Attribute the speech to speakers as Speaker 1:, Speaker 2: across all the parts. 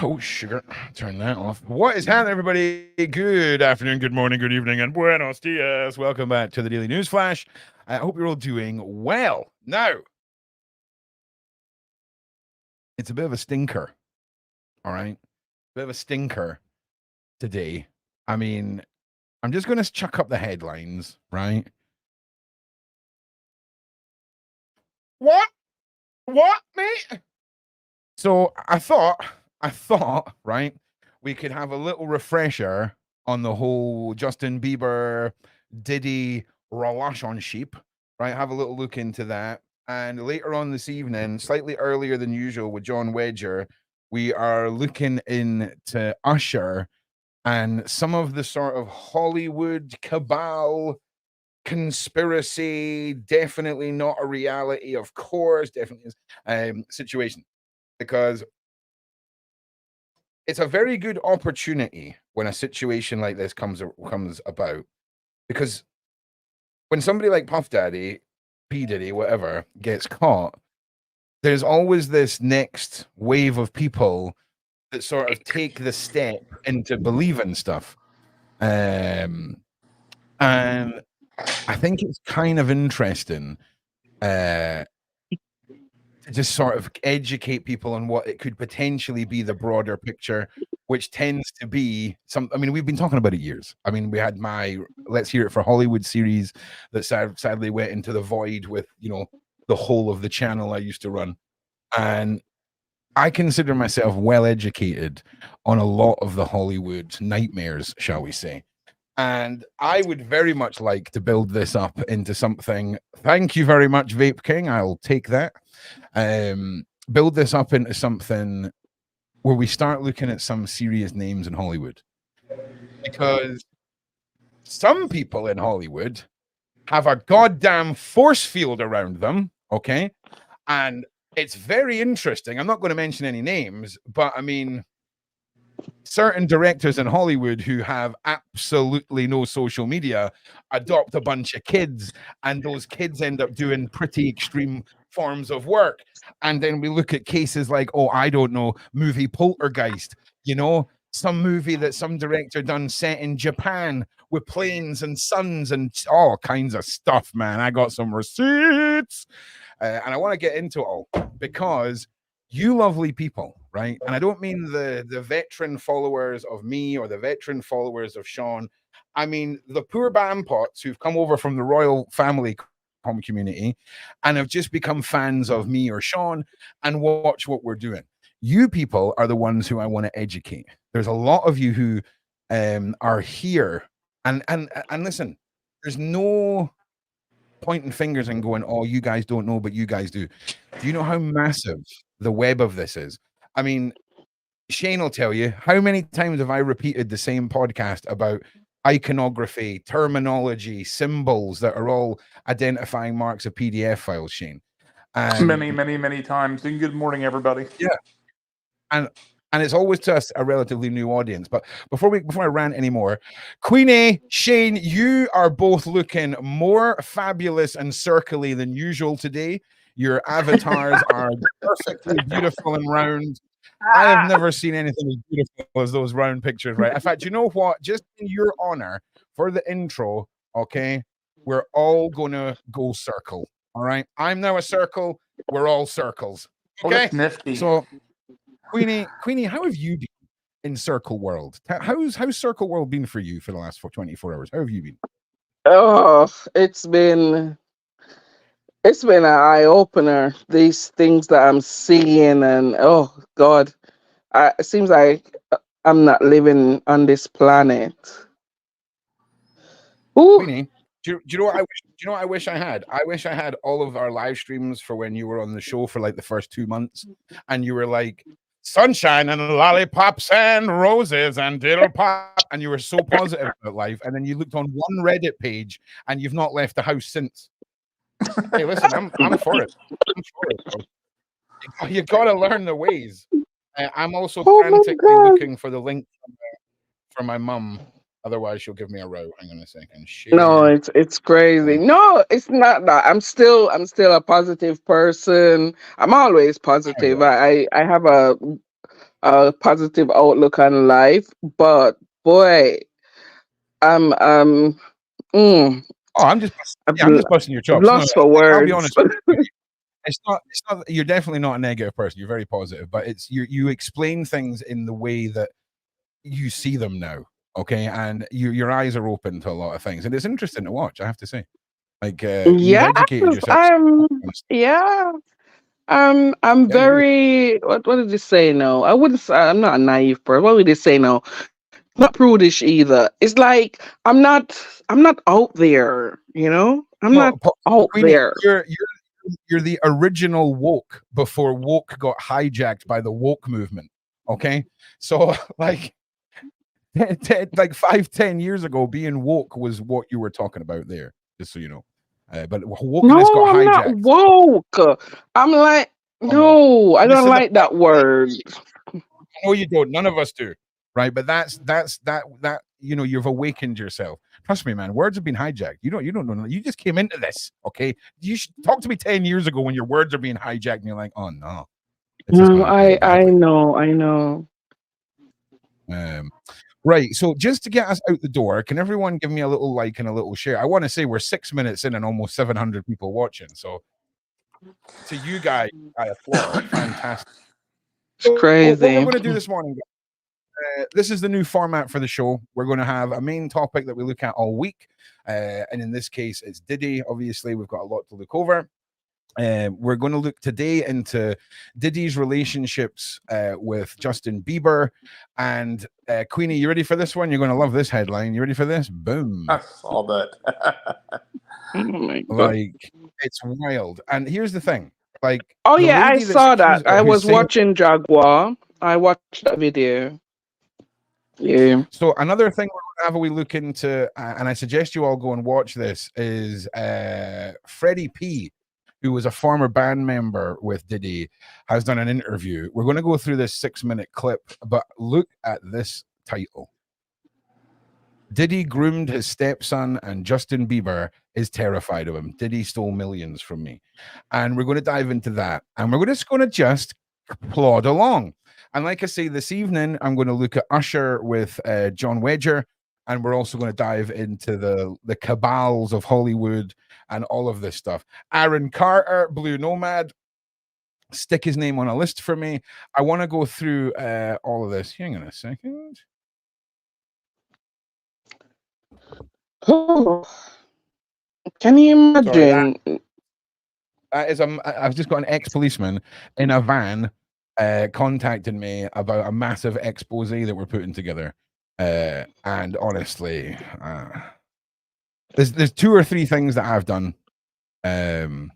Speaker 1: Oh, sugar. Turn that off. What is happening, everybody? Good afternoon, good morning, good evening, and buenos dias. Welcome back to the Daily NewsFlash. I hope you're all doing well. Now, it's a bit of a stinker. All right. Bit of a stinker today. I mean, I'm just going to chuck up the headlines, right? What? What, mate? So I thought, right, we could have a little refresher on the whole Justin Bieber, Diddy relationship, right? Have a little look into that. And later on this evening, slightly earlier than usual with John Wedger, we are looking into Usher and some of the sort of Hollywood cabal conspiracy, definitely not a reality, of course, definitely is, situation. Because it's a very good opportunity when a situation like this comes about, because when somebody like Puff Daddy, P Diddy, whatever, gets caught, there's always this next wave of people that sort of take the step into believing stuff. And I think it's kind of interesting to just sort of educate people on what it could potentially be, the broader picture, which tends to be I mean, we've been talking about it years. I mean, we had my Let's Hear It for Hollywood series that sadly went into the void with, the whole of the channel I used to run. And I consider myself well educated on a lot of the Hollywood nightmares, shall we say. And I would very much like to build this up into something. Thank you very much, Vape King. I'll take that. Build this up into something where we start looking at some serious names in Hollywood. Because some people in Hollywood have a goddamn force field around them, okay? And it's very interesting. I'm not going to mention any names, but I mean, certain directors in Hollywood who have absolutely no social media adopt a bunch of kids, and those kids end up doing pretty extreme forms of work. And then we look at cases like, oh, I don't know, movie Poltergeist, some movie that some director done set in Japan with planes and suns and all kinds of stuff, man. I got some receipts. And I want to get into it all because you lovely people, right? And I don't mean the veteran followers of me or the veteran followers of Sean. I mean the poor bampots who've come over from the royal family community and have just become fans of me or Sean and watch what we're doing. You people are the ones who I want to educate. There's a lot of you who are here, and listen, there's no pointing fingers and going, oh, you guys don't know, but you guys do. Do you know how massive the web of this is? I mean, Shane will tell you, how many times have I repeated the same podcast about iconography, terminology, symbols that are all identifying marks of PDF files, Shane?
Speaker 2: Many times. And good morning, everybody.
Speaker 1: Yeah. And it's always to us a relatively new audience. But before I rant anymore, Queenie, Shane, you are both looking more fabulous and circly than usual today. Your avatars are perfectly beautiful and round. I have never seen anything as beautiful as those round pictures, right? In fact, you know what? Just in your honor, for the intro, okay, we're all gonna go circle. All right. I'm now a circle. We're all circles. Okay.
Speaker 2: Oh, nifty.
Speaker 1: So Queenie, how have you been in Circle World? How's Circle World been for you for the last 24 hours? How have you been?
Speaker 3: Oh, it's been an eye opener. These things that I'm seeing, and oh God, it seems like I'm not living on this planet.
Speaker 1: Ooh. Queenie, do you know what I wish? Do you know what I wish I had? I wish I had all of our live streams for when you were on the show for like the first 2 months, and you were like, sunshine and lollipops and roses and diddle pop, and you were so positive about life, and then you looked on one Reddit page and you've not left the house since. Hey, listen, I'm for it. You got to learn the ways. I'm also frantically looking for the link for my mum. Otherwise, she'll give me a row. Hang on a second.
Speaker 3: No, it's crazy. No, it's not that. I'm still a positive person. I'm always positive. I have a a positive outlook on life. But boy, I'm mm,
Speaker 1: Oh, I'm just
Speaker 3: I'm
Speaker 1: yeah, I'm just busting your chops. No,
Speaker 3: lost for
Speaker 1: I'll be
Speaker 3: words.
Speaker 1: honest with you. It's not you're definitely not a negative person. You're very positive, but it's you explain things in the way that you see them now. Okay, and your eyes are open to a lot of things, and it's interesting to watch. I have to say, like you've
Speaker 3: Yes,
Speaker 1: educated yourself.
Speaker 3: yeah. I'm
Speaker 1: Yeah, you really.
Speaker 3: very what did they say now? I wouldn't say I'm not a naive person. What would they say now? Not prudish either. It's like I'm not out there, you know? I'm
Speaker 1: No,
Speaker 3: not out
Speaker 1: Queenie,
Speaker 3: there.
Speaker 1: you're the original woke before woke got hijacked by the woke movement. Okay, so like like 5-10 years ago, being woke was what you were talking about there. Just so you know, but wokeness
Speaker 3: No,
Speaker 1: got
Speaker 3: I'm not
Speaker 1: hijacked.
Speaker 3: woke. I'm like,
Speaker 1: Oh no,
Speaker 3: no, I don't
Speaker 1: listen,
Speaker 3: like that word.
Speaker 1: no, you don't. None of us do, right? But that you know, you've awakened yourself. Trust me, man. Words have been hijacked. You don't know. You just came into this, okay? You should talk to me 10 years ago when your words are being hijacked, and you're like, oh no, this is
Speaker 3: No,
Speaker 1: going to end
Speaker 3: I
Speaker 1: badly.
Speaker 3: know.
Speaker 1: Right. So just to get us out the door, can everyone give me a little like and a little share? I want to say we're 6 minutes in and almost 700 people watching. So to you guys, I applaud. Fantastic.
Speaker 3: It's
Speaker 1: So what we're
Speaker 3: crazy.
Speaker 1: going to do this morning, this is the new format for the show. We're going to have a main topic that we look at all week. And in this case, it's Diddy. Obviously, we've got a lot to look over. We're going to look today into Diddy's relationships with Justin Bieber. And Queenie, you ready for this one? You're going to love this headline. You ready for this? Boom.
Speaker 2: I saw that.
Speaker 3: Oh my God.
Speaker 1: Like, it's wild. And here's the thing. Like,
Speaker 3: Oh
Speaker 1: the
Speaker 3: yeah, I
Speaker 1: lady that's
Speaker 3: saw that.
Speaker 1: accused,
Speaker 3: I
Speaker 1: who's
Speaker 3: was
Speaker 1: saying,
Speaker 3: watching Jaguar. I watched that video. Yeah.
Speaker 1: so another thing we're going to have a wee look into, and I suggest you all go and watch this, is Freddie P, who was a former band member with Diddy, has done an interview. We're going to go through this 6-minute clip, but look at this title. Diddy groomed his stepson, and Justin Bieber is terrified of him. Diddy stole millions from me. And we're going to dive into that. And we're just going to just plod along. And like I say, this evening, I'm going to look at Usher with John Wedger. And we're also going to dive into the cabals of Hollywood and all of this stuff. Aaron Carter, Blue Nomad, stick his name on a list for me. I want to go through all of this. Hang on a second.
Speaker 3: Oh, can you
Speaker 1: Sorry,
Speaker 3: imagine?
Speaker 1: that is I've just got an ex-policeman in a van contacting me about a massive expose that we're putting together. And honestly, there's 2 or 3 things that I've done. 2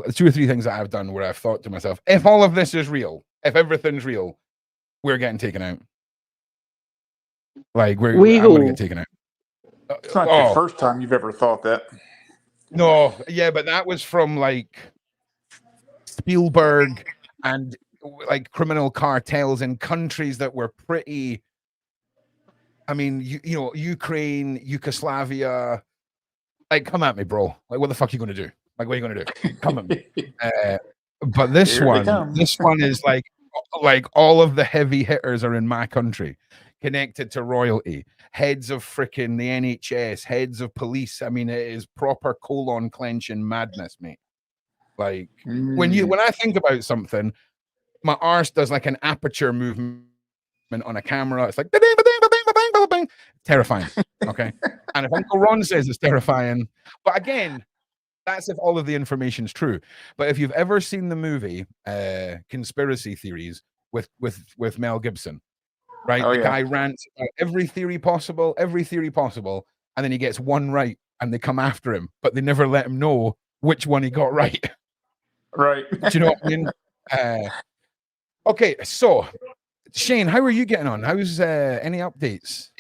Speaker 1: or 3 things that I've done where I've thought to myself, if all of this is real, if everything's real, we're getting taken out. Like I'm gonna get taken out.
Speaker 2: It's not the first time you've ever thought that.
Speaker 1: No, yeah, but that was from like Spielberg and like criminal cartels in countries that were pretty. I mean, you know, Ukraine, Yugoslavia. Like, come at me, bro. Like, what the fuck are you gonna do? Like, what are you gonna do? Come at me. But this
Speaker 2: Here they
Speaker 1: one
Speaker 2: come.
Speaker 1: is like all of the heavy hitters are in my country, connected to royalty, heads of freaking the NHS, heads of police. I mean, it is proper colon clenching madness, mate. Like when I think about something, my arse does like an aperture movement on a camera. It's like terrifying. Okay. And if Uncle Ron says it's terrifying, but again, that's if all of the information's true. But if you've ever seen the movie Conspiracy Theories with Mel Gibson, right? The guy rants about every theory possible, and then he gets one right and they come after him, but they never let him know which one he got right.
Speaker 2: Right.
Speaker 1: Do you know what I mean? Okay, so Shane, how are you getting on? How's any updates?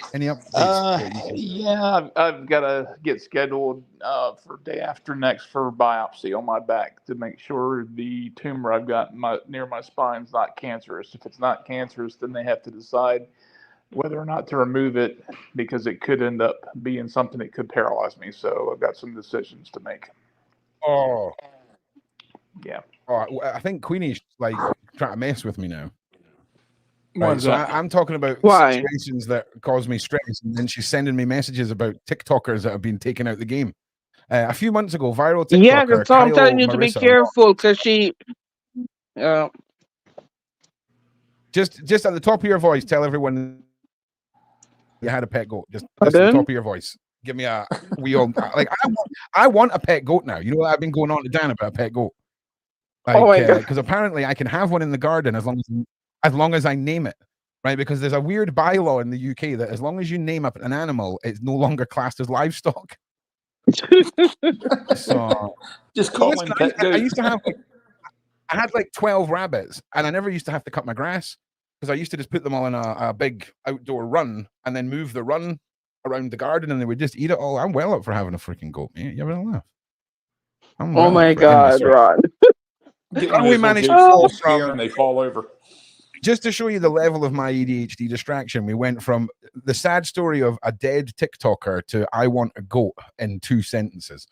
Speaker 4: Yeah, I've got to get scheduled for day after next for biopsy on my back to make sure the tumor I've got near my spine is not cancerous. If it's not cancerous, then they have to decide whether or not to remove it because it could end up being something that could paralyze me. So I've got some decisions to make.
Speaker 1: Oh,
Speaker 4: yeah.
Speaker 1: Oh, I think Queenie's like trying to mess with me now. Right, so I'm talking about
Speaker 3: Why?
Speaker 1: situations that cause me stress, and then she's sending me messages about TikTokers that have been taken out the game. A few months ago, viral
Speaker 3: Yeah,
Speaker 1: TikToker
Speaker 3: so I'm
Speaker 1: Kyle
Speaker 3: telling you to be
Speaker 1: Marissa.
Speaker 3: careful because she.
Speaker 1: Just at the top of your voice, tell everyone you had a pet goat. Just at the top of your voice. Give me a like I want a pet goat now. You know what I've been going on to Dan about a pet goat. Like,
Speaker 3: oh my God.
Speaker 1: because apparently I can have one in the garden as long as I name it, right? Because there's a weird bylaw in the UK that as long as you name up an animal, it's no longer classed as livestock. So
Speaker 4: just call him pet goat.
Speaker 1: I used to have I had like 12 rabbits, and I never used to have to cut my grass because I used to just put them all in a big outdoor run and then move the run around the garden, and they would just eat it all. I'm well up for having a freaking goat, mate. You ever laugh?
Speaker 3: Oh my God, Ron.
Speaker 1: How we managed to
Speaker 4: fall from and they fall over.
Speaker 1: Just to show you the level of my ADHD distraction, we went from the sad story of a dead TikToker to I want a goat in 2 sentences.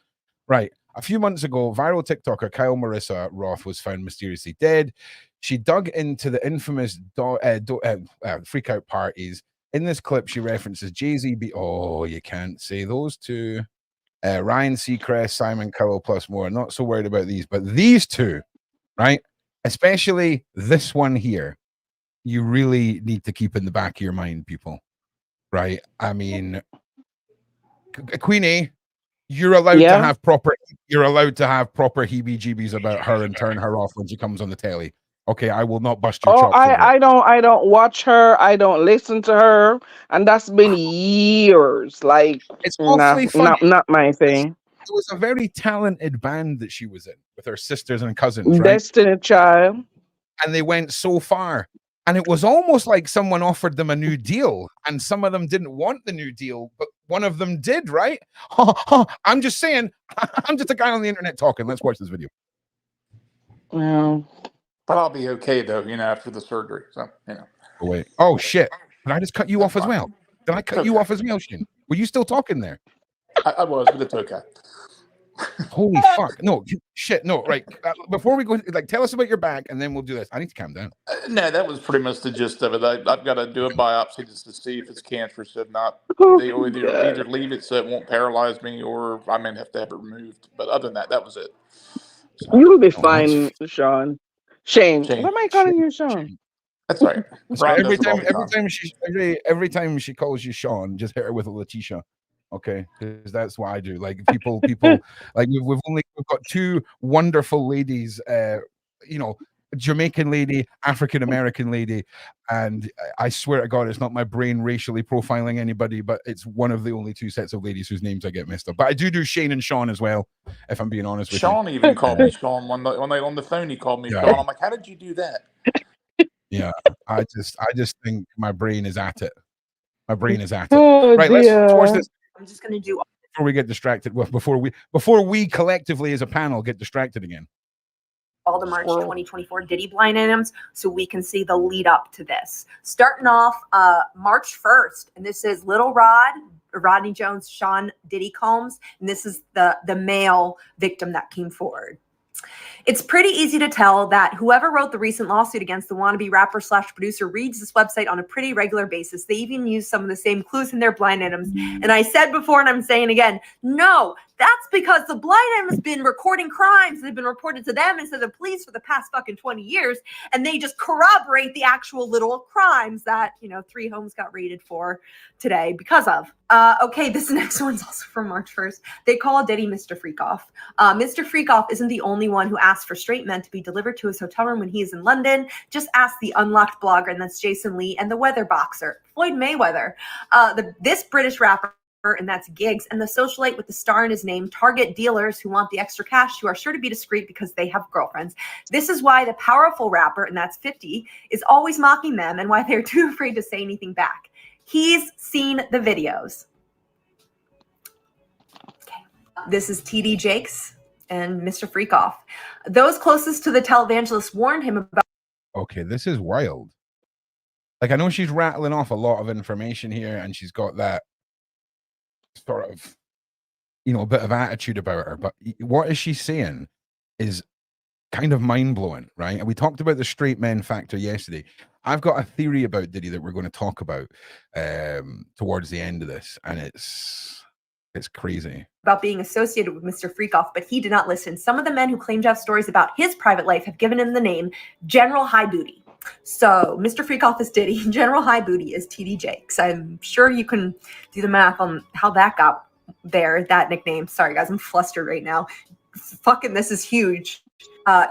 Speaker 1: Right. A few months ago, viral TikToker Kyle Marissa Roth was found mysteriously dead. She dug into the infamous freak out parties. In this clip, she references Jay-Z. Oh, you can't say those two. Ryan Seacrest, Simon Cowell, plus more. Not so worried about these, but these two, right? Especially this one here, you really need to keep in the back of your mind, people. Right? I mean, Queenie, you're allowed to have proper heebie-jeebies about her and turn her off when she comes on the telly. Okay, I will not bust your chops.
Speaker 3: I don't watch her. I don't listen to her, and that's been years. Like,
Speaker 1: it's awfully funny.
Speaker 3: Not my thing.
Speaker 1: It was a very talented band that she was in with her sisters and cousins, right?
Speaker 3: Destiny Child.
Speaker 1: And they went so far. And it was almost like someone offered them a new deal, and some of them didn't want the new deal, but one of them did, right? I'm just saying, I'm just a guy on the internet talking. Let's watch this video.
Speaker 3: Well,
Speaker 4: but I'll be okay though, after the surgery. So,
Speaker 1: Oh, wait. Oh shit! Did I just cut you off as well? Did I cut you off as well, Shane? Were you still talking there?
Speaker 4: I was, but it's okay.
Speaker 1: Holy fuck! No shit! No, right. Before we go, tell us about your back, and then we'll do this. I need to calm down.
Speaker 4: No, that was pretty much the gist of it. I've got to do a biopsy just to see if it's cancerous. If not, they either leave it so it won't paralyze me, or I may have to have it removed. But other than that, that was it.
Speaker 3: So, you'll be fine, Sean. Shane. What am I calling you, Sean?
Speaker 4: That's right.
Speaker 1: Every time she calls you Sean, just hit her with a Letitia. Okay, because that's what I do. Like people like we've got 2 wonderful ladies, Jamaican lady, African American lady, and I swear to God, it's not my brain racially profiling anybody, but it's one of the only 2 sets of ladies whose names I get messed up. But I do Shane and Sean as well, if I'm being honest with you.
Speaker 4: Sean even called me Sean when they on the phone. He called me Sean. I'm like, how did you do that?
Speaker 1: Yeah, I just think my brain is at it. My brain is at it.
Speaker 3: Oh,
Speaker 1: right,
Speaker 3: dear.
Speaker 1: let's watch this.
Speaker 5: I'm just going to do
Speaker 1: before we get distracted. Well, before we collectively as a panel get distracted again.
Speaker 5: all the March 2024 Diddy blind items so we can see the lead up to this. Starting off March 1st, and this is Little Rodney Jones, Sean Diddy Combs, and this is the male victim that came forward. It's pretty easy to tell that whoever wrote the recent lawsuit against the wannabe rapper / producer reads this website on a pretty regular basis. They even use some of the same clues in their blind items. And I said before, and I'm saying again, no, that's because the blind item has been recording crimes that have been reported to them instead of the police for the past fucking 20 years. And they just corroborate the actual little crimes that, 3 homes got raided for today because of. Okay, this next one's also from March 1st. They call Diddy Mr. Freakoff. Mr. Freakoff isn't the only one who asked for straight men to be delivered to his hotel room when he is in London. Just ask the Unlocked blogger, and that's Jason Lee, and the weather boxer, Floyd Mayweather. This British rapper, and that's Giggs, and the socialite with the star in his name target dealers who want the extra cash, who are sure to be discreet because they have girlfriends. This is why the powerful rapper, and that's 50, is always mocking them and why they're too afraid to say anything back. He's seen the videos. Okay. This is TD Jakes and Mr. Freakoff. Those closest to the televangelist warned him about.
Speaker 1: Okay, this is wild. Like, I know she's rattling off a lot of information here, and she's got that sort of, a bit of attitude about her. But what is she saying is kind of mind-blowing, right? And we talked about the straight men factor yesterday. I've got a theory about Diddy that we're going to talk about towards the end of this, and it's crazy.
Speaker 5: About being associated with Mr. Freakoff, but he did not listen. Some of the men who claim to have stories about his private life have given him the name General High Booty. So Mr. Freakoff is Diddy, General High Booty is TD Jakes. I'm sure you can do the math on how that got there, that nickname. Sorry guys, I'm flustered right now. Fucking this is huge.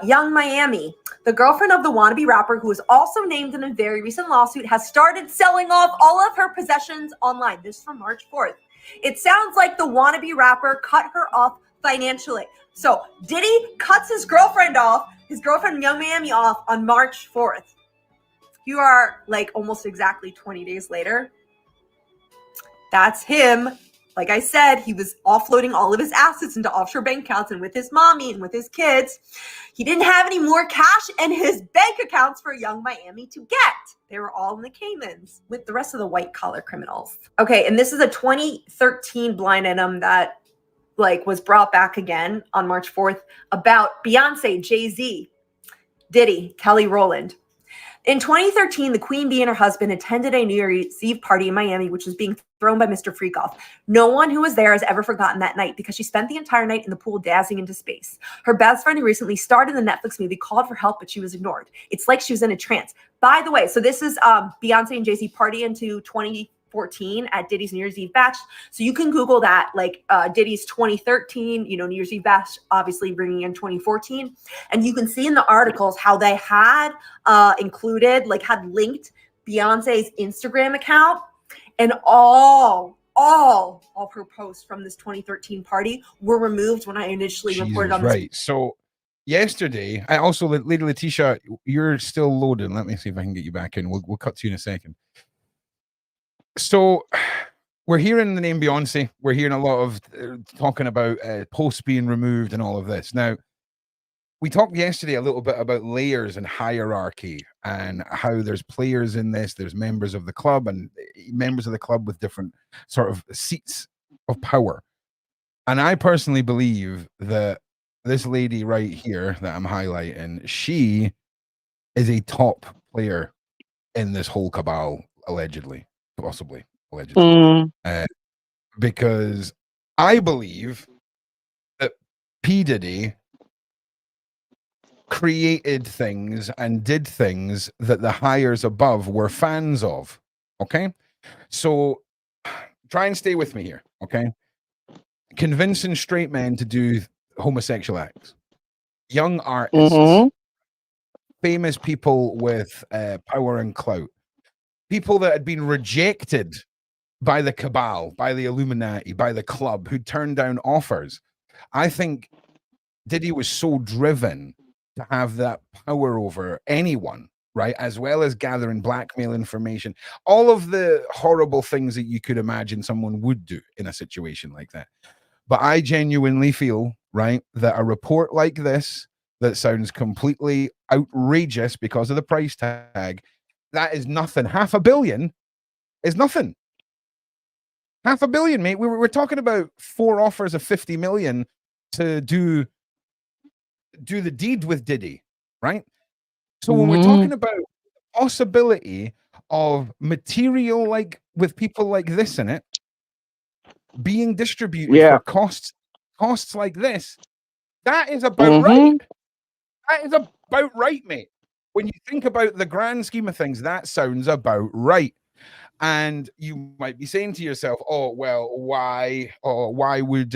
Speaker 5: Young Miami, the girlfriend of the wannabe rapper who was also named in a very recent lawsuit, has started selling off all of her possessions online. This is from March 4th. It sounds like the wannabe rapper cut her off financially. So Diddy cuts his girlfriend Young Miami off on March 4th. You are like almost exactly 20 days later. That's him. Like I said, he was offloading all of his assets into offshore bank accounts, and with his mommy and with his kids, he didn't have any more cash in his bank accounts for Young Miami to get. They were all in the Caymans with the rest of the white collar criminals. Okay, and this is a 2013 blind item that was brought back again on March 4th about Beyonce, Jay-Z, Diddy, Kelly Rowland. In 2013, the Queen Bee and her husband attended a New Year's Eve party in Miami, which was being thrown by Mr. Freakoff. No one who was there has ever forgotten that night because she spent the entire night in the pool dancing into space. Her best friend who recently starred in the Netflix movie called for help, but she was ignored. It's like she was in a trance. By the way, so this is Beyonce and Jay-Z party into 2014 at Diddy's New Year's Eve bash. So you can Google that, Diddy's 2013, New Year's Eve bash, obviously bringing in 2014. And you can see in the articles how they had had linked Beyonce's Instagram account, and all of her posts from this 2013 party were removed when I initially reported on this.
Speaker 1: Right. So yesterday, I also, Lady Letitia, you're still loading. Let me see if I can get you back in. We'll cut to you in a second. So we're hearing the name Beyonce. We're hearing a lot of talking about posts being removed and all of this. Now, we talked yesterday a little bit about layers and hierarchy and how there's players in this. There's members of the club and members of the club with different sort of seats of power. And I personally believe that this lady right here that I'm highlighting, she is a top player in this whole cabal, allegedly. Possibly, allegedly, because I believe that P. Diddy created things and did things that the hires above were fans of. Okay, so try and stay with me here. Okay, convincing straight men to do homosexual acts, young artists, famous people with power and clout. People that had been rejected by the cabal, by the Illuminati, by the club, who turned down offers. I think Diddy was so driven to have that power over anyone, right? As well as gathering blackmail information, all of the horrible things that you could imagine someone would do in a situation like that. But I genuinely feel, right, that a report like this, that sounds completely outrageous because of the price tag, that is nothing. $500 million is nothing. $500 million, mate. We're talking about 4 offers of 50 million to do the deed with Diddy, right? So when we're talking about the possibility of material with people like this in it being distributed for costs like this, that is about right. That is about right, mate. When you think about the grand scheme of things, that sounds about right. And you might be saying to yourself, "Oh, well, why? Oh, why would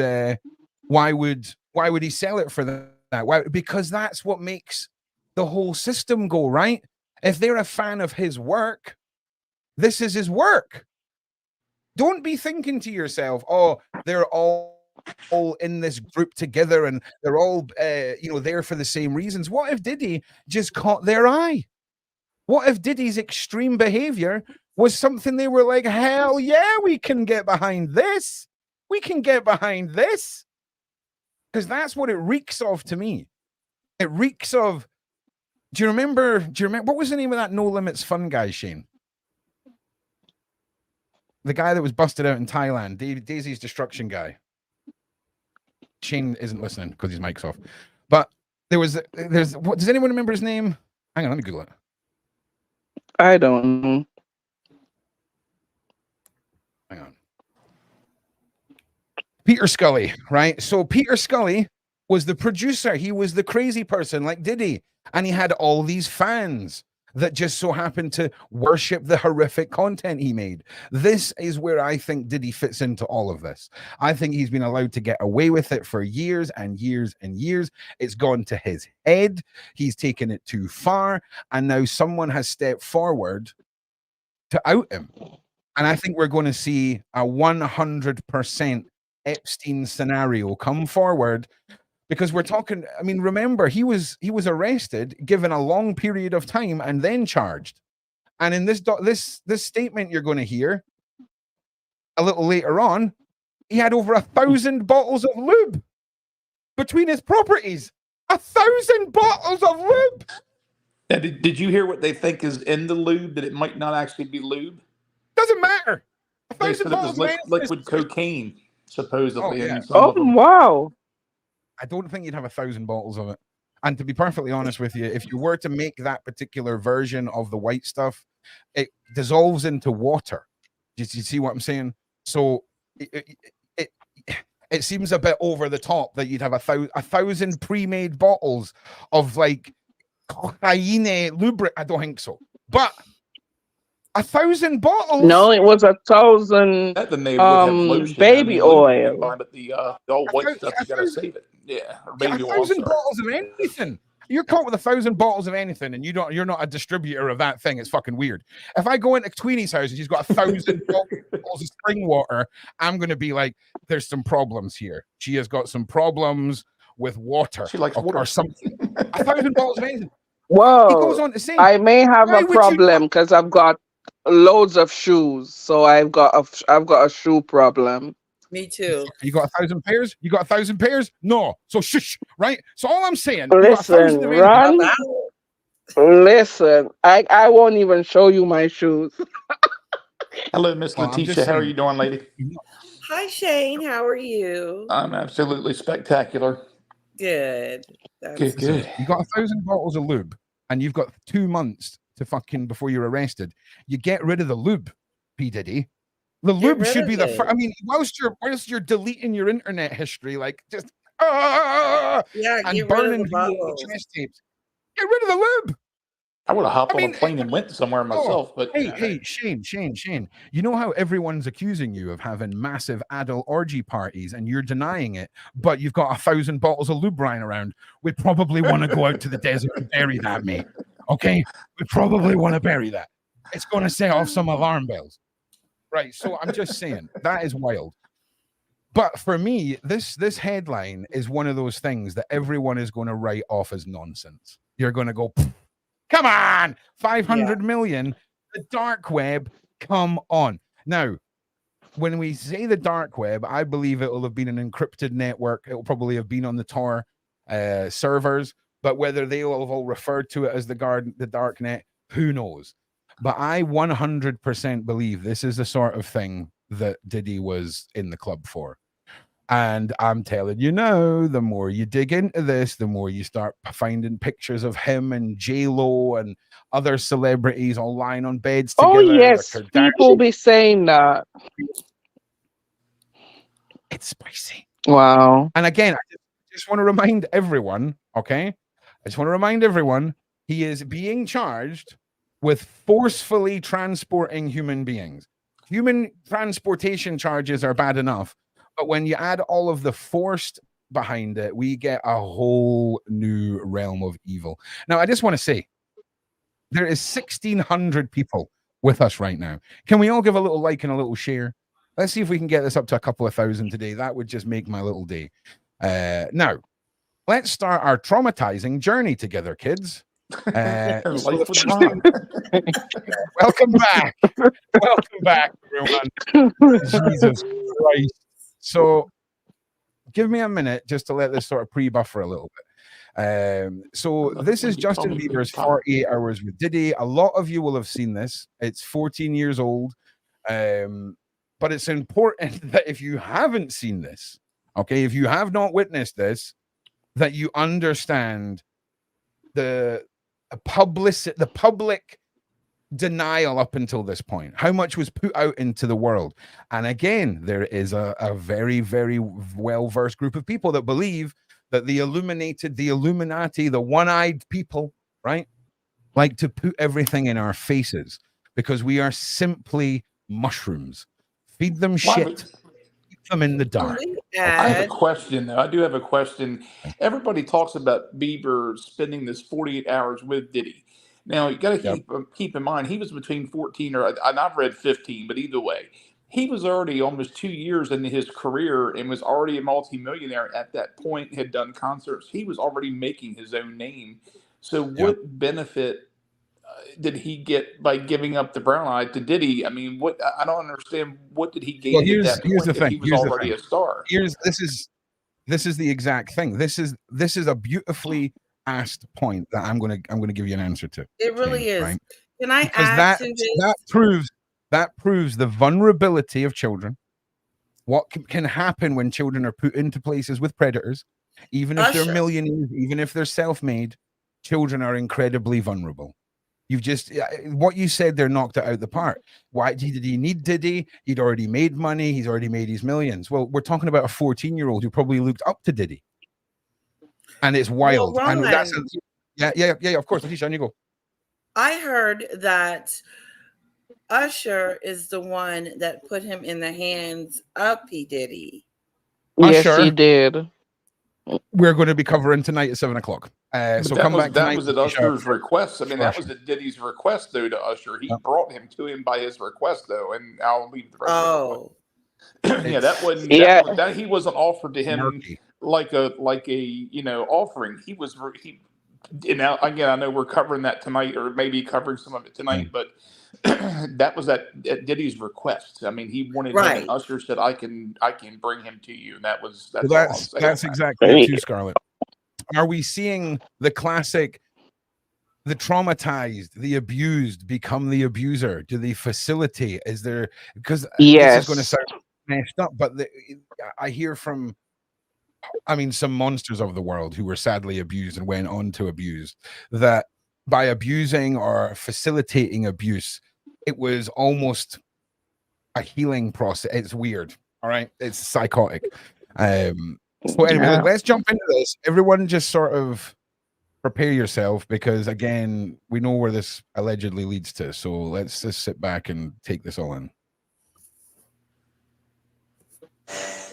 Speaker 1: he sell it for that? Why? Because that's what makes the whole system go, right? If they're a fan of his work, this is his work. Don't be thinking to yourself, "Oh, they're all in this group together and they're all there for the same reasons." What if Diddy just caught their eye? What if Diddy's extreme behavior was something they were like, "Hell yeah, we can get behind this. We can get behind this." Because that's what it reeks of to me. It reeks of, do you remember what was the name of that No Limits Fun guy, Shane? The guy that was busted out in Thailand, Daisy's Destruction guy. Shane isn't listening because his mic's off. But there's what, does anyone remember his name? Hang on, let me Google it.
Speaker 3: I don't know.
Speaker 1: Hang on. Peter Scully, right? So Peter Scully was the producer. He was the crazy person like Diddy. And he had all these fans that just so happened to worship the horrific content he made. This is where I think Diddy fits into all of this. I think he's been allowed to get away with it for years and years and years. It's gone to his head. He's taken it too far. And now someone has stepped forward to out him. And I think we're going to see a 100% Epstein scenario come forward, because we're talking, I mean, remember, he was arrested, given a long period of time, and then charged. And in this statement you're going to hear a little later on, he had over 1,000 bottles of lube between his properties. 1,000 bottles of lube.
Speaker 4: Now, did you hear what they think is in the lube? That it might not actually be lube.
Speaker 1: Doesn't matter.
Speaker 4: They said it was liquid cocaine, supposedly.
Speaker 1: Oh, yeah.
Speaker 4: In some of them.
Speaker 3: Wow.
Speaker 1: I don't think you'd have 1,000 bottles of it. And to be perfectly honest with you, if you were to make that particular version of the white stuff, it dissolves into water. Do you see what I'm saying? So it seems a bit over the top that you'd have 1,000 pre-made bottles of like cocaine lubricant. I don't think so. But 1,000 bottles?
Speaker 3: No, it was 1,000
Speaker 4: At the neighborhood have lotion.
Speaker 3: baby oil.
Speaker 4: But the all white stuff, you gotta save it. Yeah, or baby oil.
Speaker 1: 1,000 bottles of anything. You're caught with 1,000 bottles of anything, and you're not a distributor of that thing. It's fucking weird. If I go into Queenie's house and she's got 1,000 bottles of spring water, I'm gonna be like, there's some problems here. She has got some problems with water.
Speaker 4: She likes water
Speaker 1: or something. 1,000 bottles of anything.
Speaker 3: Whoa.
Speaker 1: He goes on to say,
Speaker 3: I may have
Speaker 1: why
Speaker 3: a
Speaker 1: would you-
Speaker 3: problem because I've got loads of shoes, so I've got a shoe problem.
Speaker 6: Me too.
Speaker 1: You got 1,000 pairs? You got 1,000 pairs? No. So shush, right? So all I'm saying, you got 1,000
Speaker 3: Listen,
Speaker 1: of
Speaker 3: Ron.
Speaker 1: anything.
Speaker 3: Listen, I won't even show you my shoes.
Speaker 4: Hello, Miss
Speaker 1: Well, I'm just
Speaker 4: Letitia. How are
Speaker 1: saying-
Speaker 4: you doing, lady?
Speaker 6: Hi, Shane. How are you?
Speaker 4: I'm absolutely spectacular.
Speaker 6: Good. That's
Speaker 4: Good, good.
Speaker 1: You got 1,000 bottles of lube, and you've got 2 months to fucking before you're arrested. You get rid of the lube, P. Diddy. The lube
Speaker 6: rid
Speaker 1: should
Speaker 6: of
Speaker 1: be the
Speaker 6: it.
Speaker 1: first. I mean, whilst you're deleting your internet history, like just and
Speaker 6: Yeah, get rid of
Speaker 1: burning
Speaker 6: the bottles.
Speaker 1: VHS tapes, get rid of the lube.
Speaker 4: I would have hopped
Speaker 1: I
Speaker 4: on
Speaker 1: mean,
Speaker 4: a plane and went somewhere myself, but
Speaker 1: Hey, Shane. You know how everyone's accusing you of having massive adult orgy parties and you're denying it, but you've got 1,000 bottles of lube lying around. We probably want to go out to the desert and bury that, mate. Okay? We probably want to bury that. It's going to set off some alarm bells. Right. So I'm just saying that is wild. But for me, this headline is one of those things that everyone is going to write off as nonsense. You're going to go, come on, 500 million, the dark web, come on. Now, when we say the dark web, I believe it will have been an encrypted network. It will probably have been on the Tor servers, but whether they will have all referred to it as the dark net, who knows? But I 100% believe this is the sort of thing that Diddy was in the club for. And I'm telling you now, the more you dig into this, the more you start finding pictures of him and J-Lo and other celebrities all lying on beds together.
Speaker 3: Oh yes,
Speaker 1: the Kardashians.
Speaker 3: people be saying that.
Speaker 1: It's spicy.
Speaker 3: Wow.
Speaker 1: And again, I just want to remind everyone, okay? I just want to remind everyone, he is being charged with forcefully transporting human beings. Human transportation charges are bad enough, but when you add all of the forced behind it, we get a whole new realm of evil. Now, I just want to say, there is 1,600 people with us right now. Can we all give a little like and a little share? Let's see if we can get this up to a couple of thousand today. That would just make my little day. Now, let's start our traumatizing journey together, kids.
Speaker 4: Life with
Speaker 1: so-
Speaker 4: Ron.
Speaker 1: welcome back. Welcome back, everyone. Jesus Christ. So give me a minute just to let this sort of pre-buffer a little bit. So this is Justin Bieber's 48 Hours with Diddy. A lot of you will have seen this. It's 14 years old. But it's important that if you haven't seen this, okay, if you have not witnessed this, that you understand the public denial up until this point? How much was put out into the world? And again, there is a very, very well-versed group of people that believe that the illuminated, the Illuminati, the one-eyed people, right, like to put everything in our faces because we are simply mushrooms. Feed them shit, keep them in the dark.
Speaker 4: I have a question, though. I do have a question. Everybody talks about Bieber spending this 48 hours with Diddy. Now, you got to keep in mind, he was between 14 or, and I've read 15, but either way, he was already almost 2 years into his career and was already a multimillionaire at that point, had done concerts. He was already making his own name. So what benefit did he get by giving up the brown eye to Diddy? I mean, what I don't understand. What did he gain at that point if he was already a star?
Speaker 1: This is the exact thing. This is a beautifully asked point that I'm gonna give you an answer to.
Speaker 6: It really is.
Speaker 1: Right?
Speaker 6: Can I
Speaker 1: Because
Speaker 6: add to this?
Speaker 1: that proves the vulnerability of children. What can happen when children are put into places with predators, even if they're millionaires, even if they're self-made, children are incredibly vulnerable. You've just what you said, they're knocked it out the park. Why did he need Diddy? He'd already made money, he's already made his millions. Well, we're talking about a 14-year-old who probably looked up to Diddy. And it's wild.
Speaker 6: Well,
Speaker 1: and that's of course. Letitia, on you go.
Speaker 6: I heard that Usher is the one that put him in the hands of P. Diddy.
Speaker 3: Yes, she did.
Speaker 1: We're going to be covering tonight at 7:00. So come back tonight.
Speaker 4: That was at Usher's request. I mean, that was at Diddy's request, though, to Usher. He brought him to him by his request, though, and I'll leave the rest of it. Yeah, that wasn't. That he wasn't offered to him like a offering. And now again, I know we're covering that tonight, or maybe covering some of it tonight, but that was at Diddy's request. I mean, he wanted him, and Usher said, "I can bring him to you," and that's
Speaker 1: exactly it too, Scarlett. Are we seeing the classic, the traumatized, the abused become the abuser? Do they facilitate? Is there, because this is going to sound messed up, but I hear from, some monsters of the world who were sadly abused and went on to abuse, that by abusing or facilitating abuse, it was almost a healing process. It's weird. All right. It's psychotic. So anyway, let's jump into this. Everyone just sort of prepare yourself, because again, we know where this allegedly leads to. So let's just sit back and take this all in.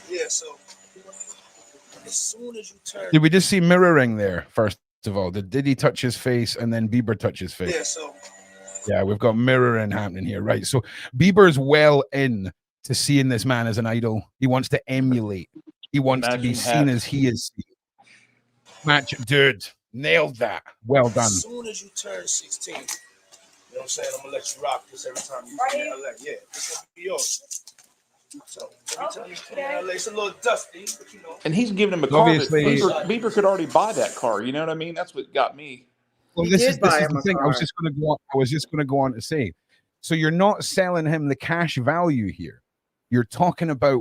Speaker 7: Yeah, so as soon as you turn,
Speaker 1: did we just see mirroring there? First of all, did Diddy touch his face and then Bieber touch his face? Yeah, we've got mirroring happening here, right? So Bieber's well in to seeing this man as an idol. He wants to emulate. He wants to be seen as he is seen. Dude, nailed that. Well done.
Speaker 7: As soon as you turn 16, you know what I'm saying? I'm gonna let you rock this every time you come in LA. Yeah, this gonna be yours. So every time you come in LA, it's a little dusty, but you know.
Speaker 4: And he's giving him a car. Bieber could already buy that car. You know what I mean? That's what got me.
Speaker 1: Well, this is the thing. I was just going to go on to say. So you're not selling him the cash value here. You're talking about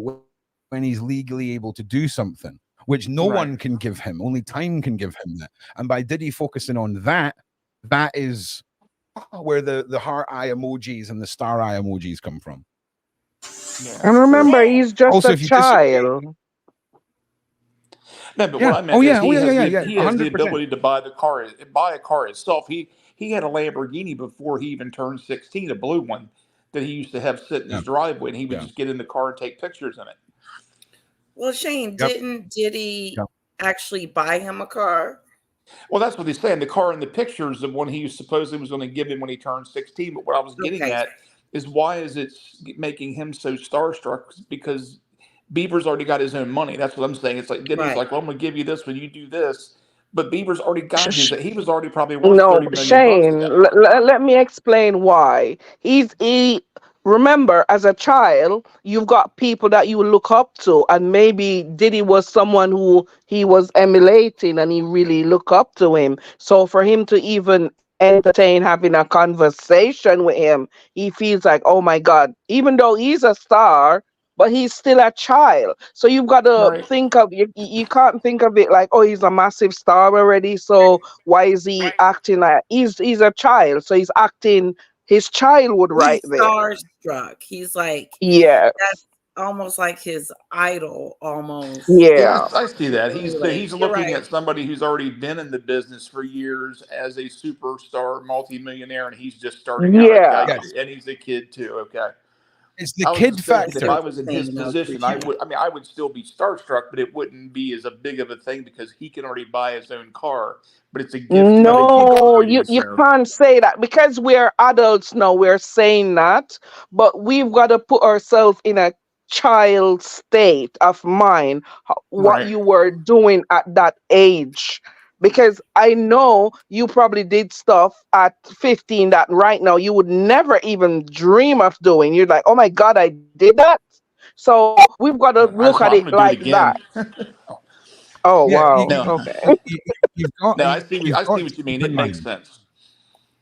Speaker 1: when he's legally able to do something, which no one can give him. Only time can give him that. And by Diddy focusing on that, that is where the heart eye emojis and the star eye emojis come from.
Speaker 3: Yeah. And remember, he's just also, a child.
Speaker 4: No, but what I meant is he has the ability to buy a car itself. He had a Lamborghini before he even turned 16, a blue one that he used to have sit in his driveway, and he would just get in the car and take pictures in it.
Speaker 6: Well, Shane, didn't Diddy actually buy him a car?
Speaker 4: Well, that's what he's saying. The car in the pictures, the one he supposedly was going to give him when he turned 16. But what I was getting at is, why is it making him so starstruck? Because Bieber's already got his own money. That's what I'm saying. It's like Diddy's like, well, I'm going to give you this when you do this. But Bieber's already got his. He was already probably worth $30 million.
Speaker 3: Shane, let me explain why. Remember, as a child, you've got people that you look up to, and maybe Diddy was someone who he was emulating, and he really looked up to him. So for him to even entertain having a conversation with him, he feels like, oh my God, even though he's a star, but he's still a child. So you've got to think of, you can't think of it like, oh, he's a massive star already, so why is he acting like he's a child? So he's acting his childhood right
Speaker 6: He's
Speaker 3: there.
Speaker 6: starstruck. He's like,
Speaker 3: Yeah,
Speaker 6: that's almost like his idol, almost.
Speaker 4: Yeah,
Speaker 3: yeah,
Speaker 4: I see that. He's
Speaker 6: You're
Speaker 4: looking
Speaker 6: right.
Speaker 4: at somebody who's already been in the business for years as a superstar multimillionaire, and he's just starting out. Okay, I
Speaker 3: yeah.
Speaker 4: get
Speaker 1: Yes,
Speaker 4: it. And he's a kid too. Okay.
Speaker 1: it's the
Speaker 4: I was
Speaker 1: kid
Speaker 4: just thinking if
Speaker 1: factor.
Speaker 4: I was in his
Speaker 6: Saying those
Speaker 4: position,
Speaker 6: things.
Speaker 4: I would still be starstruck, but it wouldn't be as a big of a thing because he can already buy his own car. But it's a gift to make you go
Speaker 3: No,
Speaker 4: pretty
Speaker 3: you
Speaker 4: soon.
Speaker 3: can't say that because we're adults now. We're saying that, but we've got to put ourselves in a child state of mind, what
Speaker 4: Right.
Speaker 3: you were doing at that age. Because I know you probably did stuff at 15 that right now you would never even dream of doing. You're like, oh my God, I did that. So we've got to
Speaker 4: That's
Speaker 3: look
Speaker 4: why
Speaker 3: at
Speaker 4: I'm
Speaker 3: it
Speaker 4: going to do it
Speaker 3: like that.
Speaker 4: again.
Speaker 3: Oh,
Speaker 1: Yeah,
Speaker 3: wow.
Speaker 4: No,
Speaker 3: Okay.
Speaker 1: you've got
Speaker 4: no,
Speaker 1: you've
Speaker 4: I
Speaker 1: got
Speaker 4: see
Speaker 1: to
Speaker 4: what you
Speaker 1: keep
Speaker 4: mean.
Speaker 1: in
Speaker 4: It makes
Speaker 1: mind.
Speaker 4: sense.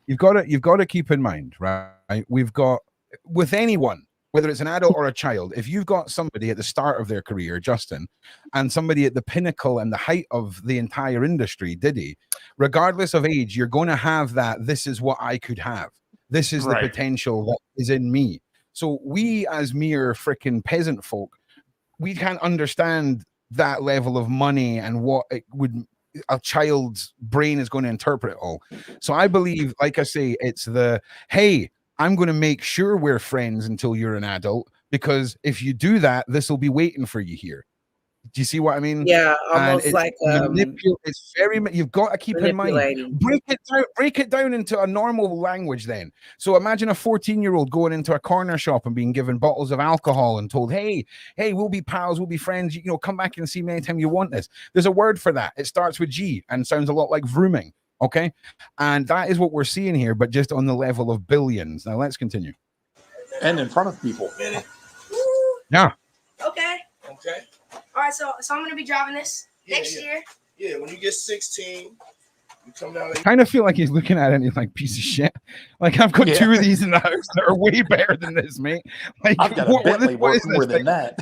Speaker 1: You've got to keep in mind, right? We've got with anyone, whether it's an adult or a child, if you've got somebody at the start of their career, Justin, and somebody at the pinnacle and the height of the entire industry, Diddy, regardless of age, you're going to have that. This is what I could have. This is the
Speaker 4: Right.
Speaker 1: potential that is in me. So we, as mere freaking peasant folk, we can't understand that level of money and what it would a child's brain is going to interpret it all. So I believe, like I say, it's the hey, I'm going to make sure we're friends until you're an adult because if you do that, this will be waiting for you here. Do you see what I mean?
Speaker 6: Yeah,
Speaker 1: And
Speaker 6: almost like
Speaker 1: it's very you've got to keep in mind,
Speaker 6: manipulating.
Speaker 1: break it down into a normal language then. So imagine a 14-year-old going into a corner shop and being given bottles of alcohol and told, hey, we'll be pals, we'll be friends, you know, come back and see me anytime you want this. There's a word for that. It starts with G and sounds a lot like grooming. Okay. And that is what we're seeing here, but just on the level of billions. Now let's continue.
Speaker 4: And in front of people.
Speaker 1: Yeah.
Speaker 8: Okay.
Speaker 7: Okay.
Speaker 8: All right. So I'm gonna be driving this
Speaker 7: Yeah,
Speaker 8: next
Speaker 7: yeah.
Speaker 8: year.
Speaker 7: Yeah, when you get 16, you come down like
Speaker 1: Kind of feel like he's looking at it and he's like, piece of shit. Like, I've got
Speaker 4: Yeah.
Speaker 1: two of these in the house that are way better than this, mate. Like,
Speaker 4: I've got a Bentley worth more than that.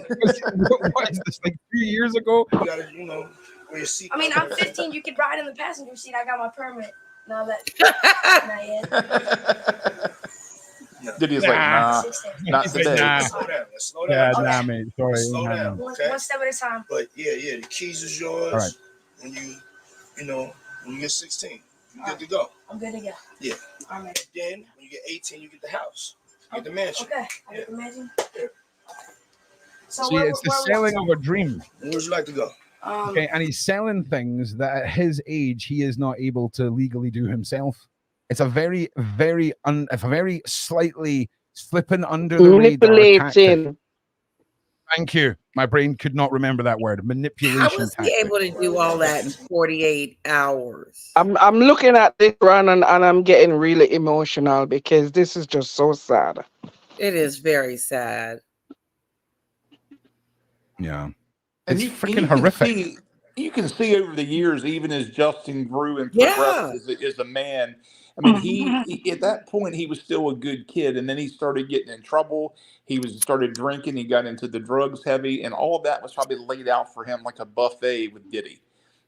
Speaker 1: What is this, like 2 years ago?
Speaker 7: you gotta, wear your seat.
Speaker 8: I mean, I'm 15. You could ride in the passenger seat. I got my permit. Now that not yet.
Speaker 4: Diddy's like, nah,
Speaker 8: 16.
Speaker 4: not
Speaker 1: He's like,
Speaker 4: today.
Speaker 1: nah.
Speaker 7: Slow down. Let's slow down.
Speaker 8: Okay.
Speaker 1: Nah, mate. Sorry.
Speaker 7: Slow
Speaker 1: hang
Speaker 7: down.
Speaker 1: on.
Speaker 7: Okay.
Speaker 8: One step at a time.
Speaker 7: But yeah, the keys is yours.
Speaker 1: All right.
Speaker 7: When you get 16, you're good to go.
Speaker 8: I'm good to go.
Speaker 7: Yeah.
Speaker 8: All right.
Speaker 7: Then when you get 18, you get the house. You get the mansion.
Speaker 8: Okay. I get the mansion. So
Speaker 1: See, it's the selling of a dream.
Speaker 7: Where would you like to go?
Speaker 1: Okay, and he's selling things that at his age he is not able to legally do himself. It's a very, very, slightly slipping under the radar tactic.
Speaker 3: Manipulating.
Speaker 1: Thank you. My brain could not remember that word.
Speaker 6: How
Speaker 1: Manipulation
Speaker 6: was he
Speaker 1: tactic.
Speaker 6: able to do all that in 48 hours?
Speaker 3: I'm looking at this run and I'm getting really emotional because this is just so sad.
Speaker 6: It is very sad.
Speaker 1: Yeah.
Speaker 4: And
Speaker 1: It's freaking horrific.
Speaker 4: You can see over the years, even as Justin grew and
Speaker 6: Yeah.
Speaker 4: progressed as a man. I mean, he at that point he was still a good kid, and then he started getting in trouble. He started drinking. He got into the drugs heavy, and all of that was probably laid out for him like a buffet with Diddy,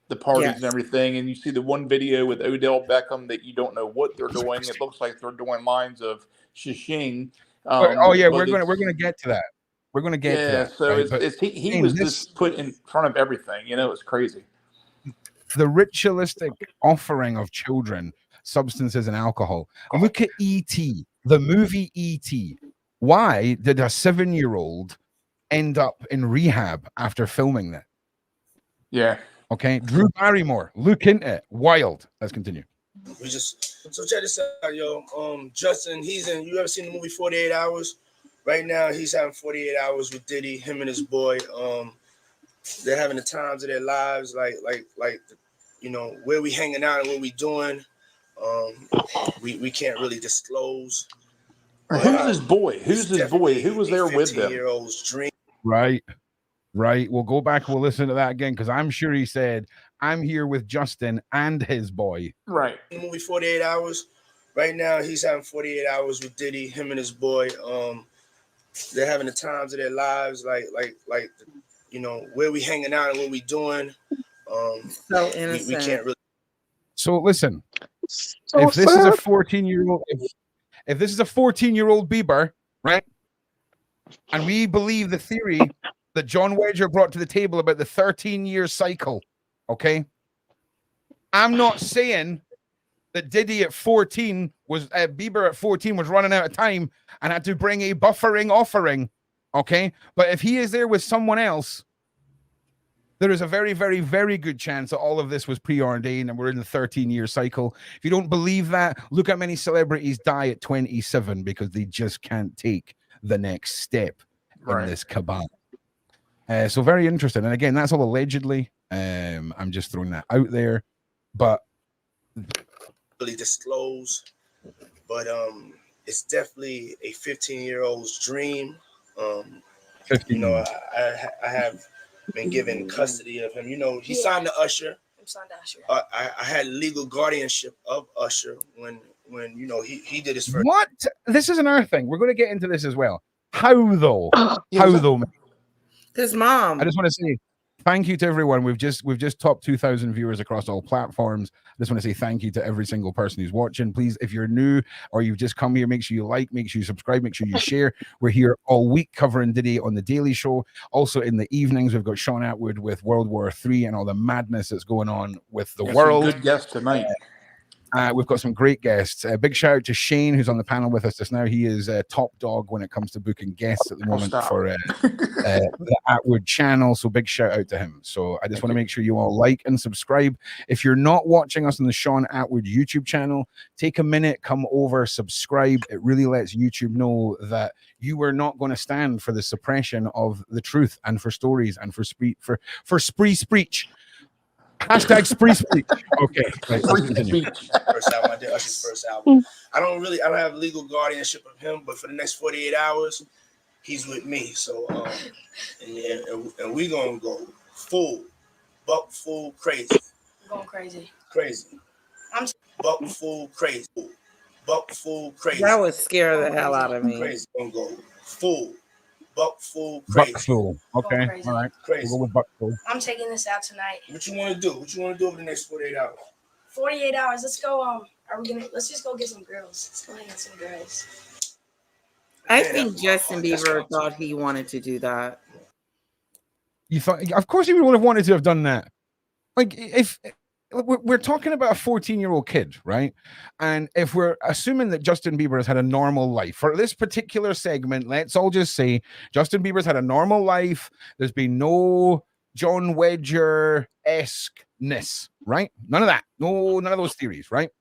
Speaker 4: the parties
Speaker 6: Yes.
Speaker 4: and everything. And you see the one video with Odell Beckham that you don't know what they're doing. It looks like they're doing lines of shishing.
Speaker 1: Oh yeah,
Speaker 4: but
Speaker 1: we're
Speaker 4: it's-
Speaker 1: gonna get to that. We're gonna get to that.
Speaker 4: So
Speaker 1: right? But
Speaker 4: he
Speaker 1: Shane,
Speaker 4: was
Speaker 1: this-
Speaker 4: just put in front of everything. It's crazy.
Speaker 1: the ritualistic offering of children substances and alcohol. Look at E.T., the movie E.T. Why did a 7-year-old end up in rehab after filming that?
Speaker 4: Yeah.
Speaker 1: Okay, Drew Barrymore, look into it. Wild. Let's continue.
Speaker 7: So check this out, yo. Justin, you ever seen the movie 48 Hours? Right now, he's having 48 hours with Diddy, him and his boy. They're having the times of their lives, like where we hanging out and what we doing. We can't really disclose.
Speaker 4: Who's his boy? Who's his boy? Who was there with them?
Speaker 7: 15-year-old's dream.
Speaker 1: Right. We'll go back. We'll listen to that again because I'm sure he said, I'm here with Justin and his boy.
Speaker 4: Right.
Speaker 7: The movie 48 Hours. Right now, he's having 48 hours with Diddy, him and his boy. They're having the times of their lives, like where we hanging out and what we doing.
Speaker 6: So innocent.
Speaker 7: We can't really.
Speaker 1: So listen,
Speaker 3: So
Speaker 1: if this is a
Speaker 3: sad.
Speaker 1: 14-year-old, if this is a 14-year-old Bieber, right? And we believe the theory that John Wedger brought to the table about the 13-year cycle, okay? I'm not saying that Diddy at 14 was Bieber at 14 was running out of time and had to bring a buffering offering, okay? But if he is there with someone else, there is a very, very, very good chance that all of this was preordained and we're in the 13-year cycle. If you don't believe that, look how many celebrities die at 27 because they just can't take the next step in this cabal. So very interesting. And again, that's all allegedly. I'm just throwing that out there. But
Speaker 7: really disclose. But it's definitely a 15-year-old's dream. You know, I have been given custody of him. You know, he signed to Usher.
Speaker 8: I'm signed to Usher.
Speaker 7: I had legal guardianship of Usher when you know he did his first.
Speaker 1: What? This is another thing. We're going to get into this as well. How though? How though?
Speaker 6: His mom.
Speaker 1: I just want to say thank you to everyone. We've just topped 2,000 viewers across all platforms. I just want to say thank you to every single person who's watching. Please, if you're new or you've just come here, make sure you like, make sure you subscribe, make sure you share. We're here all week covering Diddy on the Daily Show. Also in the evenings, we've got Sean Atwood with World War III and all the madness that's going on with the world.
Speaker 4: Good guest tonight.
Speaker 1: We've got some great guests. Big shout out to Shane, who's on the panel with us just now. He is top dog when it comes to booking guests at the moment for the Atwood channel. So big shout out to him. So I just want to make sure you all like and subscribe. If you're not watching us on the Sean Atwood YouTube channel, take a minute, come over, subscribe. It really lets YouTube know that you are not going to stand for the suppression of the truth and for stories and for spree speech. Hashtag spree speech. Okay. Right, let's continue.
Speaker 7: First album, I did Usher's first album. I don't have legal guardianship of him, but for the next 48 hours, he's with me. So and we gonna go full crazy.
Speaker 8: Going crazy.
Speaker 7: I'm buck full crazy.
Speaker 6: That would scare the hell out of me.
Speaker 7: Crazy. Gonna go full. Buck crazy.
Speaker 1: Buck full. Okay. All right.
Speaker 7: Crazy.
Speaker 1: We'll go with buck full.
Speaker 8: I'm taking this out tonight.
Speaker 7: What you want to do? What you want to do over the next 48 hours?
Speaker 8: 48 hours. Let's go. Let's just go get some girls. Let's go hang out with some girls.
Speaker 6: I think Justin Bieber thought he wanted to do that.
Speaker 1: You thought, of course, he would have wanted to have done that. Like, if we're talking about a 14-year-old kid, right? And if we're assuming that Justin Bieber has had a normal life for this particular segment, let's all just say Justin Bieber's had a normal life. There's been no John Wedger-esque-ness, right? None of that. No, none of those theories, right?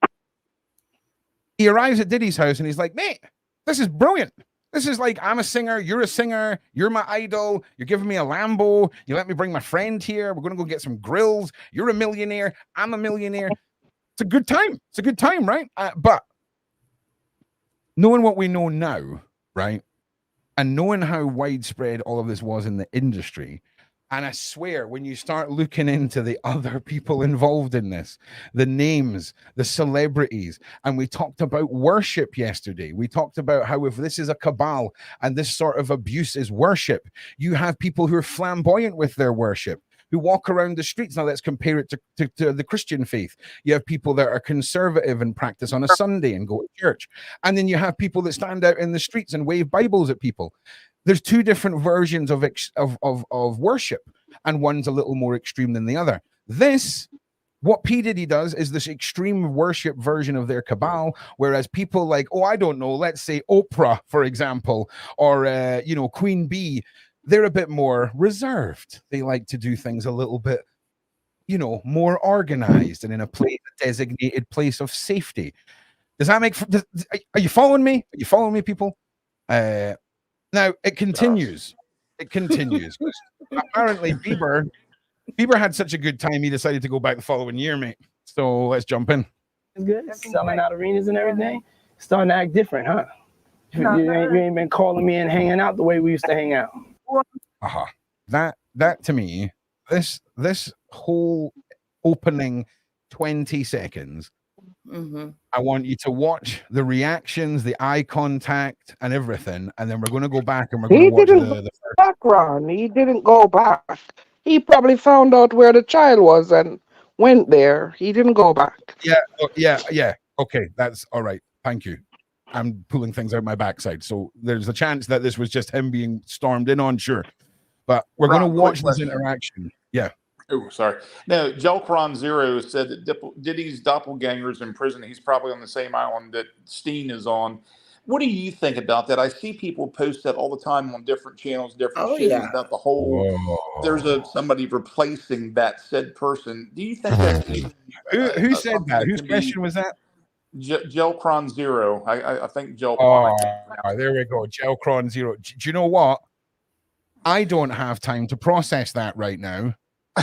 Speaker 1: He arrives at Diddy's house and he's like, mate, this is brilliant. This is like, I'm a singer, you're my idol, you're giving me a Lambo, you let me bring my friend here, we're going to go get some grills, you're a millionaire, I'm a millionaire. It's a good time. It's a good time, right? But knowing what we know now, right, and knowing how widespread all of this was in the industry, and I swear, when you start looking into the other people involved in this, the names, the celebrities, and we talked about worship yesterday. We talked about how if this is a cabal and this sort of abuse is worship, you have people who are flamboyant with their worship, who walk around the streets. Now let's compare it to the Christian faith. You have people that are conservative and practice on a Sunday and go to church. And then you have people that stand out in the streets and wave Bibles at people. There's two different versions of worship, and one's a little more extreme than the other. What P. Diddy does is this extreme worship version of their cabal, whereas people like, I don't know, let's say Oprah, for example, or, Queen Bee, they're a bit more reserved. They like to do things a little bit, more organized and in a designated place of safety. Does that make... Are you following me? Are you following me, people? Now it continues. Apparently, Bieber had such a good time, he decided to go back the following year, mate. So let's jump in.
Speaker 9: It's good. Selling out arenas and everything. Starting to act different, huh? You ain't been calling me and hanging out the way we used to hang out.
Speaker 1: That to me, this whole opening 20 seconds. Mm-hmm. I want you to watch the reactions, the eye contact, and everything, and then we're going to go back and we're going to watch the
Speaker 3: background. He didn't go back. He probably found out where the child was and went there. He didn't go back.
Speaker 1: Yeah. Okay, that's all right. Thank you. I'm pulling things out my backside. So there's a chance that this was just him being stormed in on, sure. But we're going to watch this interaction. Yeah.
Speaker 4: Oh, sorry. No, Jelcron Zero said that Diddy's doppelganger is in prison. He's probably on the same island that Steen is on. What do you think about that? I see people post that all the time on different channels, different shows about the whole. There's somebody replacing that said person. Do you think that's
Speaker 1: who said that? Whose question was that?
Speaker 4: Jelcron Zero. I think Jelcron.
Speaker 1: Oh, there we go. Jelcron Zero. Do you know what? I don't have time to process that right now.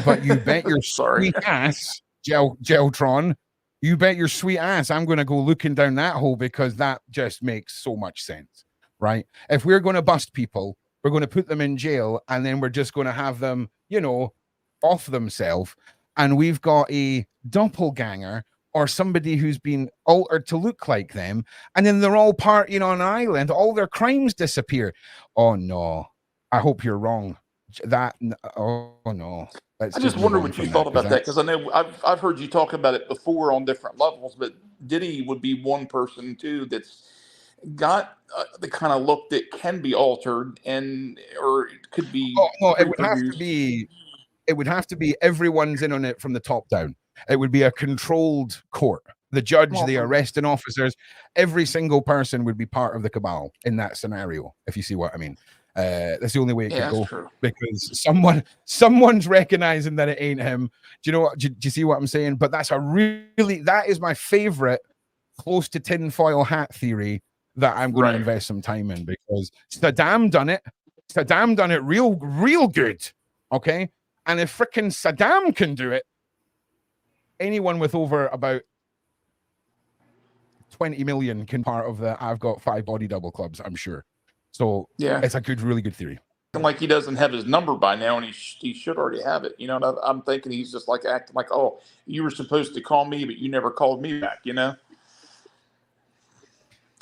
Speaker 1: But you bet your sweet ass, Geltron, you bet your sweet ass I'm going to go looking down that hole, because that just makes so much sense, right? If we're going to bust people, we're going to put them in jail, and then we're just going to have them, you know, off themselves, and we've got a doppelganger or somebody who's been altered to look like them, and then they're all partying on an island, all their crimes disappear. Oh, no. I hope you're wrong. Oh, no.
Speaker 4: I just wonder what you thought about that, because I know I've heard you talk about it before on different levels, but Diddy would be one person too that's got the kind of look that can be altered or it could be.
Speaker 1: Oh no, it would have to be. It would have to be everyone's in on it from the top down. It would be a controlled court. The judge, the arresting officers, every single person would be part of the cabal in that scenario. If you see what I mean. That's the only way it could go, true. Because someone's recognizing that it ain't him. Do you know what? Do you see what I'm saying? But that is my favorite close to tinfoil hat theory that I'm going to invest some time in, because Saddam done it. Saddam done it real good. Okay. And if freaking Saddam can do it, anyone with over about 20 million can part of the I've got 5 body double clubs, I'm sure. So yeah, it's a really good theory.
Speaker 4: Like he doesn't have his number by now, and he should already have it. You know, I'm thinking he's just like acting like, oh, you were supposed to call me, but you never called me back. You know?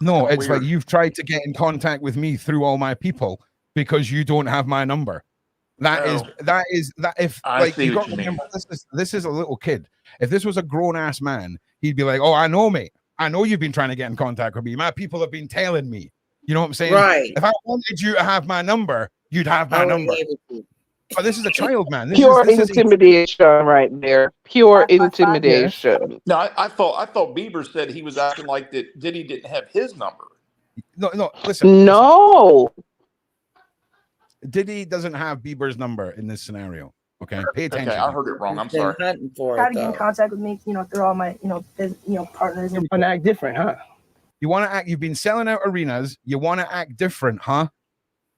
Speaker 1: No, it's weird. Like you've tried to get in contact with me through all my people because you don't have my number. That is if like you got to remember, this is a little kid. If this was a grown ass man, he'd be like, oh, I know, mate. I know you've been trying to get in contact with me. My people have been telling me. You know what I'm saying?
Speaker 6: Right.
Speaker 1: If I wanted you to have my number, you'd have my number. But this is a child, man. This
Speaker 3: Pure intimidation right there. Pure intimidation.
Speaker 4: No, I thought Bieber said he was acting like that Diddy didn't have his number.
Speaker 1: No, listen.
Speaker 3: No.
Speaker 1: Diddy doesn't have Bieber's number in this scenario. Okay, pay attention.
Speaker 4: Okay, I heard it wrong. I'm sorry.
Speaker 8: Try to get in contact with me, through all my, partners.
Speaker 9: And act different, huh?
Speaker 1: You want to act, you've been selling out arenas. You want to act different, huh?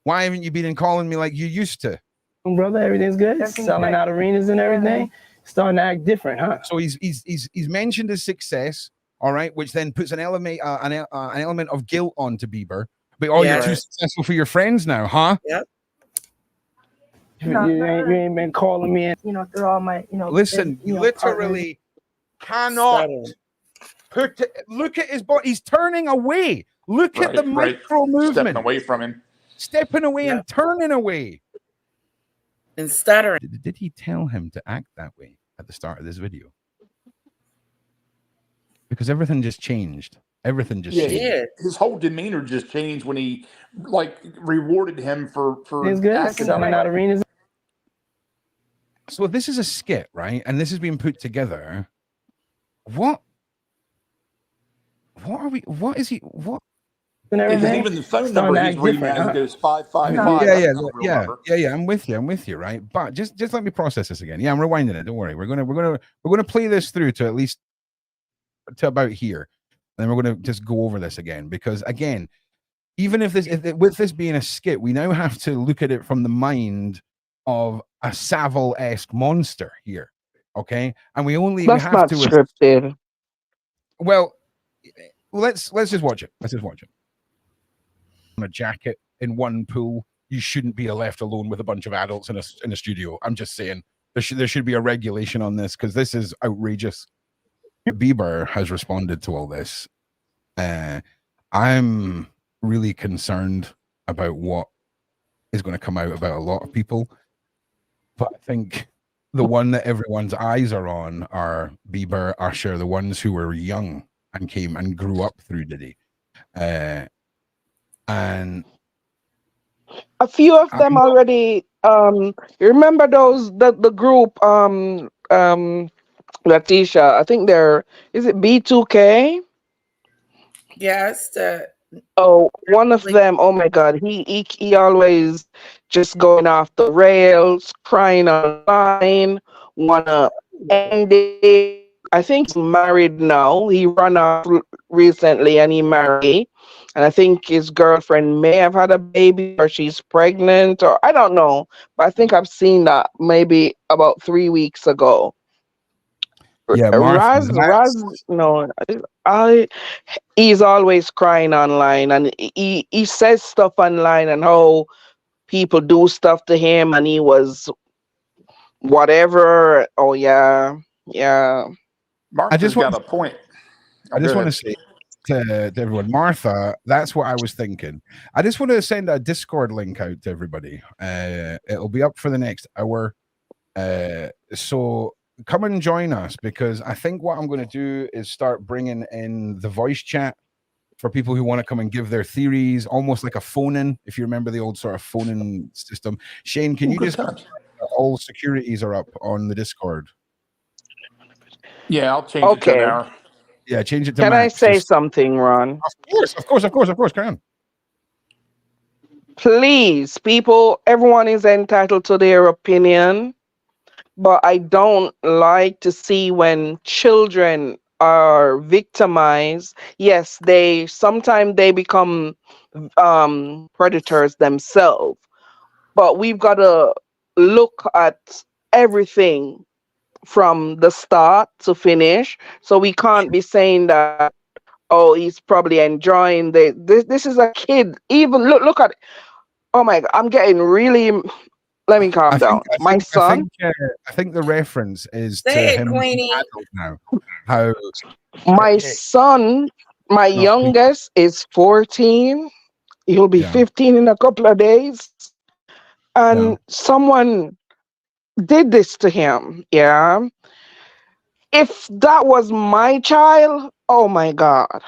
Speaker 1: Why haven't you been calling me like you used to?
Speaker 9: Brother, everything's good. Selling out arenas and everything. Starting to act different, huh?
Speaker 1: So he's mentioned his success, all right, which then puts an element of guilt onto Bieber. But you're too successful for your friends now, huh?
Speaker 6: Yep.
Speaker 9: You ain't been calling me in.
Speaker 8: Through all my,
Speaker 1: Listen, you literally cannot look at his body. He's turning away. Look at the micro movement.
Speaker 4: Stepping away from him.
Speaker 1: Stepping away and turning away.
Speaker 6: And stuttering.
Speaker 1: Did he tell him to act that way at the start of this video? Because everything just changed. Everything just changed.
Speaker 4: Yeah. His whole demeanor just changed when he rewarded him for
Speaker 9: it's good. Selling out arenas.
Speaker 1: So this is a skit, right? And this has been put together. What are we? What is he? What?
Speaker 4: Even the phone number he's reading and goes 555.
Speaker 1: Yeah. I'm with you, right? But just let me process this again. Yeah, I'm rewinding it. Don't worry. We're gonna play this through to at least to about here, and then we're gonna just go over this again, because again, even if with this being a skit, we now have to look at it from the mind of a Savile-esque monster here. Okay, and we have to
Speaker 3: scripted.
Speaker 1: Well, let's just watch it. Let's just watch it. A jacket in one pool, you shouldn't be left alone with a bunch of adults in a studio. I'm just saying there should be a regulation on this, because this is outrageous. Bieber has responded to all this. I'm really concerned about what is going to come out about a lot of people, but I think the one that everyone's eyes are on are Bieber, Usher, the ones who were young and came and grew up through Diddy. And
Speaker 3: a few of them already. You remember those the group Letitia? I think is it B2K?
Speaker 6: Yes,
Speaker 3: Oh, one of them. Oh my God, he always just going off the rails, crying online, wanna end it. I think he's married now. He ran off recently and he married. And I think his girlfriend may have had a baby or she's pregnant or I don't know. But I think I've seen that maybe about 3 weeks ago.
Speaker 1: yeah, Martha,
Speaker 3: Raz, no, I he's always crying online and he says stuff online and how people do stuff to him and he was whatever. Oh yeah.
Speaker 4: Martha's got a point.
Speaker 1: I just want to say to everyone, Martha, that's what I was thinking. I just want to send a Discord link out to everybody. It'll be up for the next hour. So come and join us, because I think what I'm going to do is start bringing in the voice chat for people who want to come and give their theories, almost like a phone-in, if you remember the old sort of phone-in system. Shane, can you just all securities are up on the Discord?
Speaker 4: Yeah, I'll change it to an hour.
Speaker 1: Yeah, change it to
Speaker 3: Can
Speaker 1: max.
Speaker 3: I say something, Ron?
Speaker 1: Of course, carry on.
Speaker 3: Please, people, everyone is entitled to their opinion, but I don't like to see when children are victimized. Yes, sometimes they become predators themselves, but we've got to look at everything from the start to finish. So we can't be saying that, oh, he's probably enjoying this is a kid. Even look at it. Oh my God, I'm getting really. Let me calm down. My son.
Speaker 1: I think the reference is
Speaker 6: say
Speaker 1: to
Speaker 6: it,
Speaker 1: him
Speaker 6: Queenie.
Speaker 1: now. How
Speaker 3: my son, my youngest, is 14. He'll be 15 in a couple of days. And someone did this to him. Yeah. If that was my child, oh my God.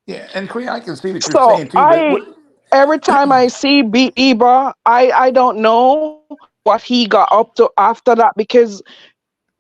Speaker 4: Yeah, and Queen, I can see what you're saying too.
Speaker 3: Every time I see Bieber, I don't know what he got up to after that, because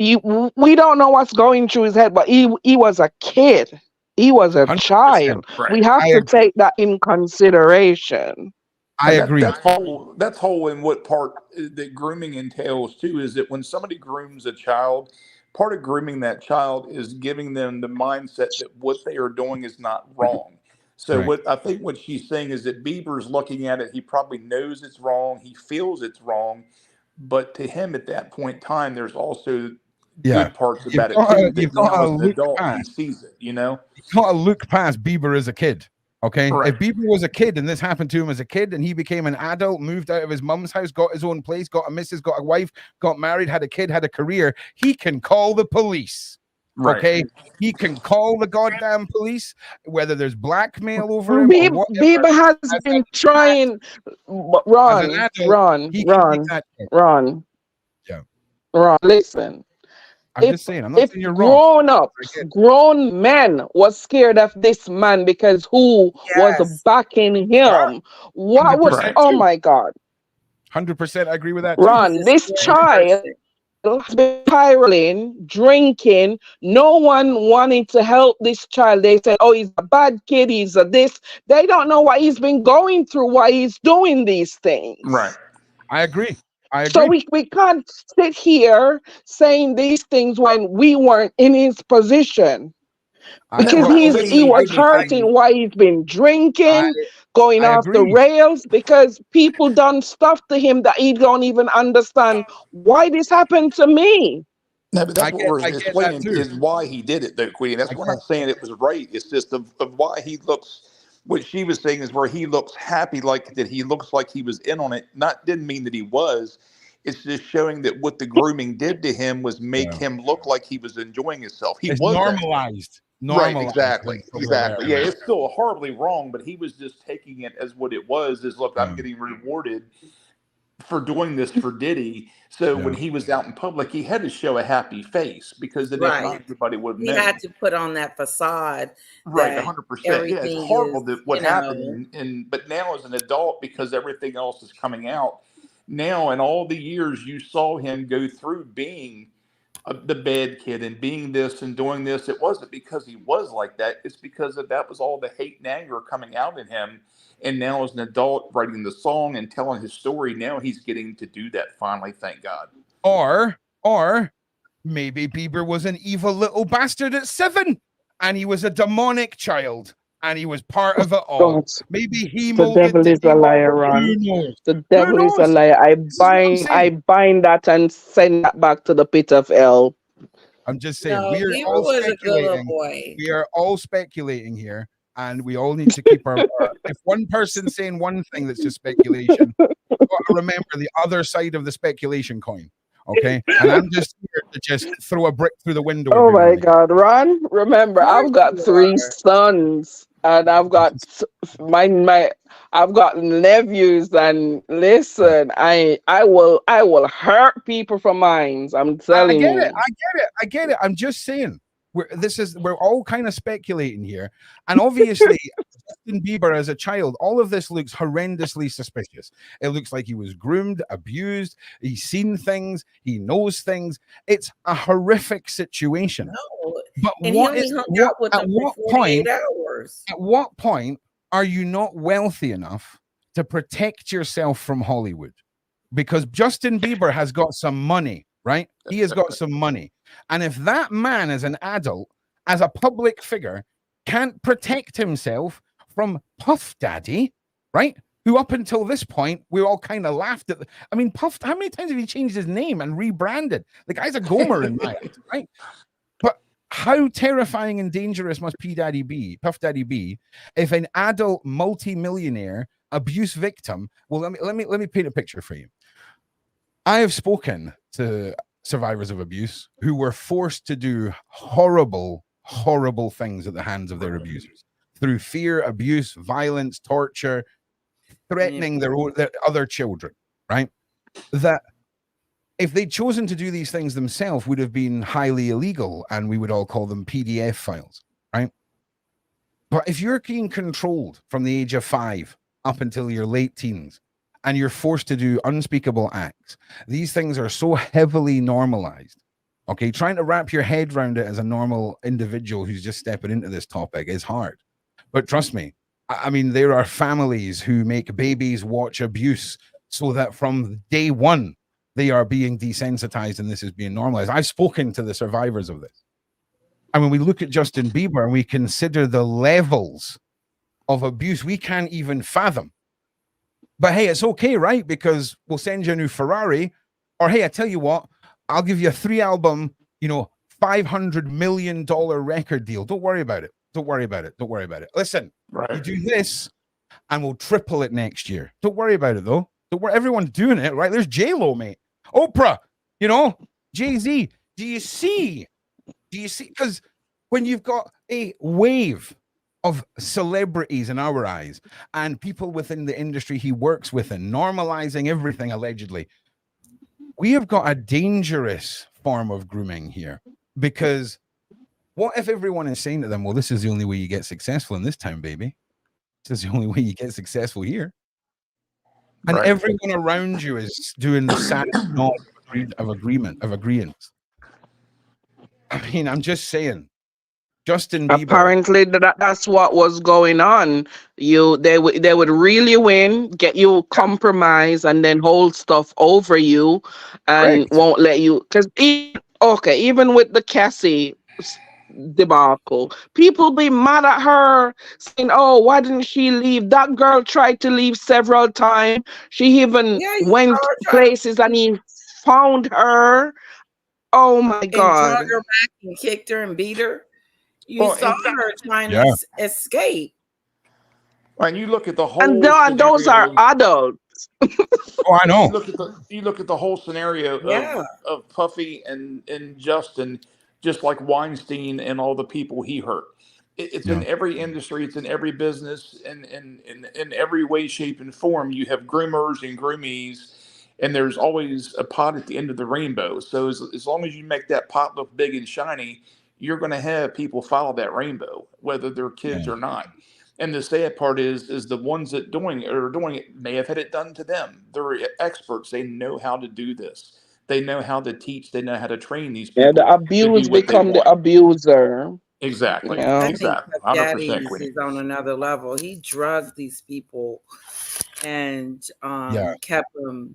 Speaker 3: we don't know what's going through his head. But he was a kid. He was a child.
Speaker 4: Right.
Speaker 3: We have to take that in consideration.
Speaker 1: I agree.
Speaker 4: That's whole in what part that grooming entails too, is that when somebody grooms a child, part of grooming that child is giving them the mindset that what they are doing is not wrong. So what I think what she's saying is that Bieber's looking at it, he probably knows it's wrong, he feels it's wrong, but to him at that point in time, there's also good parts about it too. That now as an adult, he sees it, you know?
Speaker 1: You've got to look past Bieber as a kid. Okay.
Speaker 4: Right.
Speaker 1: If Bieber was a kid and this happened to him as a kid and he became an adult, moved out of his mum's house, got his own place, got a missus, got a wife, got married, had a kid, had a career, he can call the police.
Speaker 4: Right.
Speaker 1: Okay. He can call the goddamn police, whether there's blackmail over him or whatever.
Speaker 3: Bieber has been trying. Ron, listen.
Speaker 1: I'm just saying, I'm not saying you're wrong.
Speaker 3: Grown men was scared of this man because who was backing him? What was? Oh my God!
Speaker 1: 100%, I agree with that.
Speaker 3: Ron, this child has been spiraling, drinking. No one wanted to help this child. They said, "Oh, he's a bad kid. He's a this." They don't know what he's been going through. Why he's doing these things?
Speaker 4: Right.
Speaker 1: I agree.
Speaker 3: So we can't sit here saying these things when we weren't in his position. Because he was hurting why he's been drinking, going off the rails, because people done stuff to him that he don't even understand why this happened to me.
Speaker 4: No, but that's what we're explaining is why he did it, though, Queenie. That's we're not saying it was right. It's just of why he looks. What she was saying is where he looks happy, like that he looks like he was in on it. Didn't mean that he was. It's just showing that what the grooming did to him was make him look like he was enjoying himself. He was
Speaker 1: normalized.
Speaker 4: Right, exactly. Yeah, it's still horribly wrong, but he was just taking it as what it was. Is look, I'm getting rewarded. for doing this for Diddy. So when he was out in public, he had to show a happy face, because then if not, everybody would have
Speaker 6: He
Speaker 4: known.
Speaker 6: had to put on that facade.
Speaker 4: Right,
Speaker 6: that
Speaker 4: 100%. Yeah, it's
Speaker 6: everything
Speaker 4: horrible
Speaker 6: is,
Speaker 4: that what
Speaker 6: you know,
Speaker 4: happened, but now as an adult, because everything else is coming out now, in all the years you saw him go through being the bad kid and being this and doing this, it wasn't because he was like that. It's because that was all the hate and anger coming out in him. And now as an adult writing the song and telling his story, now he's getting to do that finally, thank God.
Speaker 1: Or maybe Bieber was an evil little bastard at 7 and he was a demonic child and he was part of it all.
Speaker 3: God.
Speaker 1: Maybe he
Speaker 3: The
Speaker 1: molded
Speaker 3: devil is a liar,
Speaker 1: Who
Speaker 3: Ron.
Speaker 1: knows?
Speaker 3: The devil is a
Speaker 1: knows?
Speaker 3: liar.
Speaker 1: This is what I'm saying.
Speaker 3: I bind that and send that back to the pit of hell.
Speaker 1: I'm just saying,
Speaker 6: No,
Speaker 1: we are
Speaker 6: Bieber
Speaker 1: all
Speaker 6: was a good little
Speaker 1: speculating.
Speaker 6: boy.
Speaker 1: We are all speculating here, and we all need to keep our. If one person's saying one thing that's just speculation, we've got to remember the other side of the speculation coin. Okay, and I'm just here to just throw a brick through the window.
Speaker 3: Oh
Speaker 1: every now
Speaker 3: my
Speaker 1: and then.
Speaker 3: God, Ron! Remember, I've got 3 sons, and I've got I've got nephews. And listen, I will hurt people for mines. I'm telling you.
Speaker 1: I get it. I'm just saying. We're all kind of speculating here, and obviously Justin Bieber as a child, all of this looks horrendously suspicious. It looks like he was groomed, abused, he's seen things, he knows things. It's a horrific situation.
Speaker 6: No.
Speaker 1: But
Speaker 6: And
Speaker 1: what
Speaker 6: he
Speaker 1: is
Speaker 6: only hung out with them for 48 hours.
Speaker 1: At what point are you not wealthy enough to protect yourself from Hollywood? Because Justin Bieber has got some money, right? He has got some money. And if that man as an adult, as a public figure, can't protect himself from Puff Daddy, right? Who up until this point, we all kind of laughed at. I mean, Puff, how many times have he changed his name and rebranded? The guy's a Gomer in my eyes, right? But how terrifying and dangerous must Puff Daddy be if an adult multi-millionaire abuse victim? Well, let me paint a picture for you. I have spoken to survivors of abuse who were forced to do horrible things at the hands of their abusers through fear, abuse, violence, torture, threatening their other children, right? That if they'd chosen to do these things themselves would have been highly illegal, and we would all call them PDF files, right? But if you're being controlled from the age of 5 up until your late teens, and you're forced to do unspeakable acts, these things are so heavily normalized. Okay, trying to wrap your head around it as a normal individual who's just stepping into this topic is hard. But trust me, I mean, there are families who make babies watch abuse so that from day one, they are being desensitized and this is being normalized. I've spoken to the survivors of this. And when we look at Justin Bieber and we consider the levels of abuse we can't even fathom. But hey, it's okay, right? Because we'll send you a new Ferrari. Or hey, I tell you what, I'll give you a 3-album, $500 million record deal. Don't worry about it. Don't worry about it. Don't worry about it. Listen, you do this and we'll triple it next year. Don't worry about it, though. Don't worry. Everyone's doing it, right? There's J-Lo, mate. Oprah, Jay-Z. Do you see? Because when you've got a wave of celebrities in our eyes and people within the industry he works with and normalizing everything allegedly, we have got a dangerous form of grooming here. Because what if everyone is saying to them, well, this is the only way you get successful in this town, baby. This is the only way you get successful here. And everyone around you is doing the sad nod of agreement. I mean, I'm just saying, Justin Bieber.
Speaker 3: Apparently, that's what was going on. They would reel you in, get you compromised, and then hold stuff over you, and won't let you. Because even with the Cassie debacle, people be mad at her, saying, "Oh, why didn't she leave? That girl tried to leave several times. She even went places, and he found her." Oh my God!
Speaker 6: And drug her back and kicked her and beat her. You saw her trying to escape.
Speaker 4: And you look at the whole
Speaker 3: and those are adults.
Speaker 1: Oh, I know.
Speaker 4: You look at the whole scenario of Puffy and Justin, just like Weinstein and all the people he hurt. It's in every industry, it's in every business, and in every way, shape, and form. You have groomers and groomies, And there's always a pot at the end of the rainbow. So as long as you make that pot look big and shiny, you're going to have people follow that rainbow, whether they're kids or not. And the sad part is the ones that are doing it may have had it done to them. They're experts. They know how to do this. They know how to teach. They know how to train these people
Speaker 3: Yeah, the
Speaker 4: to
Speaker 3: abuse
Speaker 4: do what they
Speaker 3: become the
Speaker 4: want.
Speaker 3: abuser.
Speaker 4: Exactly.
Speaker 3: Yeah.
Speaker 6: I think
Speaker 4: Exactly.
Speaker 6: Puff
Speaker 4: 100%,
Speaker 6: Daddy
Speaker 4: Queenie.
Speaker 6: is on another level. He drugged these people and kept them.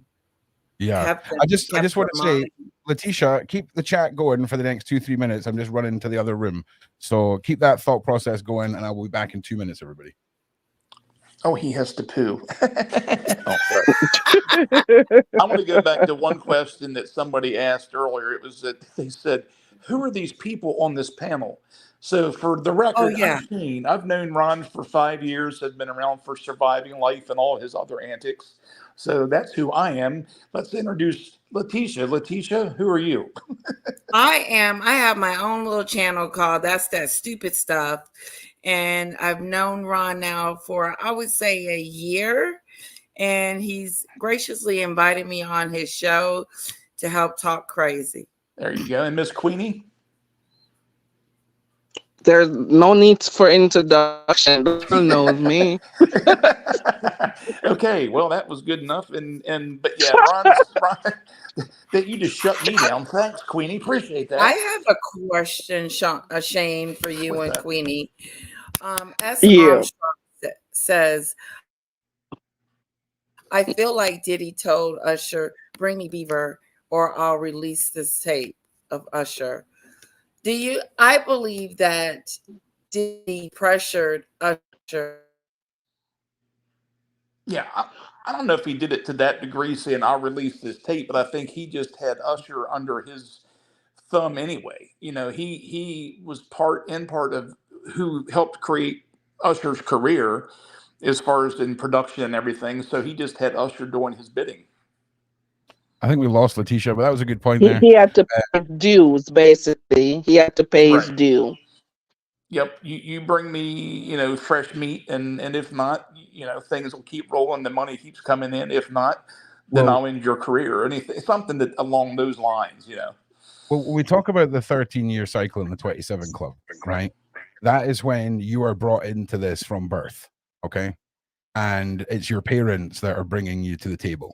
Speaker 1: Yeah. I just want to say, Letitia, keep the chat going for the next 2-3 minutes. I'm just running to the other room. So keep that thought process going, and I will be back in 2 minutes, everybody.
Speaker 4: Oh, he has to poo. Oh, sorry. I want to go back to one question that somebody asked earlier. It was that they said, who are these people on this panel? So for the record, I'm Shane. I've known Ron for 5 years, has been around for Surviving Life and all his other antics. So that's who I am. Let's introduce Letitia. Letitia, who are you?
Speaker 6: I have my own little channel called That's That Stupid Stuff. And I've known Ron now for, I would say, a year. And he's graciously invited me on his show to help talk crazy.
Speaker 4: There you go. And Miss Queenie?
Speaker 3: There's no need for introduction. Everyone knows me.
Speaker 4: Okay, well, that was good enough. But yeah, Ron, that you just shut me down. Thanks, Queenie. Appreciate that.
Speaker 6: I have a question, Shane, for you.
Speaker 4: What's
Speaker 6: and
Speaker 4: that?
Speaker 6: Queenie. S.
Speaker 3: Yeah.
Speaker 6: Armstrong says, I feel like Diddy told Usher, bring me Bieber or I'll release this tape of Usher. I believe that Diddy pressured Usher.
Speaker 4: Yeah, I don't know if he did it to that degree, saying I'll release this tape, but I think he just had Usher under his thumb anyway. You know, he was part of who helped create Usher's career as far as in production and everything. So he just had Usher doing his bidding.
Speaker 1: I think we lost Letitia, but that was a good point there.
Speaker 3: He had to pay dues, basically. He had to pay his due.
Speaker 4: Yep, you bring me, fresh meat, and if not, things will keep rolling. The money keeps coming in. If not, then I'll end your career. Anything, something that along those lines.
Speaker 1: Well, we talk about the 13-year cycle in the 27 Club, right? That is when you are brought into this from birth, okay? And it's your parents that are bringing you to the table.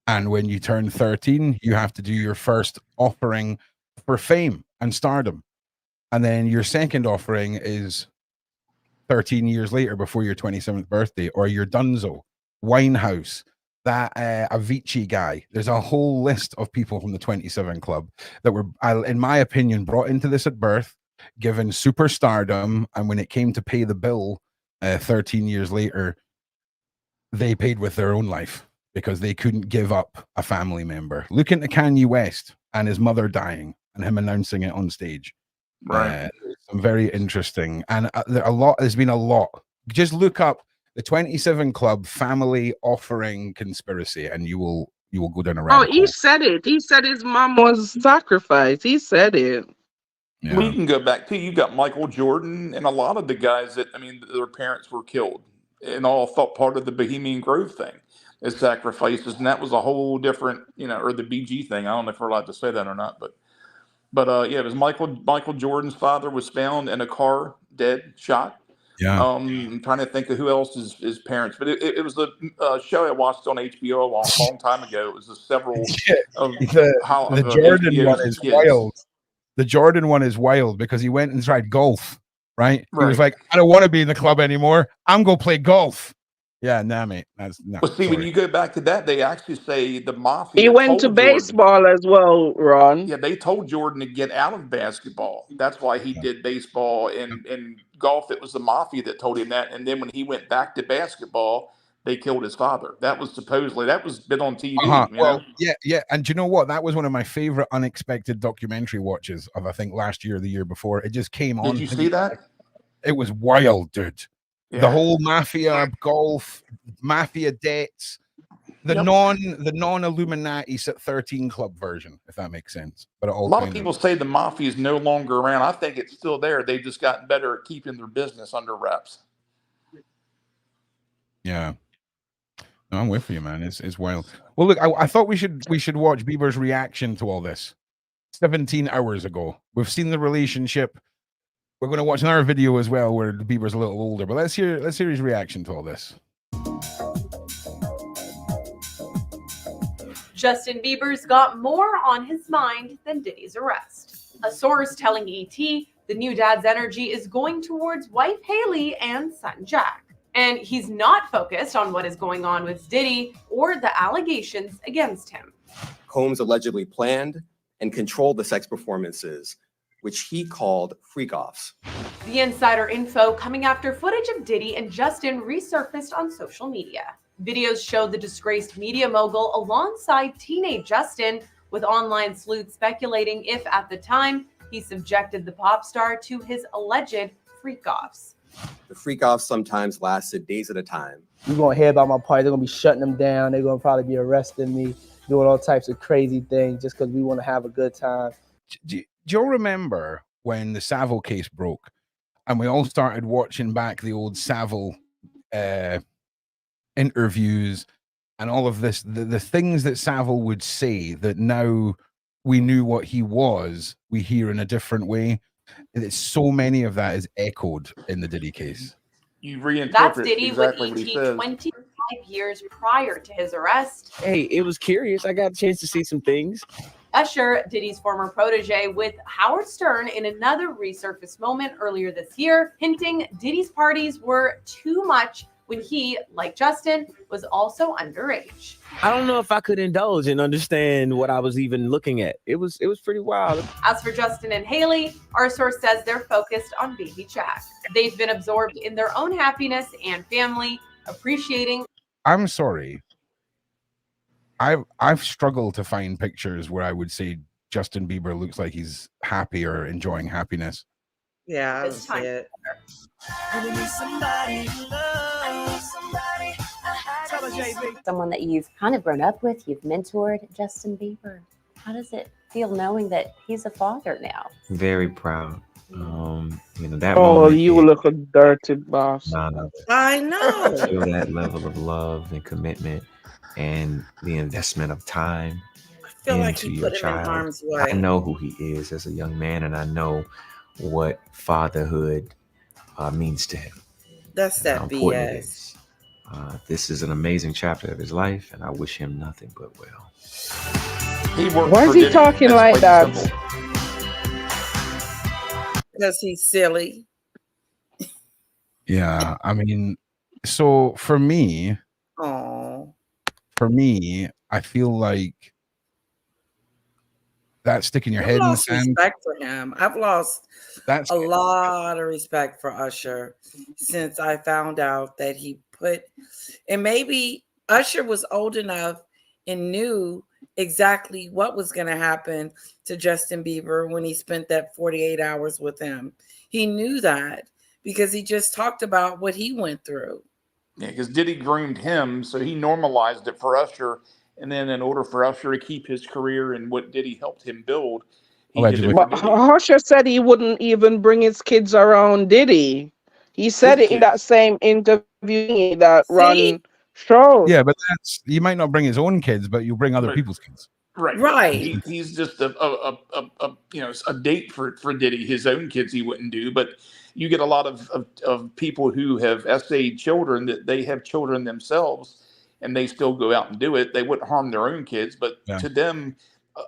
Speaker 1: And when you turn 13, you have to do your first offering for fame and stardom. And then your second offering is 13 years later before your 27th birthday, or your Dunzo, Winehouse, that Avicii guy. There's a whole list of people from the 27 Club that were, in my opinion, brought into this at birth, given superstardom, and when it came to pay the bill 13 years later, they paid with their own life because they couldn't give up a family member. Look into Kanye West and his mother dying and him announcing it on stage.
Speaker 4: Right.
Speaker 1: Very interesting. And there's been a lot. Just look up the 27 Club family offering conspiracy and you will go down a rabbit hole.
Speaker 3: He said it. He said his mom was sacrificed. He said it.
Speaker 1: Yeah.
Speaker 4: We can go back to, you got Michael Jordan and a lot of the guys that, their parents were killed and all thought part of the Bohemian Grove thing as sacrifices. And that was a whole different, or the BG thing. I don't know if we're allowed to say that or not, but yeah, it was Michael Jordan's father was found in a car, dead, shot.
Speaker 1: Yeah.
Speaker 4: I'm trying to think of who else is his parents, but it was the show I watched on HBO a long time ago. It was several of
Speaker 1: the Jordan
Speaker 4: HBO's
Speaker 1: one is
Speaker 4: kids.
Speaker 1: wild. The Jordan one is wild because he went and tried golf, right? He was
Speaker 4: Right.
Speaker 1: like, I don't want to be in the club anymore. I'm going to play golf. Yeah, nah, mate. That's not.
Speaker 4: Well, see, when you go back to that, they actually say the mafia.
Speaker 3: He went to baseball as well, Ron.
Speaker 4: Yeah, they told Jordan to get out of basketball. That's why he did baseball and golf. It was the mafia that told him that. And then when he went back to basketball, they killed his father. That was been on TV.
Speaker 1: Well, yeah. And do you know what? That was one of my favorite unexpected documentary watches of, I think, last year or the year before. It just came on.
Speaker 4: Did you see that?
Speaker 1: It was wild, dude.
Speaker 4: Yeah.
Speaker 1: The whole mafia, golf, mafia debts, the non-Illuminati 13 Club version, if that makes sense. But
Speaker 4: a lot of people say the mafia is no longer around. I think it's still there. They've just gotten better at keeping their business under wraps.
Speaker 1: Yeah. I'm with you, man. It's wild. Well, look, I thought we should watch Bieber's reaction to all this 17 hours ago. We've seen the relationship. We're going to watch another video as well where Bieber's a little older, but let's hear his reaction to all this.
Speaker 10: Justin Bieber's got more on his mind than Diddy's arrest. A source telling ET the new dad's energy is going towards wife Haley and son Jack. And he's not focused on what is going on with Diddy or the allegations against him.
Speaker 11: Combs allegedly planned and controlled the sex performances, which he called freak-offs.
Speaker 10: The insider info coming after footage of Diddy and Justin resurfaced on social media. Videos showed the disgraced media mogul alongside teenage Justin, with online sleuths speculating if at the time he subjected the pop star to his alleged freak-offs.
Speaker 11: The freak-offs sometimes lasted days at a time.
Speaker 9: You're going to hear about my party. They're going to be shutting them down. They're going to probably be arresting me, doing all types of crazy things just because we want to have a good time.
Speaker 1: Do you all remember when the Savile case broke and we all started watching back the old Savile interviews and all of this, the things that Savile would say that now we knew what he was, we hear in a different way? It's so many of that is echoed in the Diddy case.
Speaker 4: You reinterpret
Speaker 10: That's Diddy
Speaker 4: exactly what
Speaker 10: with
Speaker 4: he
Speaker 10: ET
Speaker 4: says.
Speaker 10: 25 years prior to his arrest.
Speaker 12: Hey, it was curious. I got a chance to see some things.
Speaker 10: Usher, Diddy's former protege, with Howard Stern in another resurfaced moment earlier this year, hinting Diddy's parties were too much when he, like Justin, was also underage.
Speaker 12: I don't know if I could indulge and understand what I was even looking at. It was pretty wild.
Speaker 10: As for Justin and Haley, our source says they're focused on baby Jack. They've been absorbed in their own happiness and family, appreciating.
Speaker 1: I'm sorry. I've struggled to find pictures where I would say Justin Bieber looks like he's happy or enjoying happiness.
Speaker 6: Yeah, I
Speaker 10: This
Speaker 6: don't see it.
Speaker 13: Someone that you've kind of grown up with, you've mentored, Justin Bieber. How does it feel knowing that he's a father now?
Speaker 14: Very proud. That
Speaker 3: Oh,
Speaker 14: moment
Speaker 3: you
Speaker 14: is
Speaker 3: look a dirty boss.
Speaker 14: none of it.
Speaker 6: I know.
Speaker 14: Feel that level of love and commitment and the investment of time
Speaker 6: I feel like
Speaker 14: into
Speaker 6: he
Speaker 14: your
Speaker 6: put him in
Speaker 14: child.
Speaker 6: harm's
Speaker 14: I
Speaker 6: way.
Speaker 14: know who he is as a young man, and I know what fatherhood means to him.
Speaker 6: That's
Speaker 14: and how
Speaker 6: that
Speaker 14: important it
Speaker 6: BS.
Speaker 14: is. This is an amazing chapter of his life, and I wish him nothing but well.
Speaker 4: He worked
Speaker 3: Why
Speaker 4: for
Speaker 3: is he
Speaker 4: Diddy.
Speaker 3: talking
Speaker 4: That's
Speaker 3: like
Speaker 4: plain and
Speaker 3: that?
Speaker 4: simple.
Speaker 6: Because he's silly.
Speaker 1: Yeah, I mean, so for me,
Speaker 6: Oh,
Speaker 1: I feel like that stick in your
Speaker 6: I've
Speaker 1: head in the
Speaker 6: lost
Speaker 1: sand.
Speaker 6: respect for him. I've lost
Speaker 1: That's
Speaker 6: a lot of respect for Usher since I found out that he put, and maybe Usher was old enough and knew exactly what was going to happen to Justin Bieber when he spent that 48 hours with him. He knew that because he just talked about what he went through.
Speaker 4: Yeah, because Diddy groomed him, so he normalized it for Usher. And then, in order for Usher to keep his career and what Diddy helped him build, he
Speaker 1: Allegedly.
Speaker 4: did it for
Speaker 3: But
Speaker 4: Diddy.
Speaker 3: Usher said he wouldn't even bring his kids around Diddy. He said
Speaker 4: His
Speaker 3: it in that
Speaker 4: kids.
Speaker 3: same interview that
Speaker 6: See?
Speaker 3: run shows.
Speaker 1: yeah, but that's you might not bring his own kids, but you bring other
Speaker 4: Right.
Speaker 1: people's kids.
Speaker 4: Right.
Speaker 6: Right.
Speaker 4: He's just a date for Diddy. His own kids he wouldn't do, but you get a lot of people who have essayed children that they have children themselves and they still go out and do it. They wouldn't harm their own kids, but
Speaker 1: Yeah.
Speaker 4: to them,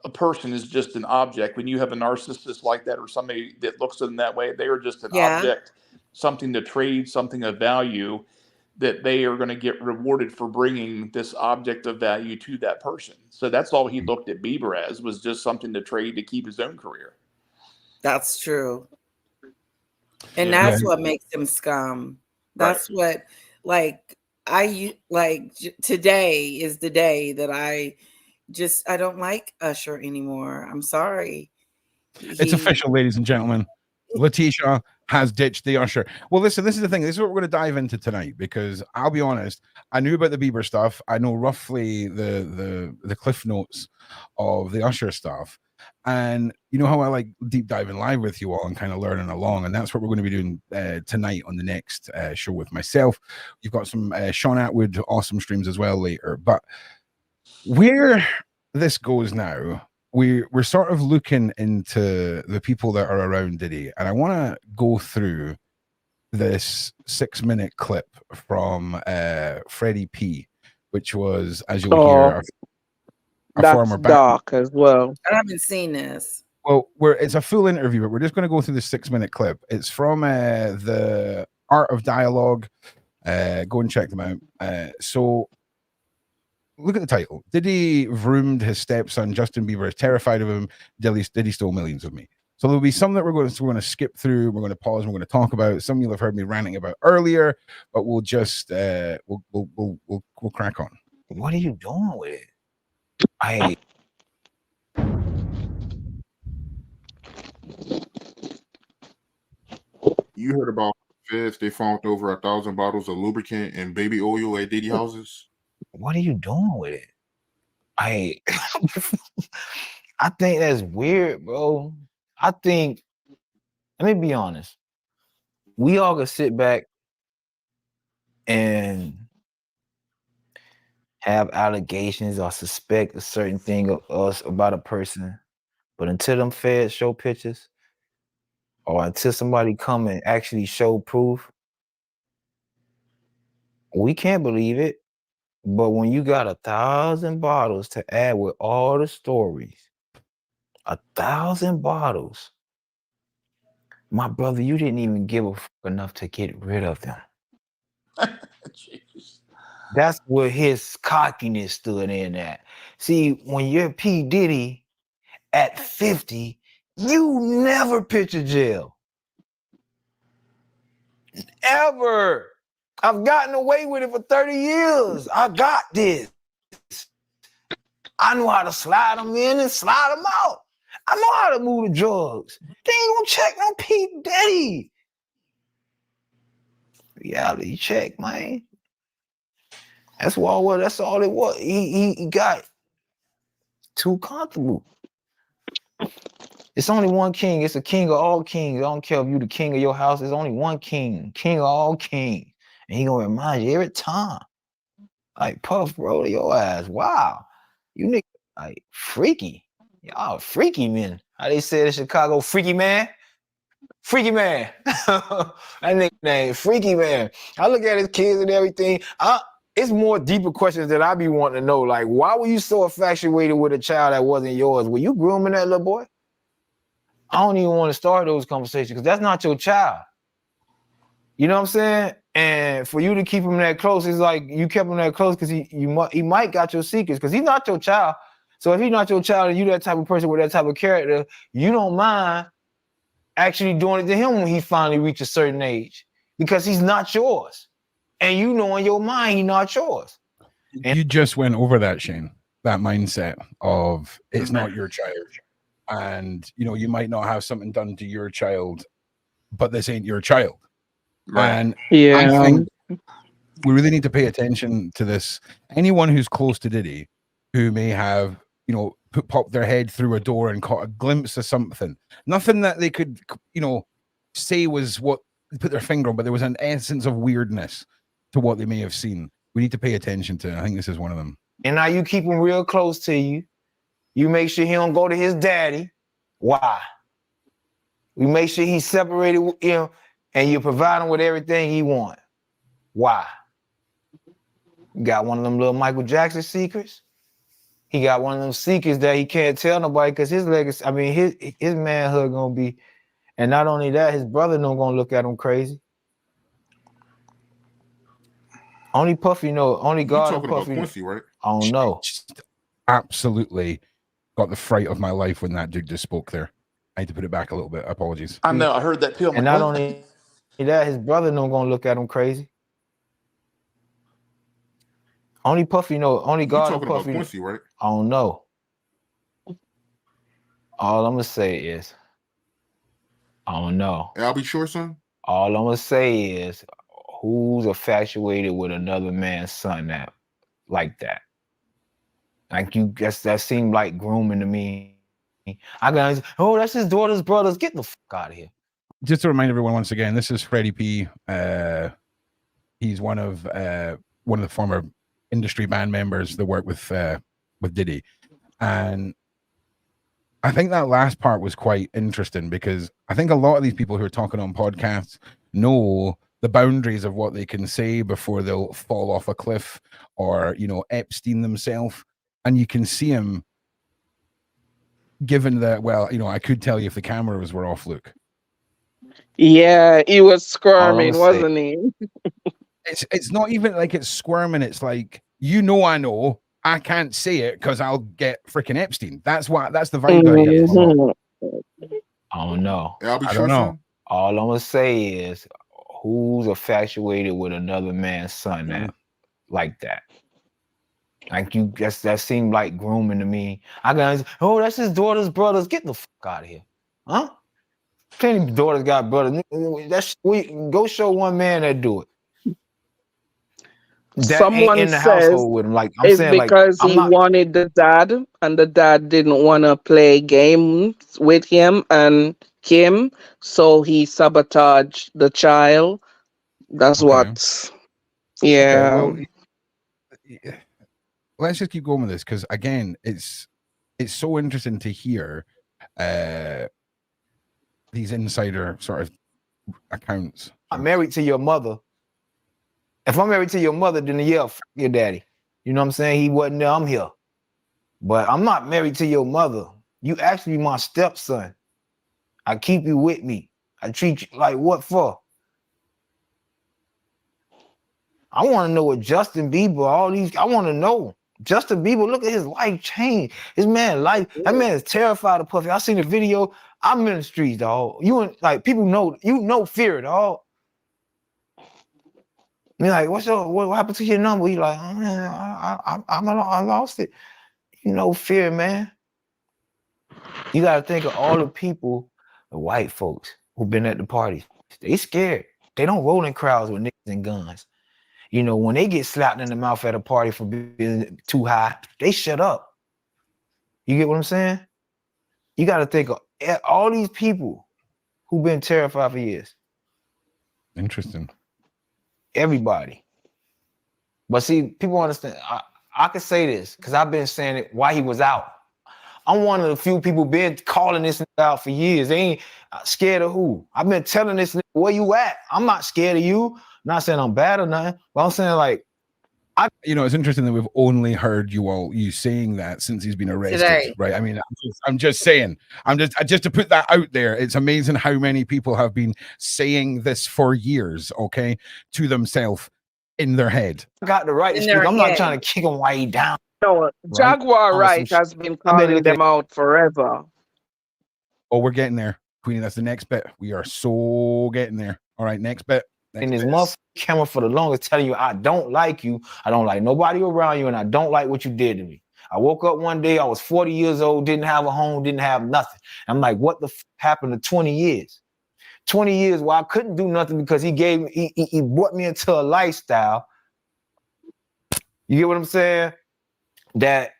Speaker 4: a person is just an object. When you have a narcissist like that or somebody that looks at them that way, they are just an
Speaker 6: Yeah.
Speaker 4: object, something to trade, something of value that they are going to get rewarded for bringing this object of value to that person. So that's all he looked at Bieber as, was just something to trade to keep his own career.
Speaker 6: That's true. And
Speaker 4: Yeah.
Speaker 6: that's what makes him scum. That's what, today is the day that I don't like Usher anymore. I'm sorry.
Speaker 1: It's official, ladies and gentlemen. Letitia has ditched the Usher. Well, listen, this is the thing. This is what we're going to dive into tonight, because I'll be honest, I knew about the Bieber stuff. I know roughly the cliff notes of the Usher stuff. And you know how I like deep diving live with you all and kind of learning along, and that's what we're going to be doing tonight on the next show with myself. You've got some Sean Atwood awesome streams as well later. But where this goes now, we're sort of looking into the people that are around Diddy, and I want to go through this 6-minute clip from Freddie P, which was, as you'll hear, a
Speaker 3: that's
Speaker 1: former
Speaker 3: dark as well.
Speaker 6: I haven't seen this.
Speaker 1: Well, it's a full interview, but we're just going to go through the 6-minute clip. It's from the Art of Dialogue. Go and check them out. So look at the title. Diddy vroomed his stepson Justin Bieber is terrified of him. Diddy stole millions of me. So there'll be some that we're going to skip through. We're going to pause. And we're going to talk about. Some you'll have heard me ranting about earlier, but we'll just we'll crack on.
Speaker 15: What are you doing with it?
Speaker 16: You heard about feds? They found over 1,000 bottles of lubricant and baby oil at Diddy houses.
Speaker 15: What are you doing with it? I think that's weird, bro. I think, let me be honest. We all could sit back and have allegations or suspect a certain thing of us about a person, but until them feds show pictures, or until somebody come and actually show proof, we can't believe it. But when you got 1,000 bottles to add with all the stories, 1,000 bottles, my brother, you didn't even give a fuck enough to get rid of them. That's where his cockiness stood in at. See, when you're P. Diddy at 50, you never picture jail. Ever. I've gotten away with it for 30 years. I got this. I know how to slide them in and slide them out. I know how to move the drugs. They ain't gonna check no P. Diddy. Reality check, man. That's all it was. He got too comfortable. It's only one king. It's a king of all kings. I don't care if you the king of your house. There's only one king. King of all kings. And he gonna remind you every time. Like, Puff, bro, your ass. Wow. You niggas like freaky. Y'all freaky men. How they say in Chicago, freaky man? Freaky man. That nigga name, freaky man. I look at his kids and everything. It's more deeper questions that I be wanting to know. Like, why were you so infatuated with a child that wasn't yours? Were you grooming that little boy? I don't even want to start those conversations because that's not your child. You know what I'm saying? And for you to keep him that close, it's like you kept him that close because he might got your secrets because he's not your child. So if he's not your child and you that type of person with that type of character, you don't mind actually doing it to him when he finally reaches a certain age because he's not yours. And you know in your mind he's not yours.
Speaker 1: And you just went over that, Shane, that mindset of it's not your child. And, you know, you might not have something done to your child, but this ain't your child. Right. And I think we really need to pay attention to this. Anyone who's close to Diddy, who may have, you know, popped their head through a door and caught a glimpse of something, nothing that they could, you know, say was what they put their finger on, but there was an essence of weirdness to what they may have seen. We need to pay attention to. I think this is one of them.
Speaker 15: And now you keep him real close to you. You make sure he don't go to his daddy. Why? We make sure he's separated with him. And you provide him with everything he wants. Why? You got one of them little Michael Jackson secrets. He got one of them secrets that he can't tell nobody because his legacy, I mean, his manhood gonna be, and not only that, his brother not gonna look at him crazy. Only Puffy know, only God and Puffy.
Speaker 16: Quincy, right?
Speaker 15: I don't know.
Speaker 1: Absolutely got the fright of my life when that dude just spoke there. I had to put it back a little bit. Apologies.
Speaker 4: I know. I heard that too.
Speaker 15: And not only that, his brother not gonna look at him crazy. Only Puffy know. Only God and Puffy.
Speaker 16: Quincy, right?
Speaker 15: I don't know. All I'm gonna say is, I don't know.
Speaker 16: I'll be sure, son.
Speaker 15: All I'm gonna say is, who's infatuated with another man's son that like that? Like you guess that seemed like grooming to me. I got, oh, that's his daughter's brothers. Get the fuck out of here.
Speaker 1: Just to remind everyone once again, this is Freddie P. He's one of the former industry band members that work with Diddy, and I think that last part was quite interesting because I think a lot of these people who are talking on podcasts know the boundaries of what they can say before they'll fall off a cliff or, you know, Epstein themselves. And you can see him given that, well, you know, I could tell you if the cameras were off, Luke.
Speaker 3: Yeah, he was squirming, wasn't he?
Speaker 1: It's not even like it's squirming. It's like, you know, I can't say it because I'll get freaking Epstein. That's the vibe that I get from him.
Speaker 15: I don't know.
Speaker 1: I don't know.
Speaker 15: All I'm gonna say is, who's infatuated with another man's son now, like that? Like you, that seemed like grooming to me. I got, oh, that's his daughter's brothers. Get the fuck out of here, huh? Plenty of daughters got brothers. Go show one man that do it. That
Speaker 3: Someone
Speaker 15: ain't in the
Speaker 3: says
Speaker 15: household with him. Like I'm
Speaker 3: it's
Speaker 15: saying, like
Speaker 3: because
Speaker 15: I'm
Speaker 3: he
Speaker 15: not.
Speaker 3: wanted the dad, and the dad didn't want to play games with him and Kim, so he sabotaged the child. That's what. Yeah.
Speaker 1: Okay, well, let's just keep going with this because again, it's so interesting to hear these insider sort of accounts.
Speaker 15: I'm married to your mother. If I'm married to your mother, then yeah, f your daddy. You know what I'm saying? He wasn't there, I'm here. But I'm not married to your mother. You actually my stepson. I keep you with me. I treat you like what for? I want to know what Justin Bieber, I want to know. Justin Bieber, look at his life change. His man life, that man is terrified of Puffy. I seen the video. I'm in the streets, dog. Like people know, fear, dog. Me like, what happened to your number? You like, oh, man, I lost it. You know, fear, man. You gotta think of all the people, the white folks who've been at the parties. They scared. They don't roll in crowds with niggas and guns. You know, when they get slapped in the mouth at a party for being too high, they shut up. You get what I'm saying? You gotta think of all these people who've been terrified for years.
Speaker 1: Interesting.
Speaker 15: Everybody. But see, people understand. I can say this because I've been saying it while he was out. I'm one of the few people been calling this out for years. They ain't scared of who. I've been telling this nigga, where you at? I'm not scared of you. I'm not saying I'm bad or nothing, but I'm saying like,
Speaker 1: you know, it's interesting that we've only heard you saying that since he's been arrested,
Speaker 6: Today.
Speaker 1: right? I mean, I'm just saying, just to put that out there. It's amazing how many people have been saying this for years, okay, to themselves in their head.
Speaker 15: I got the right to speak. I'm not trying to kick him while he down.
Speaker 3: No, Jaguar Wright has been calling them out forever.
Speaker 1: Oh, we're getting there, Queenie. That's the next bit. We are so getting there. All right, next bit.
Speaker 15: In his motherfucking camera for the longest, telling you I don't like you, I don't like nobody around you, and I don't like what you did to me. I woke up one day, I was 40 years old, didn't have a home, didn't have nothing. I'm like, what the happened to 20 years? 20 years where I couldn't do nothing because he brought me into a lifestyle. You get what I'm saying? That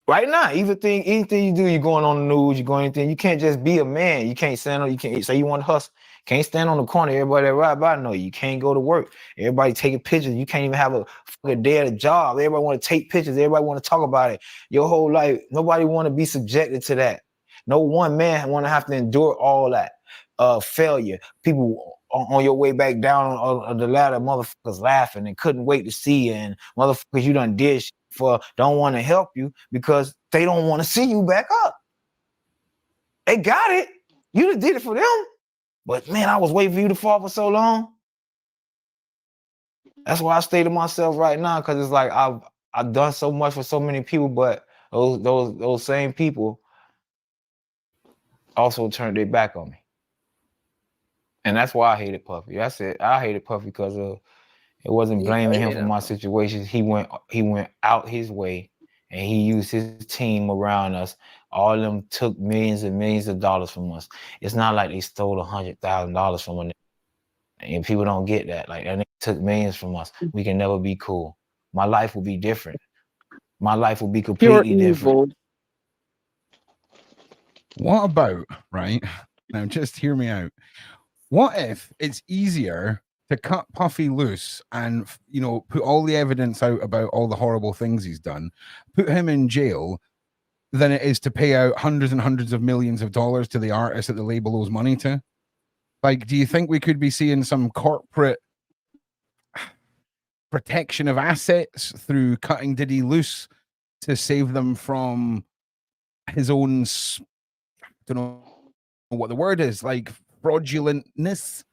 Speaker 15: right now, anything you do, you're going on the news, you're going anything. You can't just be a man. You can't stand. You can't say you want to hustle. Can't stand on the corner. Everybody that ride by know you can't go to work. Everybody taking pictures. You can't even have a fucking day at a job. Everybody want to take pictures. Everybody want to talk about it. Your whole life, nobody want to be subjected to that. No one man want to have to endure all that failure. People on your way back down on the ladder, motherfuckers laughing and couldn't wait to see you, and motherfuckers you done did shit for don't want to help you because they don't want to see you back up. They got it. You done did it for them. But man, I was waiting for you to fall for so long. That's why I stay to myself right now, because it's like I've done so much for so many people, but those same people also turned their back on me. And that's why I hated Puffy. I said I hated Puffy because it wasn't blaming him for my situations. He went out his way and he used his team around us. All of them took millions and millions of dollars from us. It's not like they stole $100,000 from a. And people don't get that. Like, that nigga took millions from us. We can never be cool. My life will be different. My life will be completely different.
Speaker 1: What about, right? Now, just hear me out. What if it's easier to cut Puffy loose and, you know, put all the evidence out about all the horrible things he's done, put him in jail, than it is to pay out hundreds and hundreds of millions of dollars to the artist that the label owes money to? Like, do you think we could be seeing some corporate protection of assets through cutting Diddy loose to save them from his own, don't know what the word is, like fraudulentness?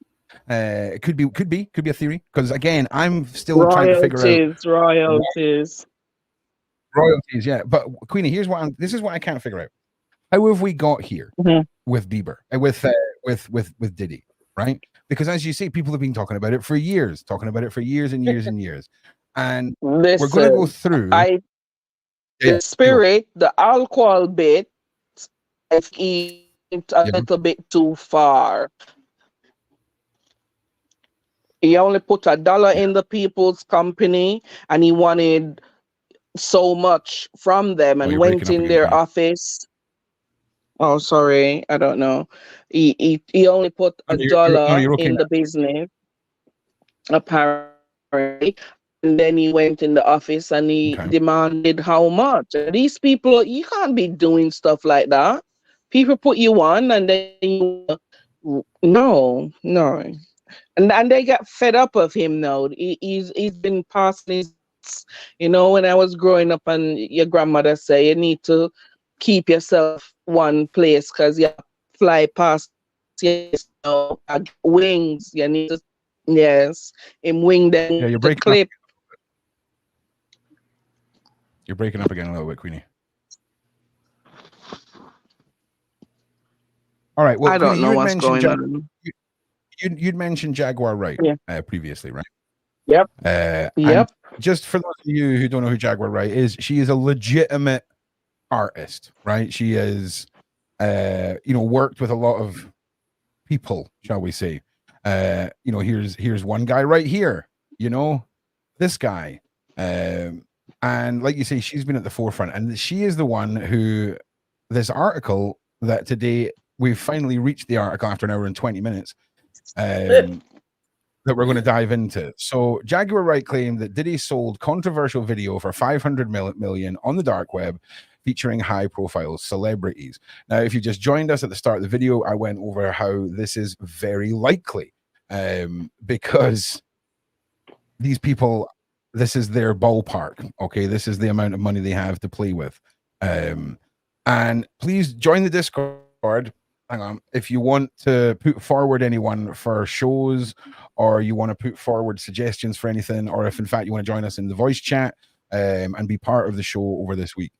Speaker 1: It could be a theory, because again, I'm still trying to figure out
Speaker 3: royalties.
Speaker 1: royalties. Yeah, but Queenie, this is what I can't figure out. How have we got here with Bieber and with Diddy, right? Because as you say, people have been talking about it for years and years and years. And we're going to go through.
Speaker 3: The spirit, the alcohol bit, if he went a little bit too far. He only put $1 in the people's company, and he wanted so much from them, and went in their office. Oh, sorry, I don't know. He only put $1 in the business, apparently. And then he went in the office and he demanded how much. These people, you can't be doing stuff like that. People put you on, and then no. And they got fed up of him now. He's been passing his, you know, when I was growing up, and your grandmother say you need to keep yourself one place because you fly past, you know, wings. You need to, him wing them.
Speaker 1: Yeah, you're breaking
Speaker 3: clip.
Speaker 1: You're breaking up again a little bit, Queenie. All right. Well,
Speaker 3: I don't know what's going
Speaker 1: on. You'd mentioned Jaguar Wright previously, right?
Speaker 3: Yep.
Speaker 1: Yep. Just for those of you who don't know who Jaguar Wright is, she is a legitimate artist, right? She is, worked with a lot of people, shall we say? Here's one guy right here. You know, this guy. And like you say, she's been at the forefront, and she is the one who this article that today we've finally reached the article after an hour and 20 minutes that we're going to dive into. So Jaguar Wright claimed that Diddy sold controversial video for $500 million on the dark web featuring high profile celebrities. Now, if you just joined us at the start of the video, I went over how this is very likely because these people, this is their ballpark. Okay, this is the amount of money they have to play with. And please join the Discord. Hang on. If you want to put forward anyone for shows, or you want to put forward suggestions for anything, or if in fact you want to join us in the voice chat and be part of the show over this week.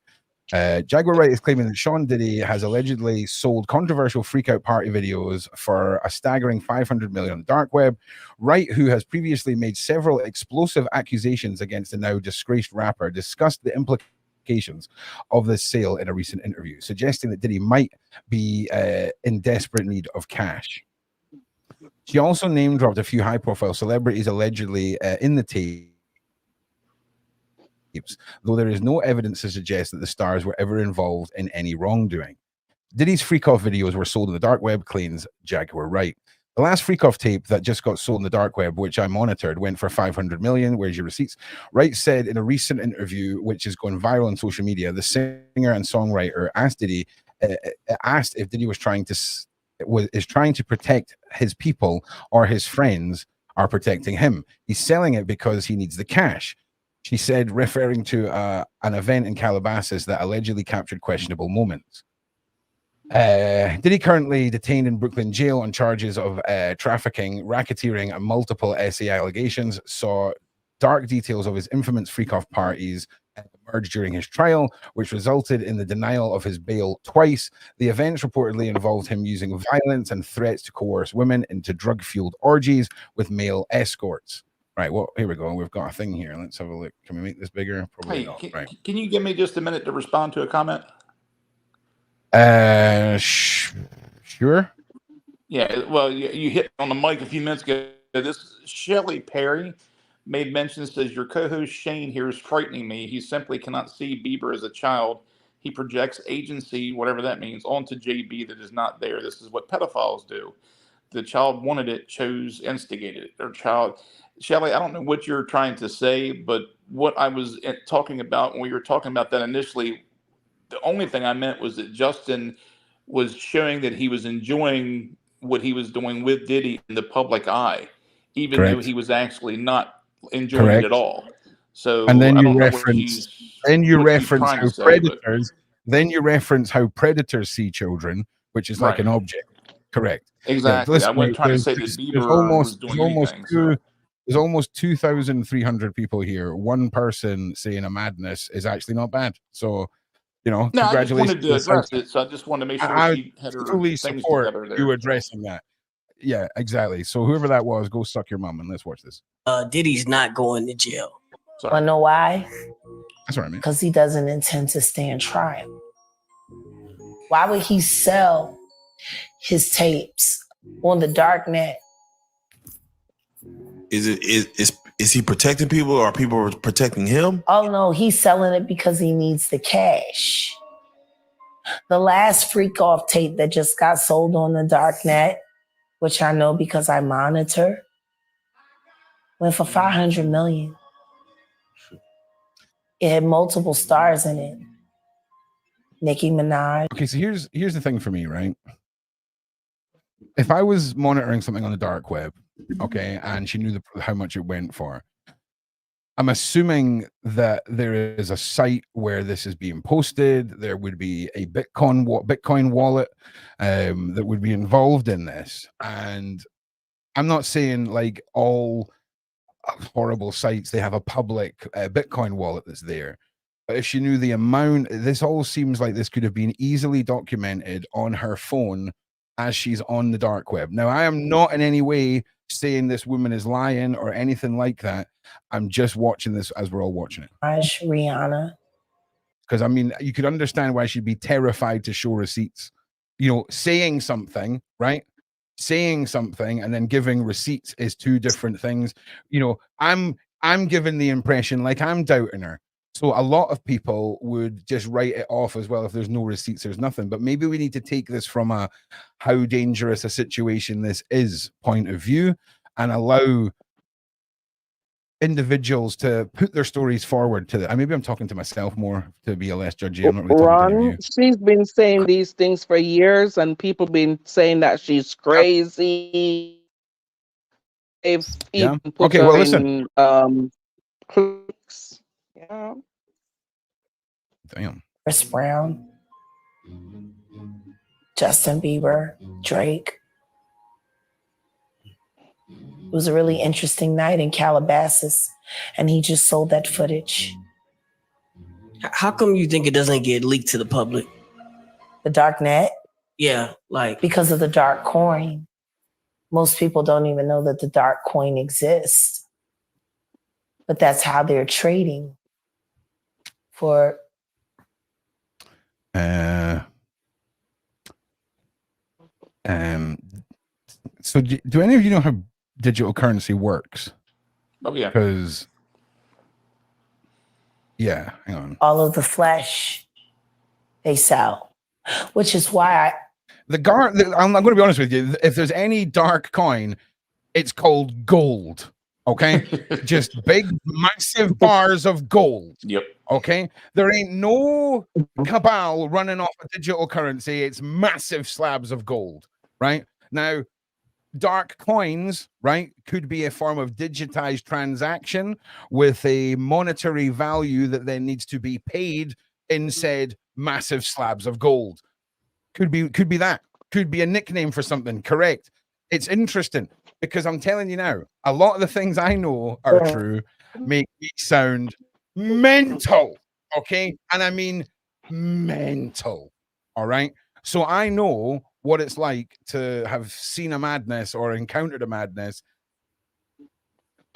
Speaker 1: Jaguar Wright is claiming that Sean Diddy has allegedly sold controversial freakout party videos for a staggering $500 million on the dark web. Wright, who has previously made several explosive accusations against the now disgraced rapper, discussed the implications of this sale in a recent interview, suggesting that Diddy might be in desperate need of cash. She also name dropped a few high-profile celebrities allegedly in the tape, though there is no evidence to suggest that the stars were ever involved in any wrongdoing. Diddy's freak-off videos were sold on the dark web, claims Jaguar Wright. The last freak-off tape that just got sold on the dark web, which I monitored, went for $500 million. Where's your receipts? Wright said in a recent interview, which is going viral on social media, the singer and songwriter asked Diddy, asked if Diddy was trying to protect his people or his friends are protecting him. He's selling it because he needs the cash. She said, referring to an event in Calabasas that allegedly captured questionable moments. Diddy currently detained in Brooklyn jail on charges of trafficking, racketeering, and multiple SA allegations. Saw dark details of his infamous freak-off parties emerge during his trial, which resulted in the denial of his bail twice. The events reportedly involved him using violence and threats to coerce women into drug-fueled orgies with male escorts. Right, well, here we go. We've got a thing here. Let's have a look. Can we make this bigger? Probably not. Right.
Speaker 4: Can you give me just a minute to respond to a comment?
Speaker 1: Sure.
Speaker 4: Yeah, well, you hit on the mic a few minutes ago. This Shelley Perry made mention, says, your co-host Shane here is frightening me. He simply cannot see Bieber as a child. he projects agency, whatever that means, onto JB that is not there. This is what pedophiles do. The child wanted it, chose, instigated it. Their child, Shelly, I don't know what you're trying to say, but what I was talking about when we were talking about that initially, the only thing I meant was that Justin was showing that he was enjoying what he was doing with Diddy in the public eye, even though he was actually not enjoying it at all. So
Speaker 1: And then
Speaker 4: I
Speaker 1: you
Speaker 4: don't know
Speaker 1: reference, then you
Speaker 4: what she's
Speaker 1: reference
Speaker 4: trying
Speaker 1: how
Speaker 4: to say, but
Speaker 1: predators, then you reference how predators see children, which is like
Speaker 4: right.
Speaker 1: an object. Correct.
Speaker 4: Exactly. I
Speaker 1: Listen,
Speaker 4: wasn't trying to say that Bieber was doing anything. So.
Speaker 1: There's almost 2,300 people here. One person saying a madness is actually not bad. So, you know,
Speaker 4: No, I just
Speaker 1: congratulations.
Speaker 4: wanted to address it, so I just wanted to make sure
Speaker 1: I
Speaker 4: she had her
Speaker 1: fully
Speaker 4: things
Speaker 1: support
Speaker 4: together there.
Speaker 1: you addressing that. Yeah, exactly. So whoever that was, go suck your mom and let's watch this.
Speaker 17: Diddy's not going to jail.
Speaker 18: I know why?
Speaker 1: That's what I mean.
Speaker 18: Because he doesn't intend to stand trial. Why would he sell his tapes on the dark net?
Speaker 19: Is he protecting people, or are people protecting him?
Speaker 18: Oh no, he's selling it because he needs the cash. The last freak off tape that just got sold on the dark net, which I know because I monitor, went for $500 million. It had multiple stars in it. Nicki Minaj.
Speaker 1: Okay, so here's the thing for me, right? If I was monitoring something on the dark web, okay, and she knew how much it went for, I'm assuming that there is a site where this is being posted. There would be a Bitcoin wallet that would be involved in this. And I'm not saying like all horrible sites, they have a public Bitcoin wallet that's there. But if she knew the amount, this all seems like this could have been easily documented on her phone as she's on the dark web. Now, I am not in any way saying this woman is lying or anything like that. I'm just watching this as we're all watching it.
Speaker 18: Rihanna.
Speaker 1: Because I mean, you could understand why she'd be terrified to show receipts. You know, saying something, right? Saying something and then giving receipts is two different things. You know, I'm giving the impression like I'm doubting her. So a lot of people would just write it off as well. If there's no receipts, there's nothing. But maybe we need to take this from a how dangerous a situation this is point of view and allow individuals to put their stories forward to maybe I'm talking to myself more to be a less judgy. I'm not really talking to you.
Speaker 3: She's been saying these things for years, and people been saying that she's crazy. They've even put
Speaker 1: Okay,
Speaker 3: her
Speaker 1: well,
Speaker 3: in cliques. Yeah.
Speaker 1: Damn.
Speaker 18: Chris Brown, Justin Bieber, Drake. It was a really interesting night in Calabasas, and he just sold that footage.
Speaker 17: How come you think it doesn't get leaked to the public?
Speaker 18: The dark net?
Speaker 17: Yeah, like
Speaker 18: because of the dark coin. Most people don't even know that the dark coin exists. But that's how they're trading for.
Speaker 1: So do any of you know how digital currency works?
Speaker 4: Oh yeah.
Speaker 1: Because yeah, hang on.
Speaker 18: All of the flesh they sell, which is why
Speaker 1: I'm going to be honest with you. If there's any dark coin, it's called gold. Okay, just big, massive bars of gold.
Speaker 4: Yep.
Speaker 1: Okay, there ain't no cabal running off a digital currency. It's massive slabs of gold. Right now, dark coins, right, could be a form of digitized transaction with a monetary value that then needs to be paid in said massive slabs of gold. Could be that. Could be a nickname for something. Correct. It's interesting because I'm telling you now, a lot of the things I know are true make me sound mental. Okay, and I mean mental. All right. So I know what it's like to have seen a madness or encountered a madness,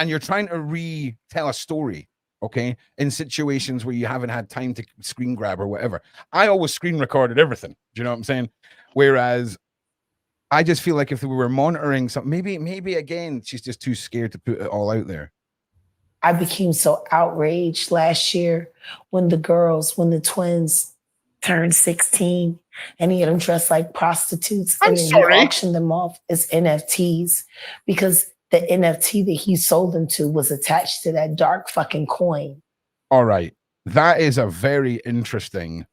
Speaker 1: and you're trying to retell a story, okay, in situations where you haven't had time to screen grab or whatever. I always screen recorded everything. Do you know what I'm saying? Whereas I just feel like if we were monitoring something, maybe again, she's just too scared to put it all out there.
Speaker 18: I became so outraged last year when the twins turned 16, and he had them dressed like prostitutes,
Speaker 1: I'm
Speaker 18: and then
Speaker 1: sorry.
Speaker 18: he auctioned them off as NFTs because the NFT that he sold them to was attached to that dark fucking coin.
Speaker 1: All right. That is a very interesting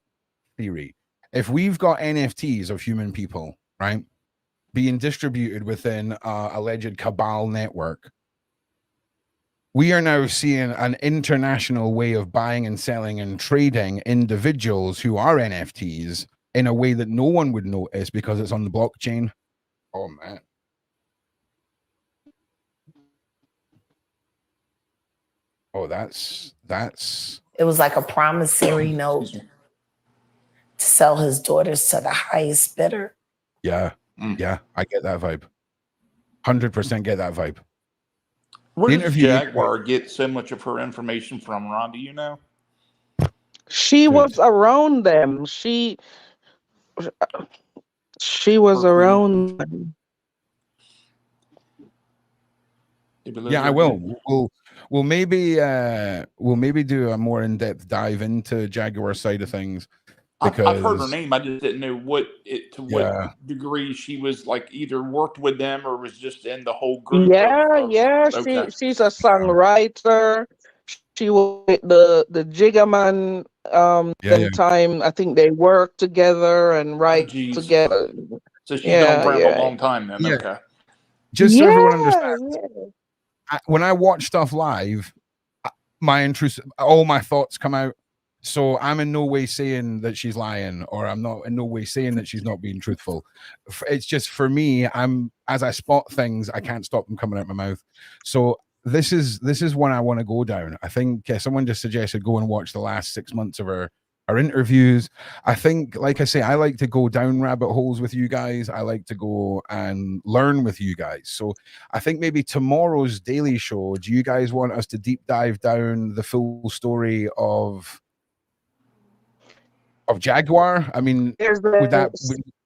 Speaker 1: theory. If we've got NFTs of human people, right, being distributed within alleged cabal network, we are now seeing an international way of buying and selling and trading individuals who are NFTs in a way that no one would notice because it's on the blockchain. Oh man. Oh, that's
Speaker 18: It was like a promissory note to sell his daughters to the highest bidder.
Speaker 1: yeah. Yeah, I get that vibe. 100% get that vibe.
Speaker 4: Where
Speaker 1: The
Speaker 4: does
Speaker 1: interview you-
Speaker 4: Jaguar get so much of her information from, Ron? Do you know?
Speaker 3: She was around them. She was around them.
Speaker 1: Yeah, I will. We'll maybe do a more in-depth dive into Jaguar side of things because
Speaker 4: I've heard her name. I just didn't know what degree she was like either worked with them or was just in the whole group.
Speaker 3: Yeah.
Speaker 4: Okay.
Speaker 3: She's a songwriter. She was with the Jiggerman time. I think they work together and write together.
Speaker 4: So she's been on ground a long time then.
Speaker 1: Yeah.
Speaker 4: Okay.
Speaker 1: Just so everyone understands, when I watch stuff live, all my thoughts come out. So I'm in no way saying that she's lying, or I'm not in no way saying that she's not being truthful. It's just for me, as I spot things, I can't stop them coming out my mouth. So this is one I want to go down. I think someone just suggested go and watch the last 6 months of her interviews. I think, like I say, I like to go down rabbit holes with you guys. I like to go and learn with you guys. So I think maybe tomorrow's daily show, do you guys want us to deep dive down the full story of Jaguar? I mean,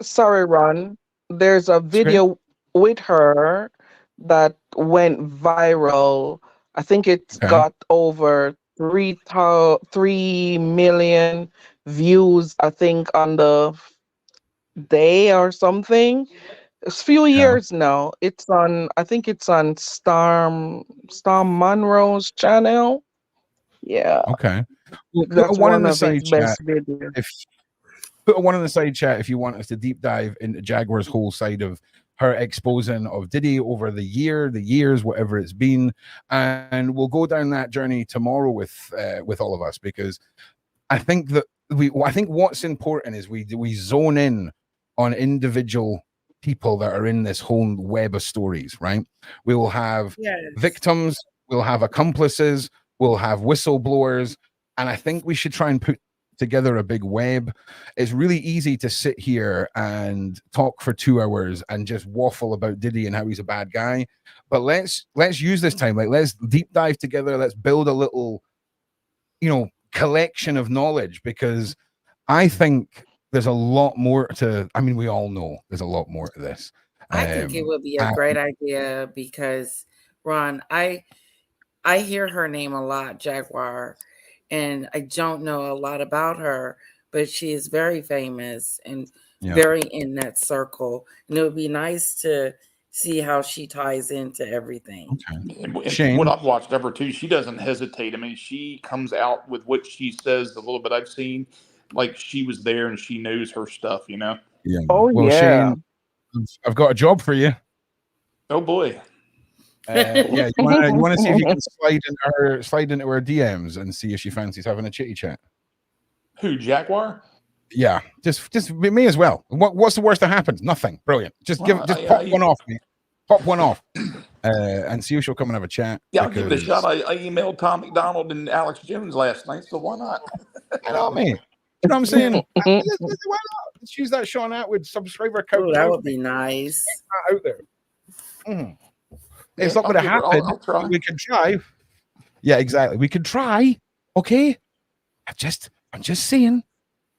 Speaker 3: sorry, Ron. There's a video with her that went viral. I think it's got over 3 million views, I think, on the day or something. It's a few years now. It's on, I think it's on Storm Monroe's channel. Yeah.
Speaker 1: Okay. Well,
Speaker 3: That's
Speaker 1: one in
Speaker 3: one
Speaker 1: the
Speaker 3: of
Speaker 1: side
Speaker 3: his best
Speaker 1: chat.
Speaker 3: videos.
Speaker 1: Put one in the side chat if you want us to deep dive into Jaguar's whole side of her exposing of Diddy over the years, whatever it's been, and we'll go down that journey tomorrow with all of us, because I think that I think what's important is we zone in on individual people that are in this whole web of stories, right? We will have victims, we'll have accomplices, we'll have whistleblowers, and I think we should try and put together a big web. It's really easy to sit here and talk for 2 hours and just waffle about Diddy and how he's a bad guy, but let's use this time, like, let's deep dive together, let's build a little, collection of knowledge, because I think there's a lot more to, I mean, we all know there's a lot more to this.
Speaker 6: I think it would be a great idea because, Ron, I hear her name a lot, Jaguar, and I don't know a lot about her, but she is very famous and very in that circle. And it would be nice to see how she ties into everything.
Speaker 4: And what I've watched of her too, she doesn't hesitate. I mean, she comes out with what she says. The little bit I've seen, like she was there and she knows her stuff.
Speaker 1: Yeah. Shane, I've got a job for you.
Speaker 4: Oh boy.
Speaker 1: You want to see if you can slide into her DMs and see if she fancies having a chitty chat.
Speaker 4: Who, Jaguar?
Speaker 1: Yeah, just me as well. What's the worst that happens? Nothing. Brilliant. Just pop one off, mate. Pop one off, and see if she'll come and have a chat.
Speaker 4: Yeah, I'll give it a shot. I emailed Tom McDonald and Alex Jones last night, so why not?
Speaker 1: I know, mate. You know what I'm saying? Why not? Let's use that Sean Atwood subscriber code.
Speaker 6: Ooh, that would be nice.
Speaker 1: Out there. It's not going to happen. We can try. Yeah, exactly. We can try. Okay. I'm just saying.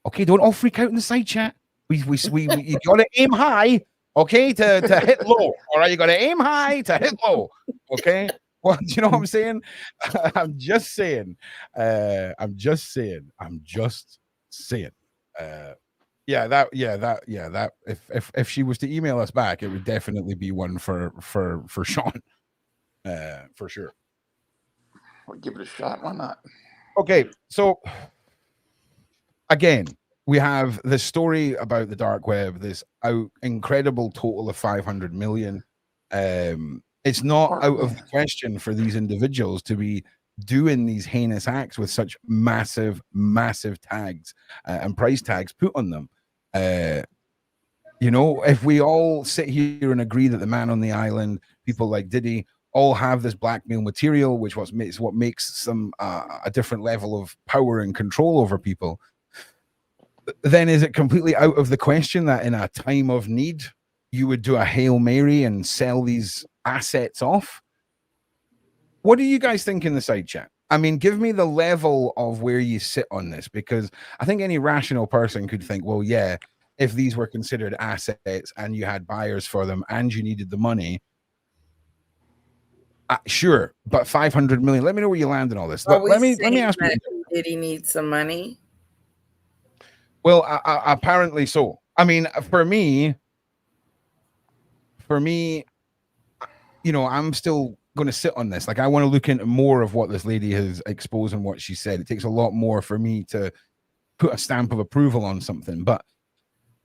Speaker 1: Okay, don't all freak out in the side chat. We you gotta aim high, okay, to hit low. All right, you gotta aim high to hit low. Okay. Well, do you know what I'm saying? I'm just saying. That if she was to email us back, it would definitely be one for Sean, for sure.
Speaker 4: We'll give it a shot. Why not?
Speaker 1: Okay, so again, we have this story about the dark web, this incredible total of 500 million. It's not out of the question for these individuals to be doing these heinous acts with such massive tags and price tags put on them. If we all sit here and agree that the man on the island, people like Diddy, all have this blackmail material, which what makes them a different level of power and control over people, then is it completely out of the question that in a time of need you would do a Hail Mary and sell these assets off? What do you guys think in the side chat? I mean, give me the level of where you sit on this, because I think any rational person could think, well, yeah, if these were considered assets and you had buyers for them and you needed the money, sure, but 500 million. Let me know where you land in all this. Let me ask you.
Speaker 6: Did he need some money?
Speaker 1: Well, apparently so. I mean, for me, I'm still going to sit on this. Like, I want to look into more of what this lady has exposed and what she said. It takes a lot more for me to put a stamp of approval on something, but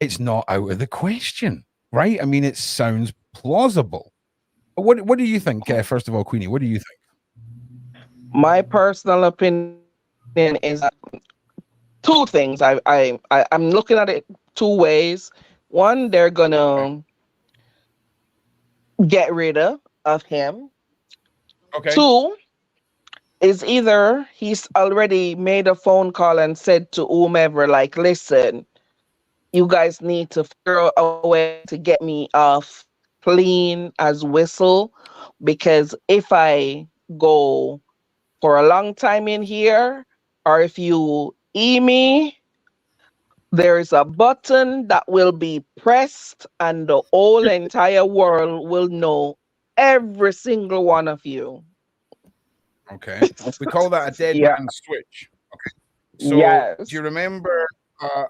Speaker 1: it's not out of the question, right? I mean, it sounds plausible. What do you think? First of all, Queenie, what do you think?
Speaker 3: My personal opinion is two things. I'm looking at it two ways. One, they're gonna get rid of him.
Speaker 1: Okay.
Speaker 3: Two is either he's already made a phone call and said to whomever, like, listen, you guys need to figure out a way to get me off clean as whistle, because if I go for a long time in here, or if you me, there is a button that will be pressed and the whole entire world will know every single one of you.
Speaker 1: Okay. We call that a dead man switch. Okay. So
Speaker 3: Yes.
Speaker 1: do you remember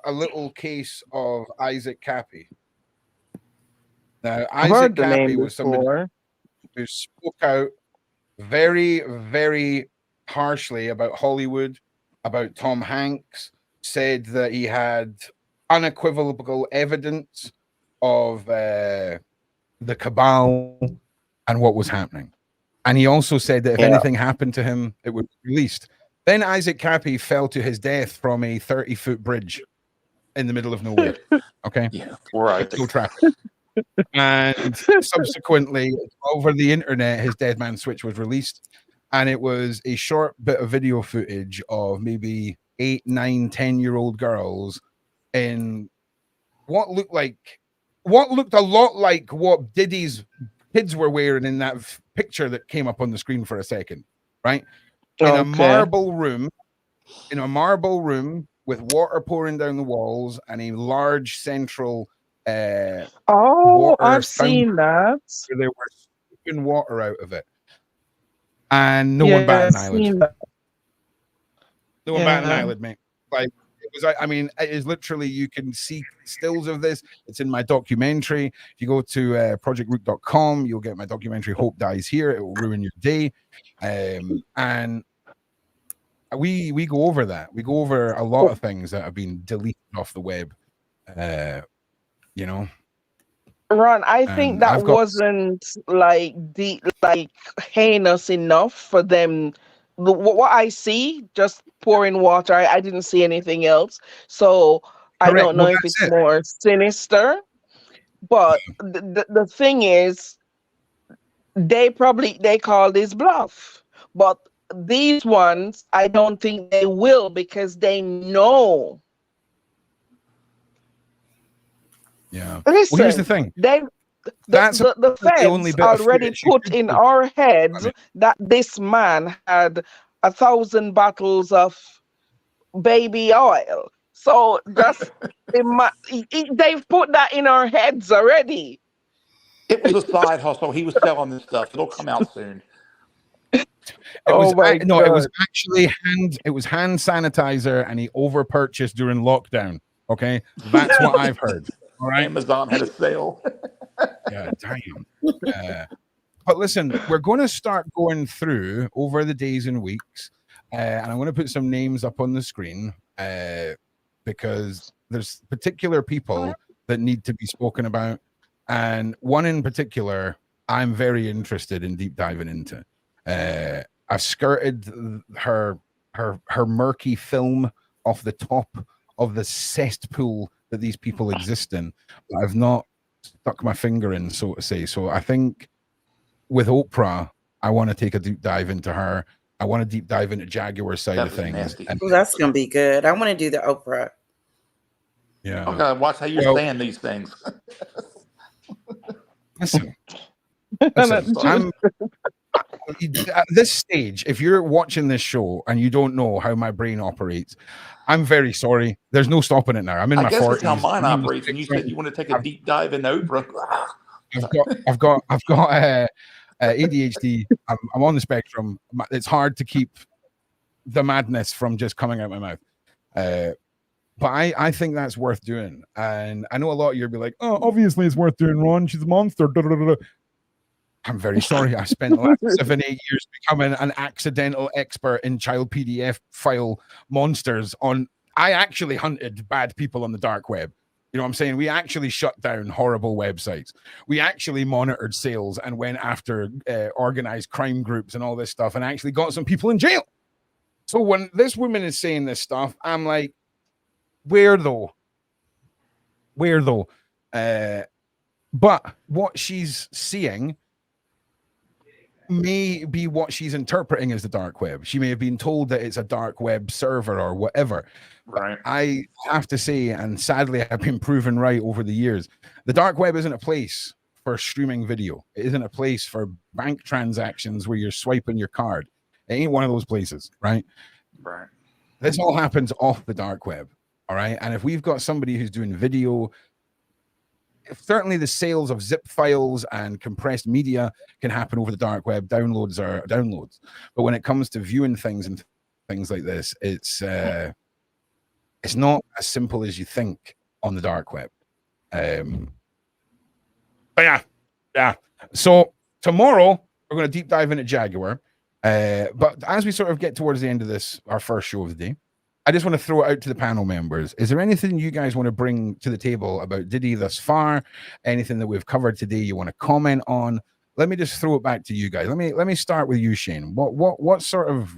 Speaker 1: a little case of Isaac Cappy? Now,
Speaker 3: I've
Speaker 1: Isaac
Speaker 3: heard the name
Speaker 1: Cappy was somebody
Speaker 3: before.
Speaker 1: who spoke out very, very harshly about Hollywood, about Tom Hanks, said that he had unequivocal evidence of the cabal and what was happening. And he also said that if anything happened to him, it would be released. Then Isaac Cappy fell to his death from a 30-foot bridge in the middle of nowhere. Okay?
Speaker 4: Yeah, right.
Speaker 1: No traffic. And subsequently, over the internet, his dead man switch was released. And it was a short bit of video footage of maybe 8, 9, 10-year-old girls in what looked a lot like what Diddy's kids were wearing in that picture that came up on the screen for a second, right? In a marble room with water pouring down the walls and a large central
Speaker 3: I've seen that.
Speaker 1: Where they were scooping water out of it. And no one batted an eyelid. No one batted an eyelid, mate. Like, it was, I mean, it is literally, you can see stills of this. It's in my documentary. If you go to projectroot.com, you'll get my documentary Hope Dies Here. It will ruin your day. And we go over that. We go over a lot of things that have been deleted off the web.
Speaker 3: Ron, I think that wasn't like heinous enough for them. What I see, just pouring water. I didn't see anything else, so I don't know if it's more sinister. But the thing is, they call this bluff. But these ones, I don't think they will, because they know.
Speaker 1: Yeah.
Speaker 3: Listen,
Speaker 1: well, here's the thing.
Speaker 3: The feds already put in our heads that this man had 1,000 bottles of baby oil. So just they've put that in our heads already.
Speaker 4: It was a side hustle. He was selling this stuff. It'll come out soon.
Speaker 1: It was actually hand sanitizer, and he over purchased during lockdown. Okay, that's what I've heard. All right,
Speaker 4: Amazon had a sale.
Speaker 1: yeah, damn. But listen, we're going to start going through over the days and weeks, and I'm going to put some names up on the screen because there's particular people that need to be spoken about, and one in particular I'm very interested in deep diving into. I've skirted her murky film off the top of the cesspool that these people exist in, but I've not stuck my finger in, so to say. So I think with Oprah, I want to take a deep dive into her. I want to deep dive into Jaguar's side of things. And,
Speaker 6: Well, that's gonna be good. I want to do the Oprah.
Speaker 1: yeah.
Speaker 4: Oh God, watch how you're
Speaker 1: Well,
Speaker 4: saying these things.
Speaker 1: Listen, I'm at this stage, if you're watching this show and you don't know how my brain operates, I'm very sorry. There's no stopping it now. I'm in
Speaker 4: I
Speaker 1: my
Speaker 4: guess
Speaker 1: 40s.
Speaker 4: that's how mine operates. And you said you want to take a deep dive in Oprah.
Speaker 1: I've got ADHD. I'm on the spectrum. It's hard to keep the madness from just coming out my mouth. But I think that's worth doing. And I know a lot of you'll be like, oh, obviously it's worth doing, Ron. She's a monster. Da, da, da, da. I'm very sorry. I spent the last 7-8 years becoming an accidental expert in child PDF file monsters on. I actually hunted bad people on the dark web. You know what I'm saying? We actually shut down horrible websites. We actually monitored sales and went after organized crime groups and all this stuff and actually got some people in jail. So when this woman is saying this stuff, I'm like, where though? Where though? But what she's seeing may be what she's interpreting as the dark web. She may have been told that it's a dark web server or whatever.
Speaker 4: Right.
Speaker 1: I have to say, and sadly I've been proven right over the years, the dark web isn't a place for streaming video. It isn't a place for bank transactions where you're swiping your card. It ain't one of those places, right?
Speaker 4: Right.
Speaker 1: This all happens off the dark web, all right? And if we've got somebody who's doing video, certainly the sales of zip files and compressed media can happen over the dark web. Downloads are downloads. But when it comes to viewing things and things like this, it's not as simple as you think on the dark web. But yeah. So tomorrow we're going to deep dive into Jaguar. But as we sort of get towards the end of this, our first show of the day, I just want to throw it out to the panel members. Is there anything you guys want to bring to the table about Diddy thus far? Anything that we've covered today you want to comment on? Let me just throw it back to you guys. Let me start with you, Shane. What sort of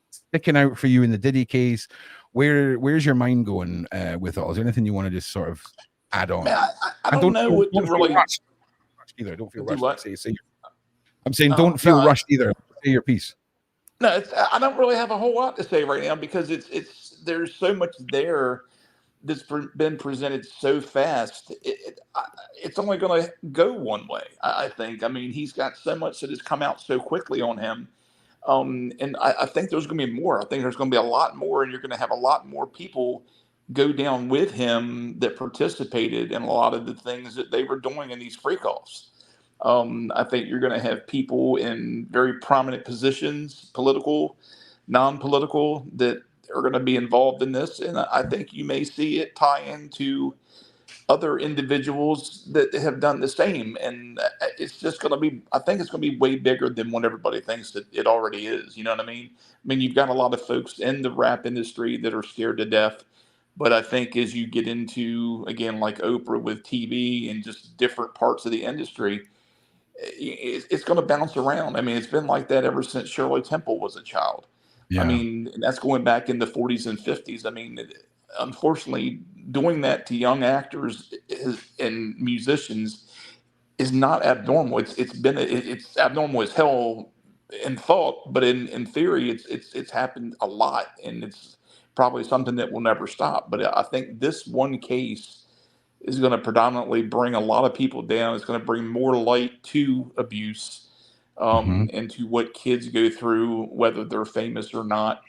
Speaker 1: sticking out for you in the Diddy case? Where's your mind going with it all? Is there anything you want to just sort of add on?
Speaker 4: Man, I don't know what to really
Speaker 1: rushed either. Don't feel rushed.
Speaker 4: What?
Speaker 1: I'm saying don't feel rushed either. Say your piece.
Speaker 4: No, I don't really have a whole lot to say right now because there's so much there that's been presented so fast. It's only going to go one way, I think. I mean, he's got so much that has come out so quickly on him. And I think there's going to be more. I think there's going to be a lot more, and you're going to have a lot more people go down with him that participated in a lot of the things that they were doing in these freak-offs. I think you're going to have people in very prominent positions, political, non-political, that are going to be involved in this. And I think you may see it tie into other individuals that have done the same. And it's just going to be, I think it's going to be way bigger than what everybody thinks that it already is. You know what I mean? I mean, you've got a lot of folks in the rap industry that are scared to death. But I think as you get into, again, like Oprah with TV and just different parts of the industry, it's going to bounce around. I mean, it's been like that ever since Shirley Temple was a child.
Speaker 1: Yeah.
Speaker 4: I mean, that's going back in the 40s and 50s. I mean, unfortunately, doing that to young actors and musicians is not abnormal. It's abnormal as hell in thought, but in theory, it's happened a lot, and it's probably something that will never stop. But I think this one case is going to predominantly bring a lot of people down. It's going to bring more light to abuse and to what kids go through, whether they're famous or not.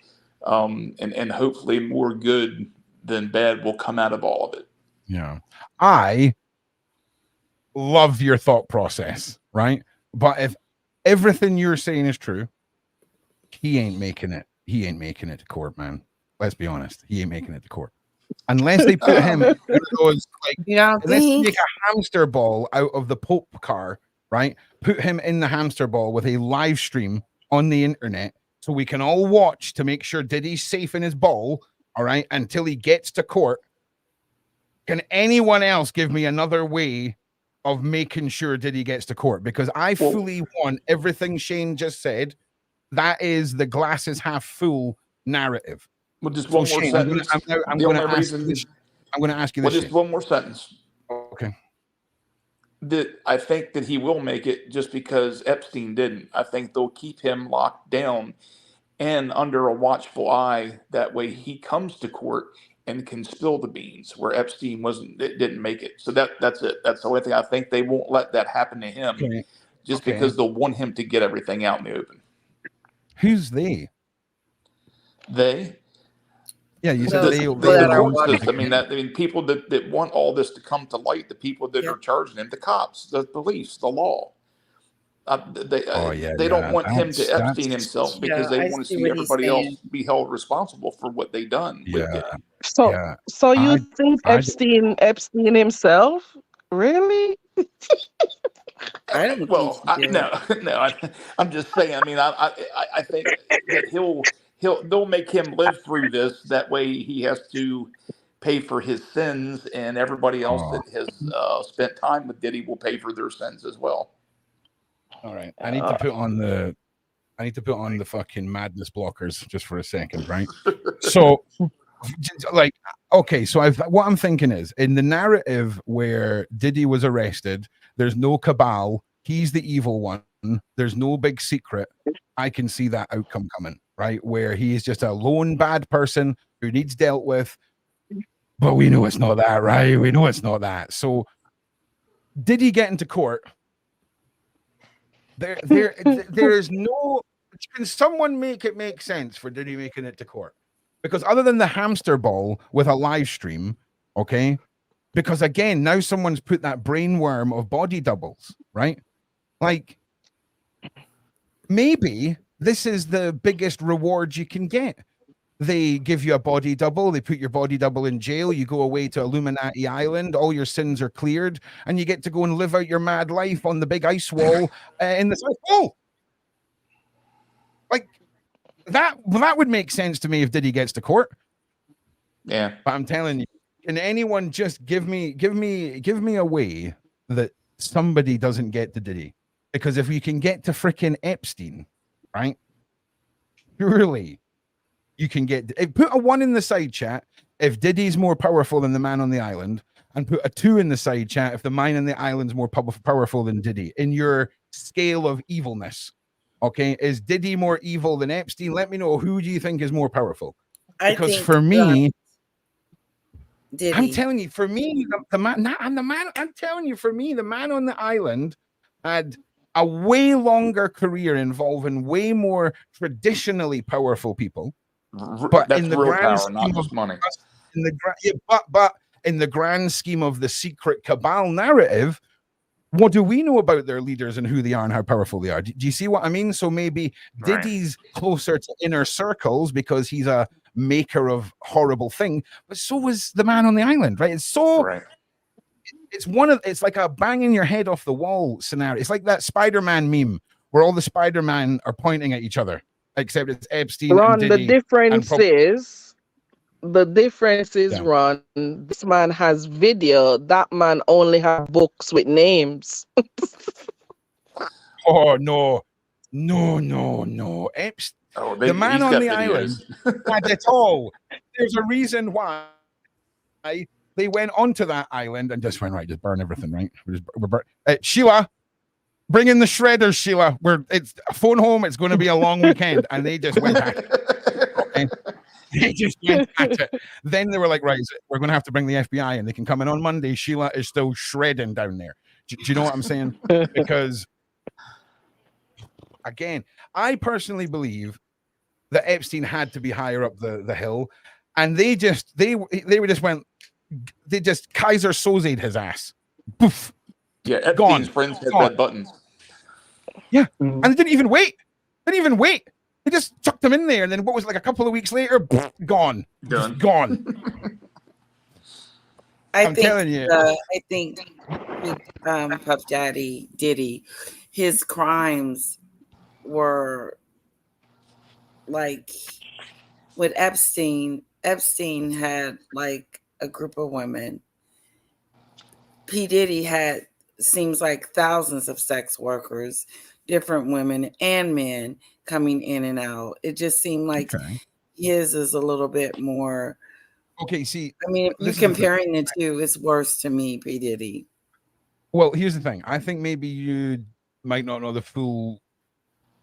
Speaker 4: And hopefully more good than bad will come out of all of it.
Speaker 1: Yeah. I love your thought process, right? But if everything you're saying is true, he ain't making it. He ain't making it to court, man. Let's be honest. He ain't making it to court. Unless they put him in one of those, like,
Speaker 6: Yeah,
Speaker 1: unless they make a hamster ball out of the Pope car, right? Put him in the hamster ball with a live stream on the internet so we can all watch to make sure Diddy's safe in his ball, all right, until he gets to court. Can anyone else give me another way of making sure Diddy gets to court? Because I fully want everything Shane just said. That is the glass is half full narrative.
Speaker 4: Well, just one more
Speaker 1: Shane,
Speaker 4: sentence.
Speaker 1: I'm going to ask you this.
Speaker 4: Well, just one more sentence.
Speaker 1: Okay.
Speaker 4: That I think that he will make it just because Epstein didn't. I think they'll keep him locked down and under a watchful eye. That way he comes to court and can spill the beans where Epstein didn't make it. So that's it. That's the only thing. I think they won't let that happen to him just because they'll want him to get everything out in the open.
Speaker 1: Who's they?
Speaker 4: They?
Speaker 1: Yeah, you said they
Speaker 4: the court system. I mean, people that want all this to come to light, the people that are charging him, the cops, the police, the law. They don't want him to Epstein himself because they want to see everybody else be held responsible for what they done.
Speaker 3: So you think Epstein himself? Really?
Speaker 6: I don't
Speaker 4: I'm just saying. I mean, I think that they'll make him live through this. That way, he has to pay for his sins, and everybody else that has spent time with Diddy will pay for their sins as well.
Speaker 1: All right, I need to put on the fucking madness blockers just for a second, right? So, like, okay, so what I'm thinking is in the narrative where Diddy was arrested, there's no cabal, he's the evil one, there's no big secret. I can see that outcome coming, right? Where he's just a lone bad person who needs dealt with, but we know it's not that, right? We know it's not that. So, Diddy get into court? There's no. Can someone make it make sense for Diddy making it to court? Because other than the hamster ball with a live stream, okay? Because again, now someone's put that brainworm of body doubles, right? Like, maybe this is the biggest reward you can get. They give you a body double, they put your body double in jail, you go away to Illuminati Island, all your sins are cleared, and you get to go and live out your mad life on the big ice wall in the South Pole. Like, that would make sense to me if Diddy gets to court.
Speaker 4: Yeah.
Speaker 1: But I'm telling you, can anyone just give me a way that somebody doesn't get to Diddy? Because if we can get to freaking Epstein, right? Surely you can get, put a 1 in the side chat if Diddy's more powerful than the man on the island, and put a 2 in the side chat if the man on the island's more powerful than Diddy in your scale of evilness. Okay, is Diddy more evil than Epstein? Let me know, who do you think is more powerful? Because for me,
Speaker 6: Diddy.
Speaker 1: I'm telling you, for me, I'm telling you, for me, the man on the island had a way longer career involving way more traditionally powerful people. But
Speaker 4: that's
Speaker 1: in the
Speaker 4: real
Speaker 1: grand
Speaker 4: power, not
Speaker 1: scheme
Speaker 4: just money.
Speaker 1: but in the grand scheme of the secret cabal narrative, what do we know about their leaders and who they are and how powerful they are? Do you see what I mean? So maybe Diddy's closer to inner circles because he's a maker of horrible thing, but so was the man on the island, right? It's so it's like a banging your head off the wall scenario. It's like that Spider-Man meme where all the Spider-Man are pointing at each other, except it's Epstein
Speaker 3: Ron,
Speaker 1: and Diddy.
Speaker 3: the difference is, Ron, this man has video. That man only has books with names.
Speaker 1: Oh, no. Epstein.
Speaker 4: Oh,
Speaker 1: the man on the island had it all. There's a reason why they went onto that island and just went, right, just burn everything, right? Sheila, bring in the shredders, Sheila. It's phone home. It's going to be a long weekend. And they just went at it. Okay? They just went at it. Then they were like, right, we're going to have to bring the FBI and they can come in on Monday. Sheila is still shredding down there. Do you know what I'm saying? Because again, I personally believe that Epstein had to be higher up the hill, and they just Kaiser Soze'd his ass. Poof.
Speaker 4: Yeah, Epstein's
Speaker 1: gone.
Speaker 4: Friends had red buttons.
Speaker 1: Yeah, and they didn't even wait. They just chucked him in there, and then what was it, like a couple of weeks later, gone.
Speaker 4: Done.
Speaker 1: Gone. I'm telling you.
Speaker 6: I think with Puff Daddy Diddy, his crimes were like with Epstein. Epstein had like a group of women. P. Diddy had seems like thousands of sex workers, different women and men coming in and out. It just seemed like his is a little bit more.
Speaker 1: Okay, see,
Speaker 6: I mean, if you're comparing the two, it's worse to me, P. Diddy.
Speaker 1: Well, here's the thing. I think maybe you might not know the full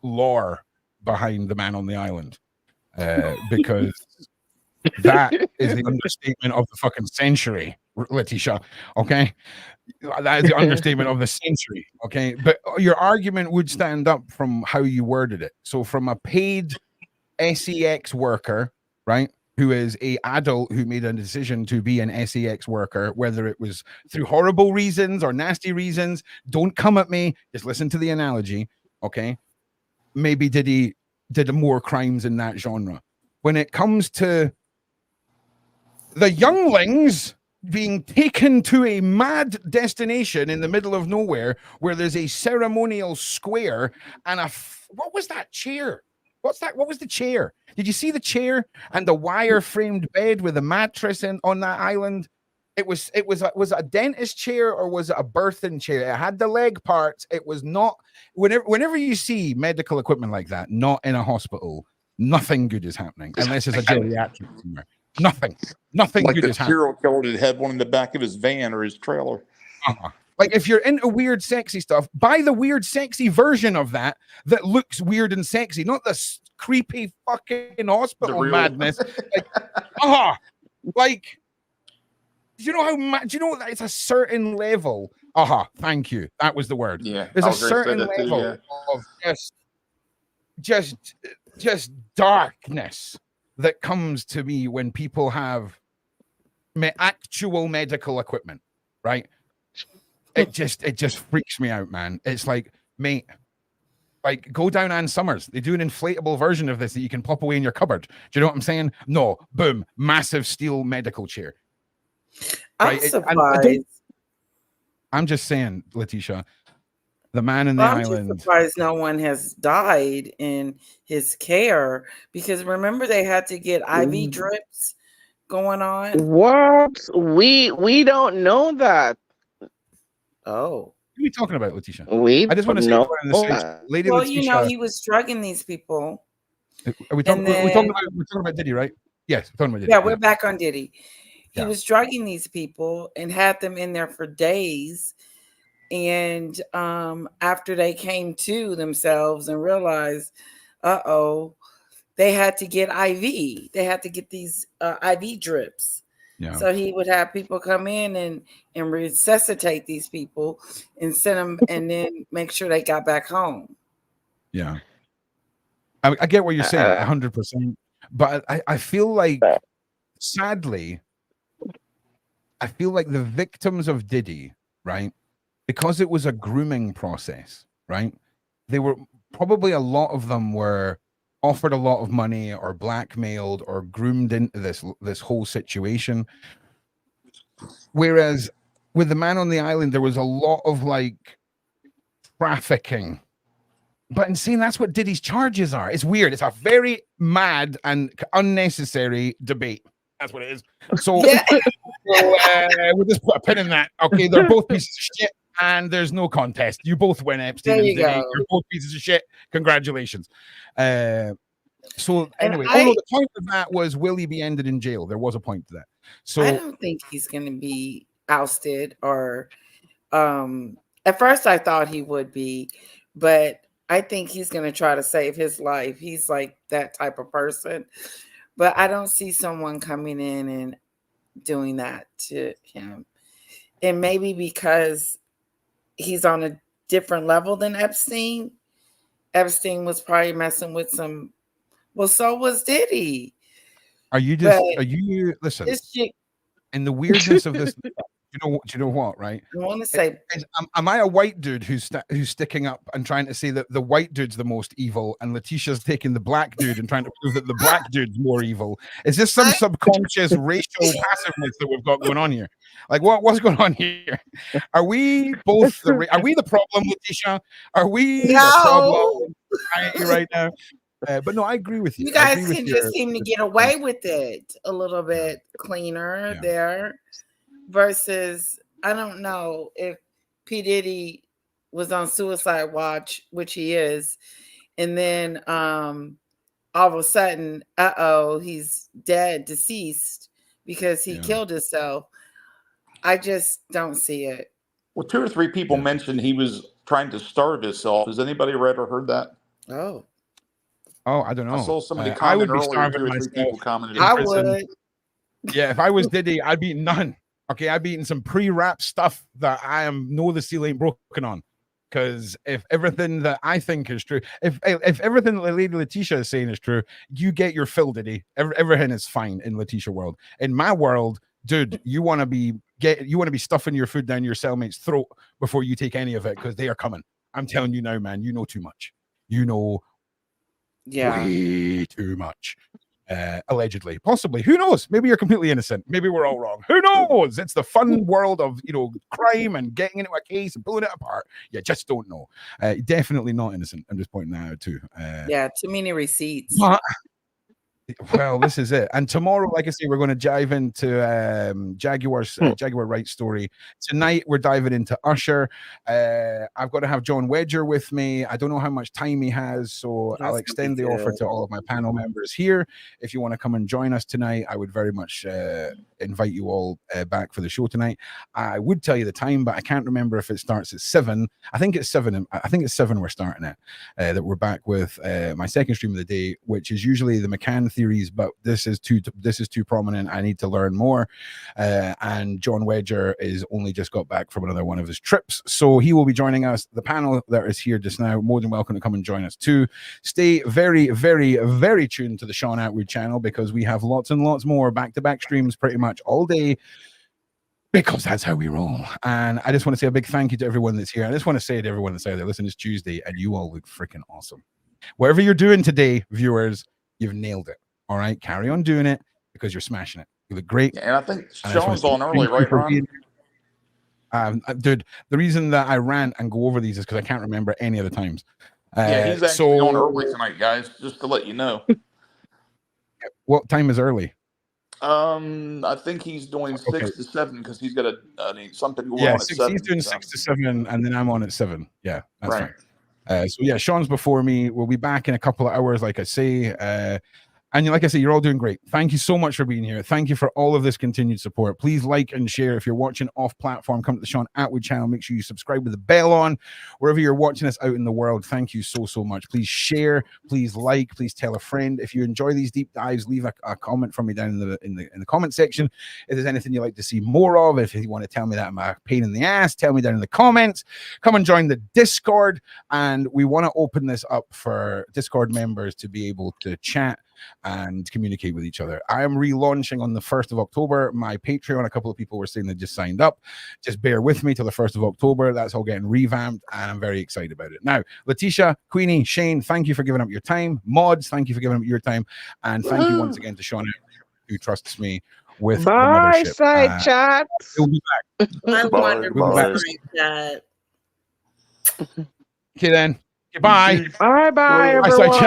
Speaker 1: lore behind the Man on the Island, because that is the understatement of the fucking century, Letitia. Okay, that is the understatement of the century. Okay, but your argument would stand up from how you worded it. So, from a paid sex worker, right? Who is a adult who made a decision to be an sex worker, whether it was through horrible reasons or nasty reasons. Don't come at me. Just listen to the analogy, okay? Maybe Diddy did more crimes in that genre. When it comes to the younglings being taken to a mad destination in the middle of nowhere where there's a ceremonial square and what was that chair? What's that? What was the chair? Did you see the chair and the wire framed bed with a mattress on that island? Was it a dentist chair or was it a birthing chair? It had the leg parts. It was not. Whenever you see medical equipment like that, not in a hospital, nothing good is happening unless it's a geriatric somewhere. Nothing
Speaker 4: Like
Speaker 1: good
Speaker 4: the
Speaker 1: is happening.
Speaker 4: serial killer that had one in the back of his van or his trailer.
Speaker 1: Like if you're into weird, sexy stuff, buy the weird, sexy version of that looks weird and sexy, not the creepy fucking hospital madness. Like, do you know how much? Do you know that it's a certain level? Thank you. That was the word.
Speaker 4: Yeah,
Speaker 1: there's a certain level of just darkness that comes to me when people have actual medical equipment, right? It just freaks me out, man. It's like, mate, like go down Ann Summers. They do an inflatable version of this that you can pop away in your cupboard. Do you know what I'm saying? No, boom, massive steel medical chair.
Speaker 6: I'm surprised.
Speaker 1: I'm just saying, Letitia, the Man in the Island.
Speaker 6: I'm surprised no one has died in his care because remember they had to get IV drips going on.
Speaker 3: What? We don't know that.
Speaker 6: Oh.
Speaker 1: What are we talking about, Letitia?
Speaker 3: I
Speaker 1: just want to say, Lady
Speaker 6: well,
Speaker 1: Letitia,
Speaker 6: you know, he was drugging these people.
Speaker 1: Are we talking about Diddy, right? Yes, we're talking about Diddy.
Speaker 6: Yeah, we're back on Diddy. He was drugging these people and had them in there for days. And after they came to themselves and realized, they had to get IV. They had to get these IV drips. Yeah. So he would have people come in and resuscitate these people and send them and then make sure they got back home.
Speaker 1: Yeah. I get what you're saying 100%. But I feel like, sadly, I feel like the victims of Diddy, right? Because it was a grooming process, right? They were probably a lot of them were offered a lot of money or blackmailed or groomed into this whole situation. Whereas with the Man on the Island, there was a lot of like trafficking. But in saying that's what Diddy's charges are. It's weird. It's a very mad and unnecessary debate. That's what it is. So, we'll just put a pin in that. Okay, they're both pieces of shit. And there's no contest. You both win, Epstein and Diddy. You're both pieces of shit. Congratulations. So anyway, the point of that was, will he be ended in jail? There was a point to that. So
Speaker 6: I don't think he's going to be ousted or. At first, I thought he would be, but I think he's going to try to save his life. He's like that type of person, but I don't see someone coming in and doing that to him. And maybe because he's on a different level than Epstein. Epstein was probably messing with some. Well, so was Diddy.
Speaker 1: Listen, in the weirdness of this, Do you know what? Right?
Speaker 6: I want to say,
Speaker 1: am I a white dude who's sticking up and trying to say that the white dude's the most evil, and Letitia's taking the black dude and trying to prove that the black dude's more evil? Is this some subconscious racial passiveness that we've got going on here? Like, what's going on here? Are we both are we the problem, Letitia? Are we the problem right now? But no, I agree with you.
Speaker 6: You guys can just seem to get away with it a little bit cleaner there versus, I don't know if P. Diddy was on suicide watch, which he is, and then all of a sudden, he's dead, deceased because he killed himself. I just don't see it.
Speaker 4: Well, 2 or 3 people mentioned he was trying to starve himself. Has anybody ever heard that?
Speaker 1: Oh, I don't know.
Speaker 4: I saw somebody
Speaker 1: I would
Speaker 4: comment
Speaker 1: be
Speaker 4: earlier.
Speaker 1: starving
Speaker 4: 2 or 3
Speaker 1: myself.
Speaker 4: people commented.
Speaker 6: I would.
Speaker 1: Yeah, if I was Diddy, I'd be none. Okay, I'd be eating some pre-wrapped stuff that I know the seal ain't broken on. Because if everything that I think is true, if everything that Lady Letitia is saying is true, you get your fill, Diddy. Everything is fine in Letitia world. In my world, dude, you want to be stuffing your food down your cellmate's throat before you take any of it, because they are coming. I'm telling you now, man. You know too much. You know way too much. Allegedly, possibly, who knows? Maybe you're completely innocent. Maybe we're all wrong. Who knows? It's the fun world of crime and getting into a case and pulling it apart. You just don't know. Definitely not innocent. I'm just pointing that out too.
Speaker 6: Too many receipts.
Speaker 1: Well, this is it. And tomorrow, like I say, we're going to dive into Jaguar Wright story. Tonight, we're diving into Usher. I've got to have John Wedger with me. I don't know how much time he has, so I'll extend the offer to all of my panel members here. If you want to come and join us tonight, I would very much invite you all back for the show tonight. I would tell you the time, but I can't remember if it starts at 7. I think it's 7. I think it's 7 we're starting at. That we're back with my second stream of the day, which is usually the McCann theories, but this is too prominent. I need to learn more. And John Wedger is only just got back from another one of his trips, so he will be joining us. The panel that is here just now, more than welcome to come and join us too. Stay very, very, very tuned to the Sean Atwood channel, because we have lots and lots more back-to-back streams pretty much all day, because that's how we roll. And I just want to say a big thank you to everyone that's here. I just want to say to everyone that's out there, listen, it's Tuesday and you all look freaking awesome. Whatever you're doing today, viewers, you've nailed it. All right, carry on doing it, because you're smashing it. You look great.
Speaker 4: Yeah, and I think Sean's on early, right, Ron?
Speaker 1: Dude, the reason that I rant and go over these is because I can't remember any other times.
Speaker 4: Yeah, he's actually on early tonight, guys, just to let you know.
Speaker 1: What time is early?
Speaker 4: I think he's doing 6 to 7 because he's got something going on at 7.
Speaker 1: He's doing 6 to 7, and then I'm on at 7. Yeah, that's
Speaker 4: right.
Speaker 1: Fine. So yeah, Sean's before me. We'll be back in a couple of hours, like I say. And like I say, you're all doing great. Thank you so much for being here. Thank you for all of this continued support. Please like and share. If you're watching off platform, come to the Sean Atwood channel. Make sure you subscribe with the bell on. Wherever you're watching us out in the world, thank you so much. Please share. Please like. Please tell a friend. If you enjoy these deep dives, leave a comment from me down in the comment section. If there's anything you'd like to see more of, if you want to tell me that I'm a pain in the ass, tell me down in the comments. Come and join the Discord, and we want to open this up for Discord members to be able to chat and communicate with each other. I am relaunching on the 1st of October my Patreon. A couple of people were saying they just signed up. Just bear with me till the 1st of October. That's all getting revamped, and I'm very excited about it. Now, Letitia, Queenie, Shane, thank you for giving up your time. Mods, thank you for giving up your time. And thank you once again to Sean, who trusts me with the mothership.
Speaker 3: Side chat.
Speaker 1: We'll be back. Okay then. Goodbye.
Speaker 3: Bye,
Speaker 1: Bye,
Speaker 3: everyone.
Speaker 1: side chat.